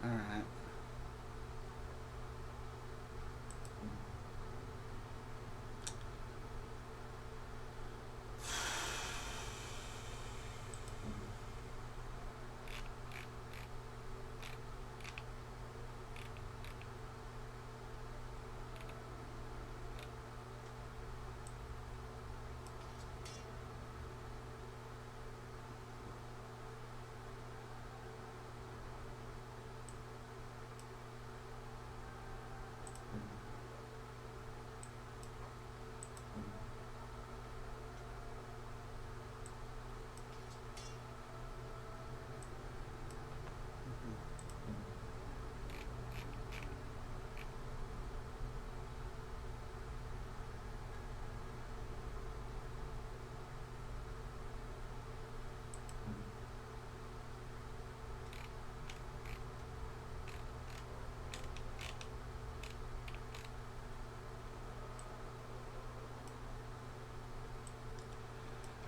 All right.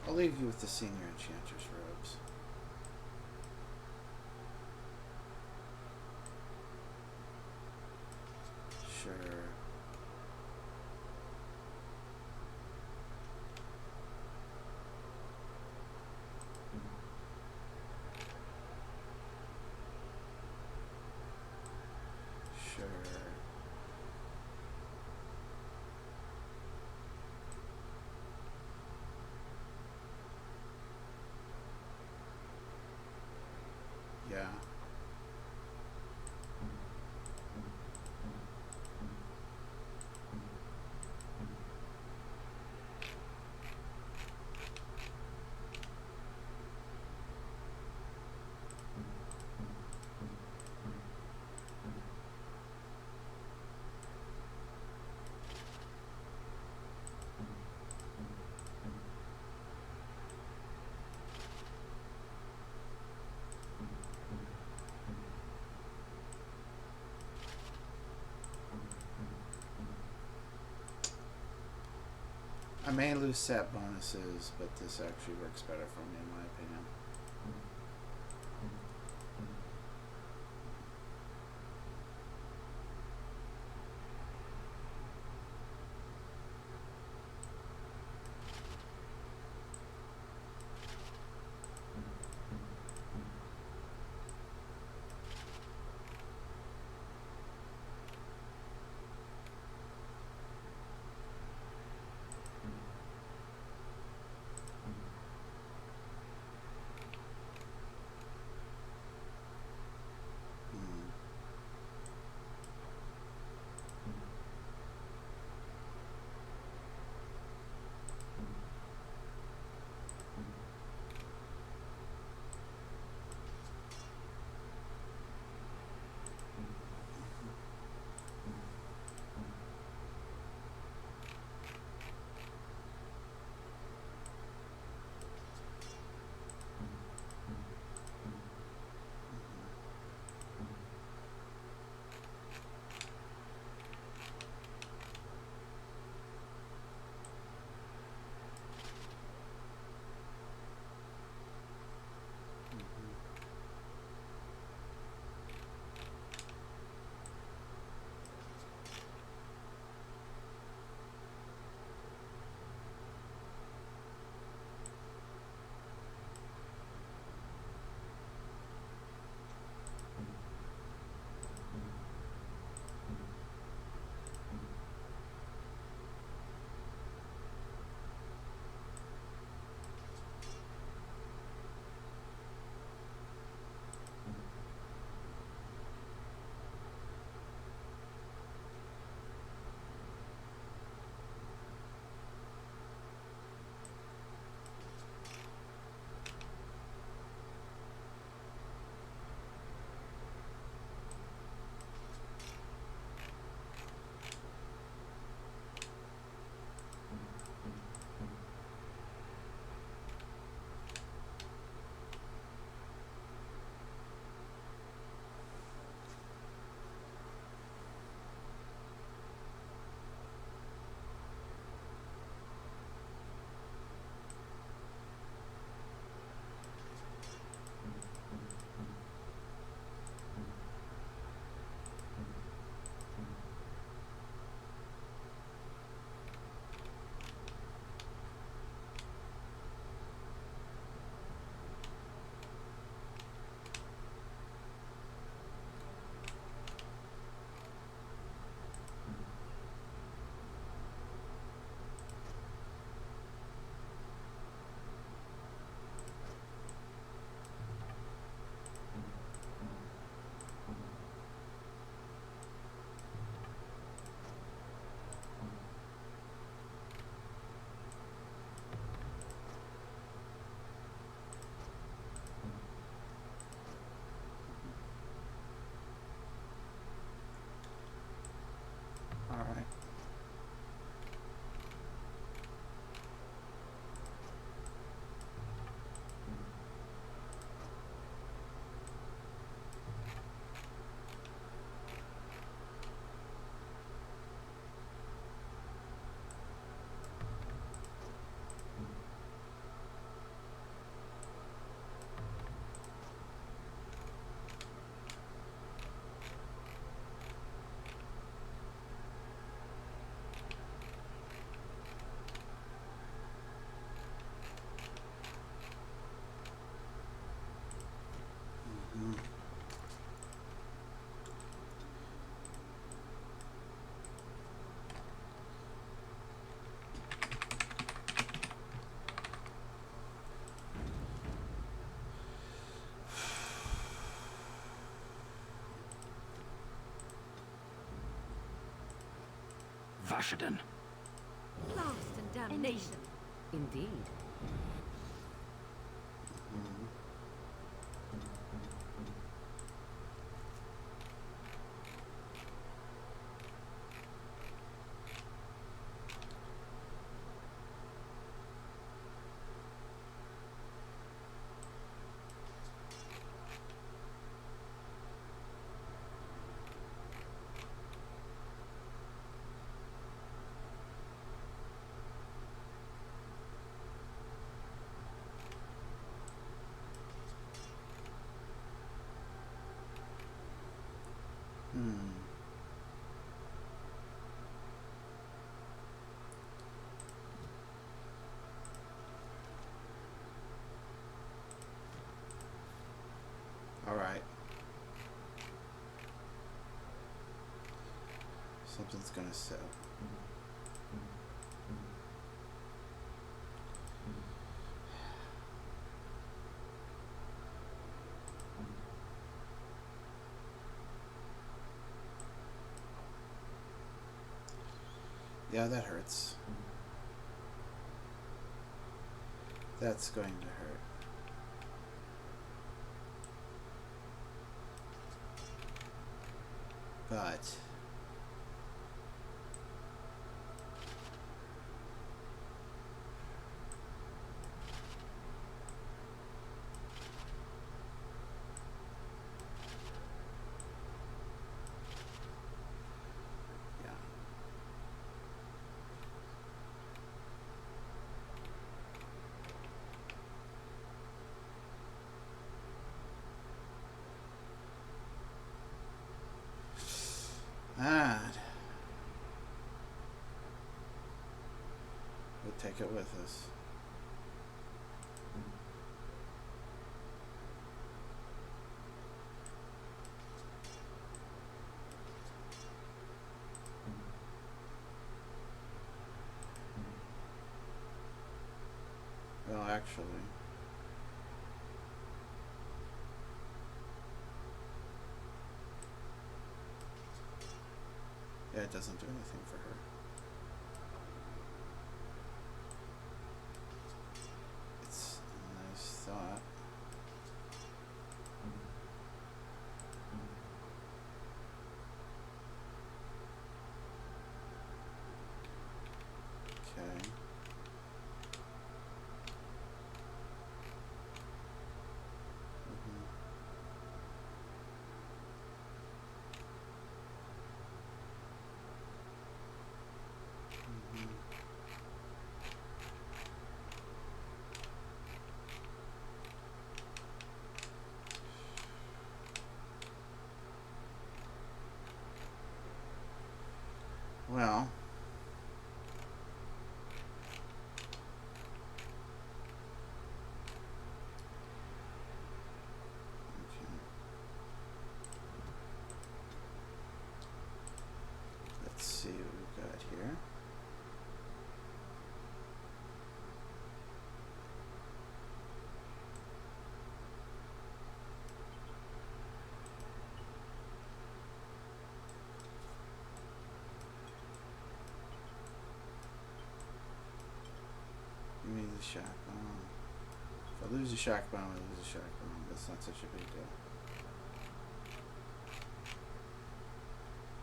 I'll leave you with the senior enchanter's robes. Sure. Sure. Yeah. may lose set bonuses, but this actually works better for me in my opinion. Alright. Vashaden. Blast and damnation. Indeed. Alright. Something's gonna set. Yeah, that hurts. That's going to hurt. But yeah. And we'll take it with us. Well, actually, yeah, it doesn't do anything for her. It's a nice thought. Okay. Well, okay. Let's see what we've got here. Give me the shock bomb. If I lose a shock bomb, I lose a shock bomb. That's not such a big deal.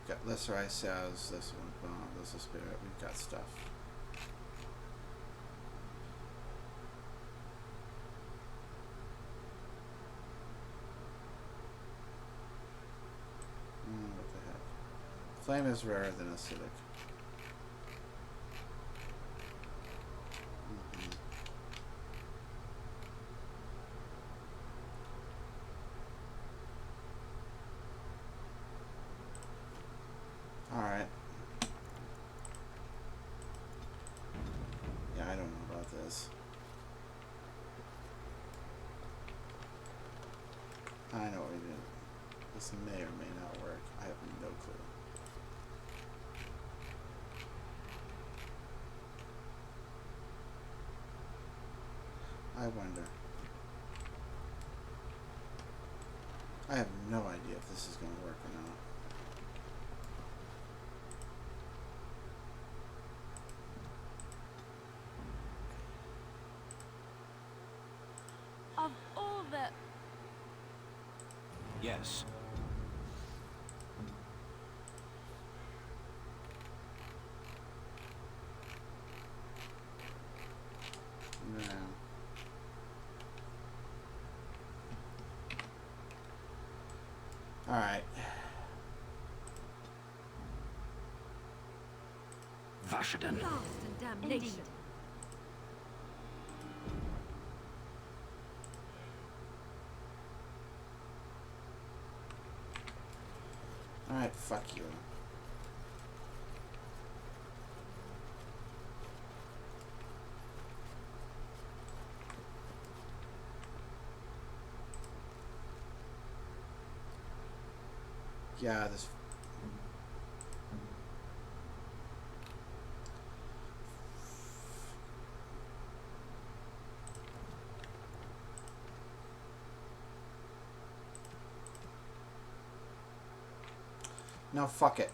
Got lesser ice salves, less one bomb, lesser spirit. We've got stuff. What the heck? Flame is rarer than acidic. Alright. Yeah, I don't know about this. I know what we do. This may or may not work. I have no clue. I wonder. I have no idea if this is going to work or not. Of all the... Yes. No. Alright. Vashaden. Blast and damnation. Indeed. Alright, fuck you. Yeah, this. No, fuck it.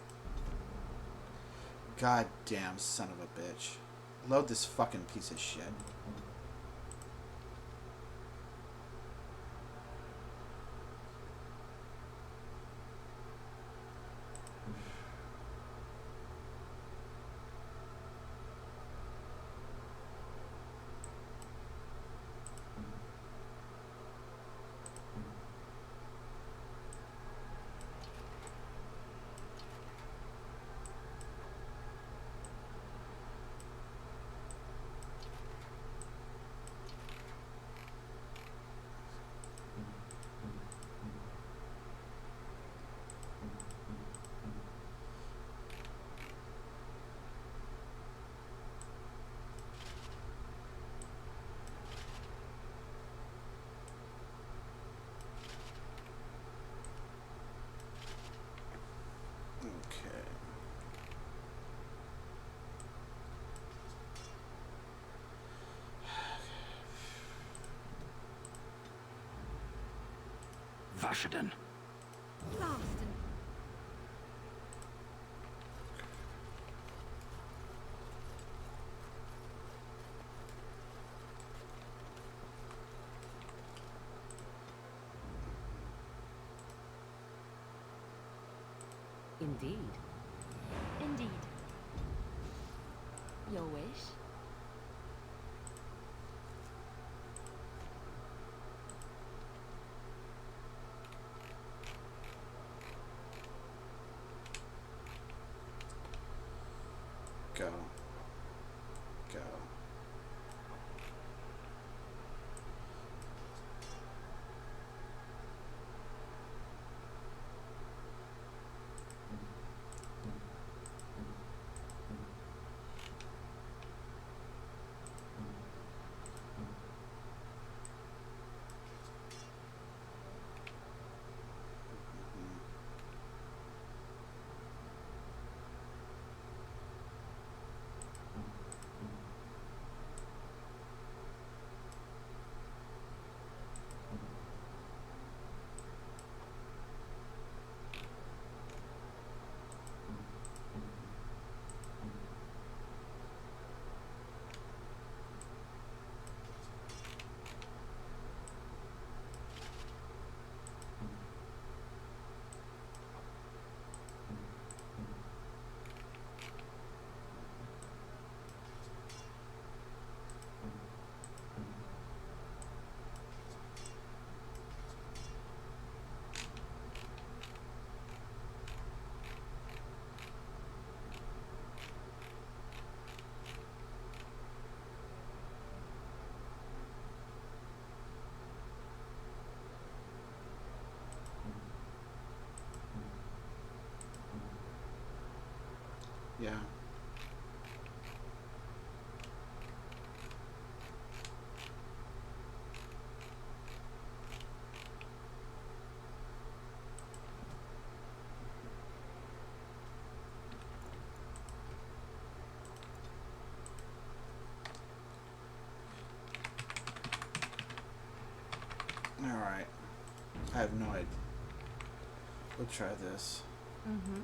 Goddamn son of a bitch. Load this fucking piece of shit. Okay. Vashaden. Blast and Indeed. indeed. Your wish? Go. Go. Yeah. Alright. I have no idea. We'll try this. Mm-hmm.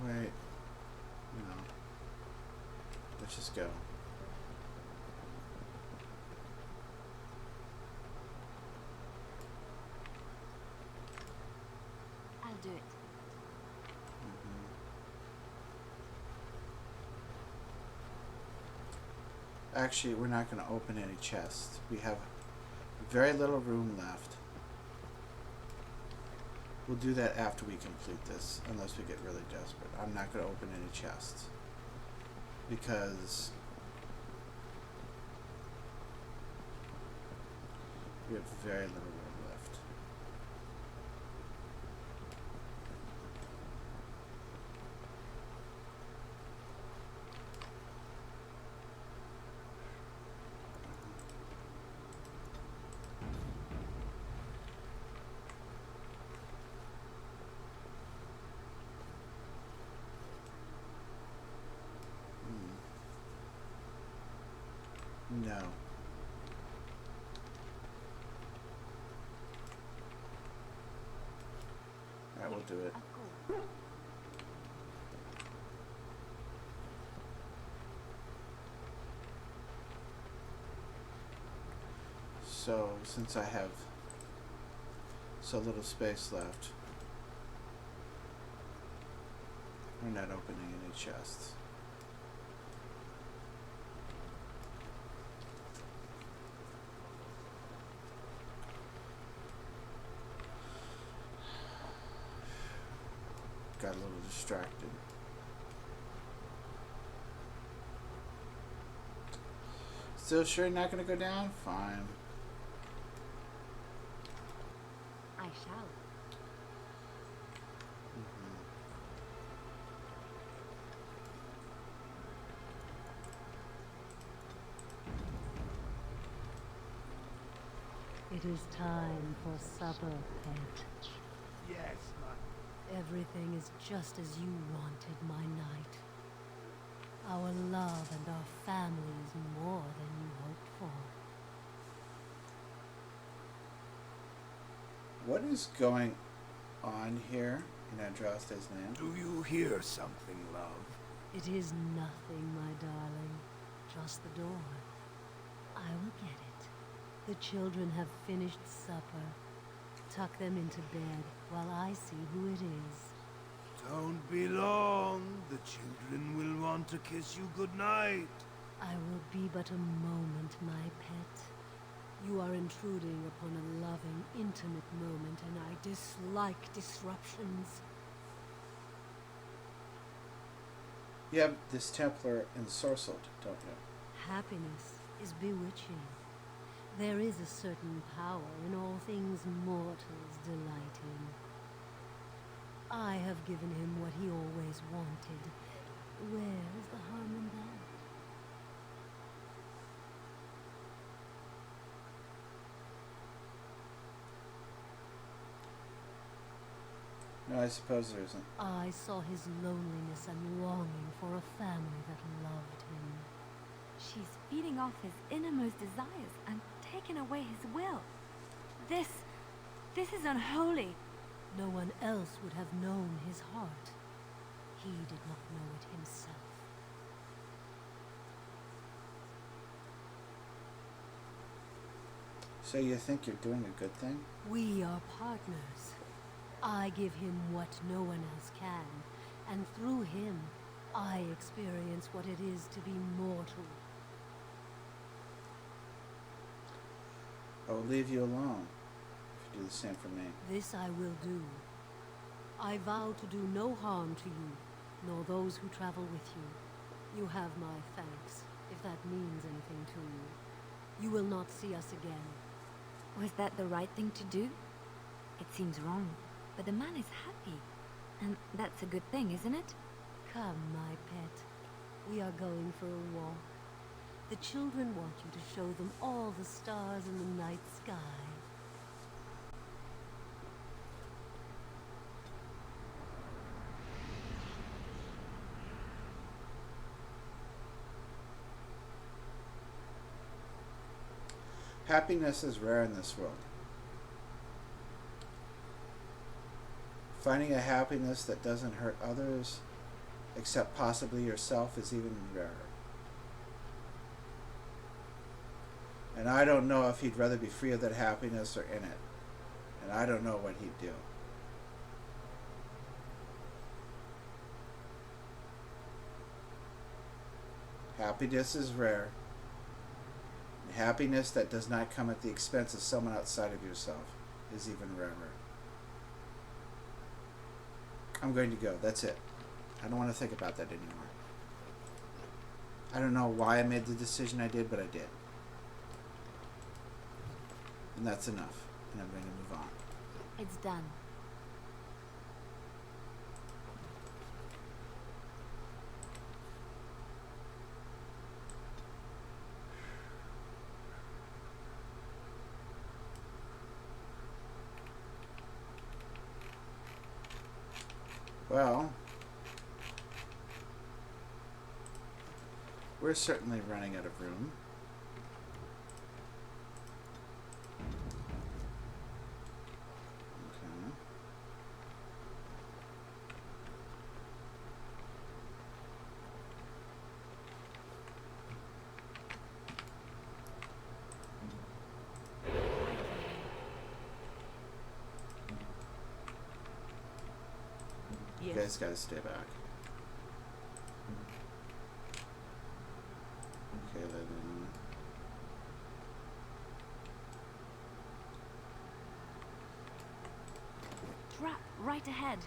Wait. No. Let's just go. I'll do it. Actually, we're not going to open any chests. We have very little room left. We'll do that after we complete this, unless we get really desperate. I'm not going to open any chests. Because we have very little room left. No. Alright, we'll do it. So, since I have so little space left, we're not opening any chests. Got a little distracted. Still sure you're not going to go down? Fine. I shall. It is time for supper, pet. Yes, Everything is just as you wanted, my knight. Our love and our family is more than you hoped for. What is going on here in Andraste's land? Do you hear something, love? It is nothing, my darling. Just the door. I will get it. The children have finished supper. Tuck them into bed while I see who it is. Don't be long. The children will want to kiss you goodnight. I will be but a moment, my pet. You are intruding upon a loving, intimate moment, and I dislike disruptions. You have this Templar ensorcelled, don't you? Happiness is bewitching. There is a certain power in all things mortals delight in. I have given him what he always wanted. Where is the harm in that? No, I suppose there isn't. I saw his loneliness and longing for a family that loved him. She's feeding off his innermost desires and taking away his will. This is unholy. No one else would have known his heart. He did not know it himself. So you think you're doing a good thing? We are partners. I give him what no one else can, and through him, I experience what it is to be mortal. I will leave you alone if you do the same for me. This I will do. I vow to do no harm to you, nor those who travel with you. You have my thanks, if that means anything to you. You will not see us again. Was that the right thing to do? It seems wrong, but the man is happy. And that's a good thing, isn't it? Come, my pet. We are going for a walk. The children want you to show them all the stars in the night sky. Happiness is rare in this world. Finding a happiness that doesn't hurt others, except possibly yourself, is even rarer. And I don't know if he'd rather be free of that happiness or in it. And I don't know what he'd do. Happiness is rare. Happiness that does not come at the expense of someone outside of yourself is even rarer. I'm going to go. That's it. I don't want to think about that anymore. I don't know why I made the decision I did, but I did. And that's enough. And I'm going to move on. It's done. Well, we're certainly running out of room. Okay. You guys gotta stay back. Okay, then. Trap right ahead.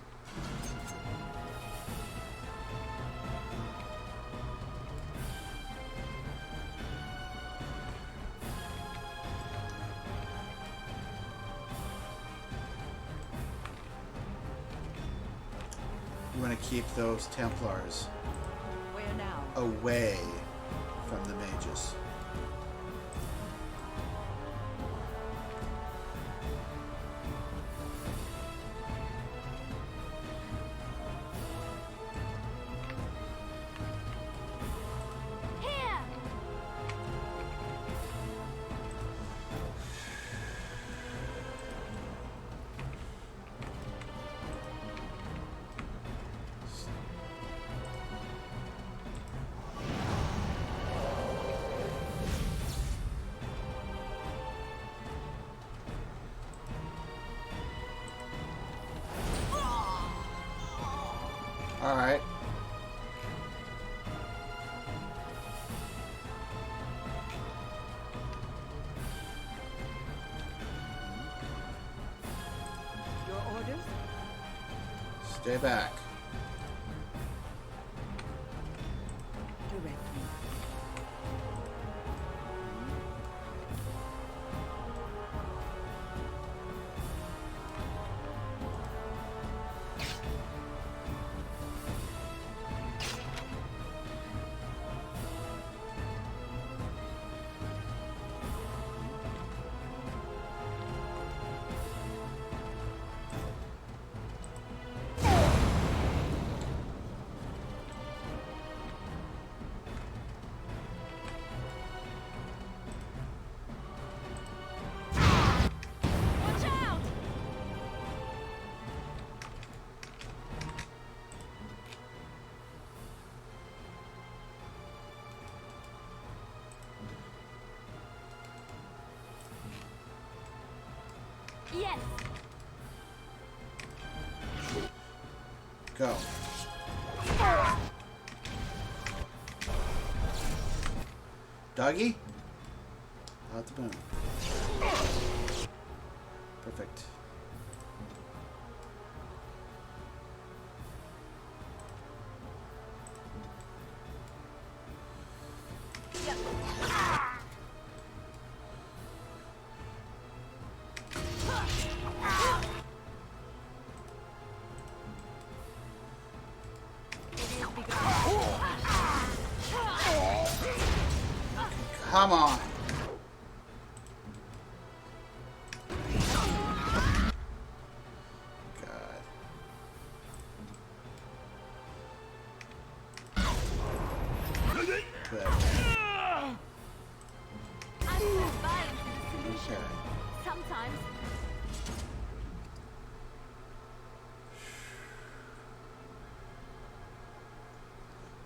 You want to keep those Templars Where now? away from the mages. Here! All right. Your orders? Stay back. Direct me. Watch out! Yes! Go. Doggy? Out the boom. Perfect. Come on. God. Good. I feel violence is a solution. Okay. Sometimes.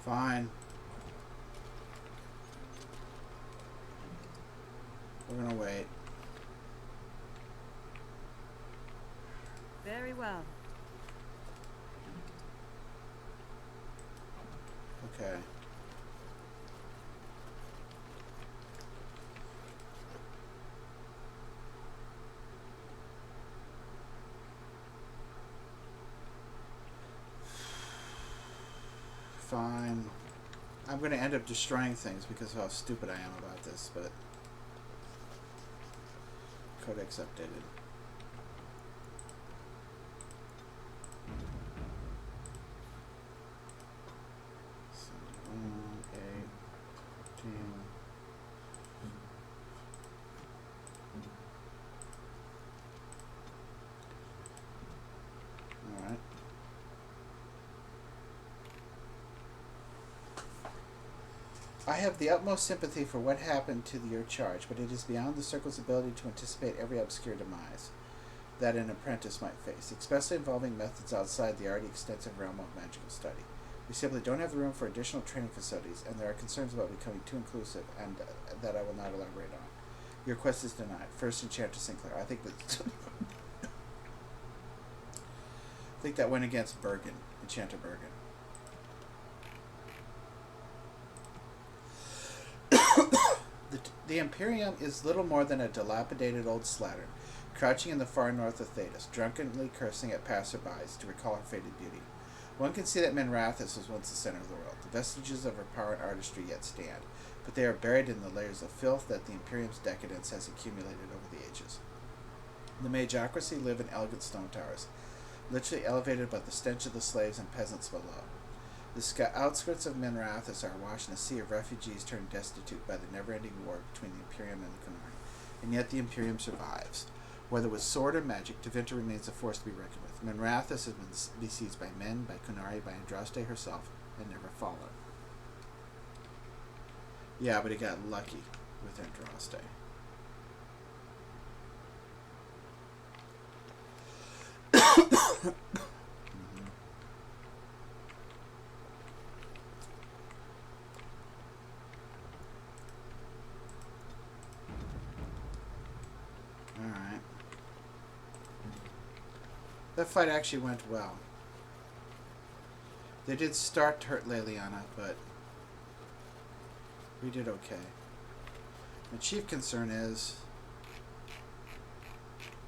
Fine. We're gonna wait. Very well. Okay. fine. I'm going to end up destroying things because of how stupid I am about this, but... Codex updated. Alright. I have the utmost sympathy for what happened to your charge, but it is beyond the Circle's ability to anticipate every obscure demise that an apprentice might face, especially involving methods outside the already extensive realm of magical study. We simply don't have the room for additional training facilities, and there are concerns about becoming too inclusive, and that I will not elaborate on. Your request is denied. First, Enchanter Sinclair. I think that went against Bergen, Enchanter Bergen. The Imperium is little more than a dilapidated old slattern, crouching in the far north of Thedas, drunkenly cursing at passerbys to recall her faded beauty. One can see that Minrathous was once the center of the world. The vestiges of her power and artistry yet stand, but they are buried in the layers of filth that the Imperium's decadence has accumulated over the ages. The Magocracy live in elegant stone towers, literally elevated above the stench of the slaves and peasants below. The outskirts of Minrathous are awash in a sea of refugees turned destitute by the never-ending war between the Imperium and the Kunari, and yet the Imperium survives. Whether with sword or magic, Tevinter remains a force to be reckoned with. Minrathous has been besieged by men, by Kunari, by Andraste herself, and never fallen. Yeah, but he got lucky with Andraste. Alright. That fight actually went well. They did start to hurt Leliana, but we did okay. My chief concern is...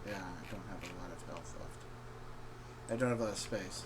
yeah, I don't have a lot of health left. I don't have a lot of space.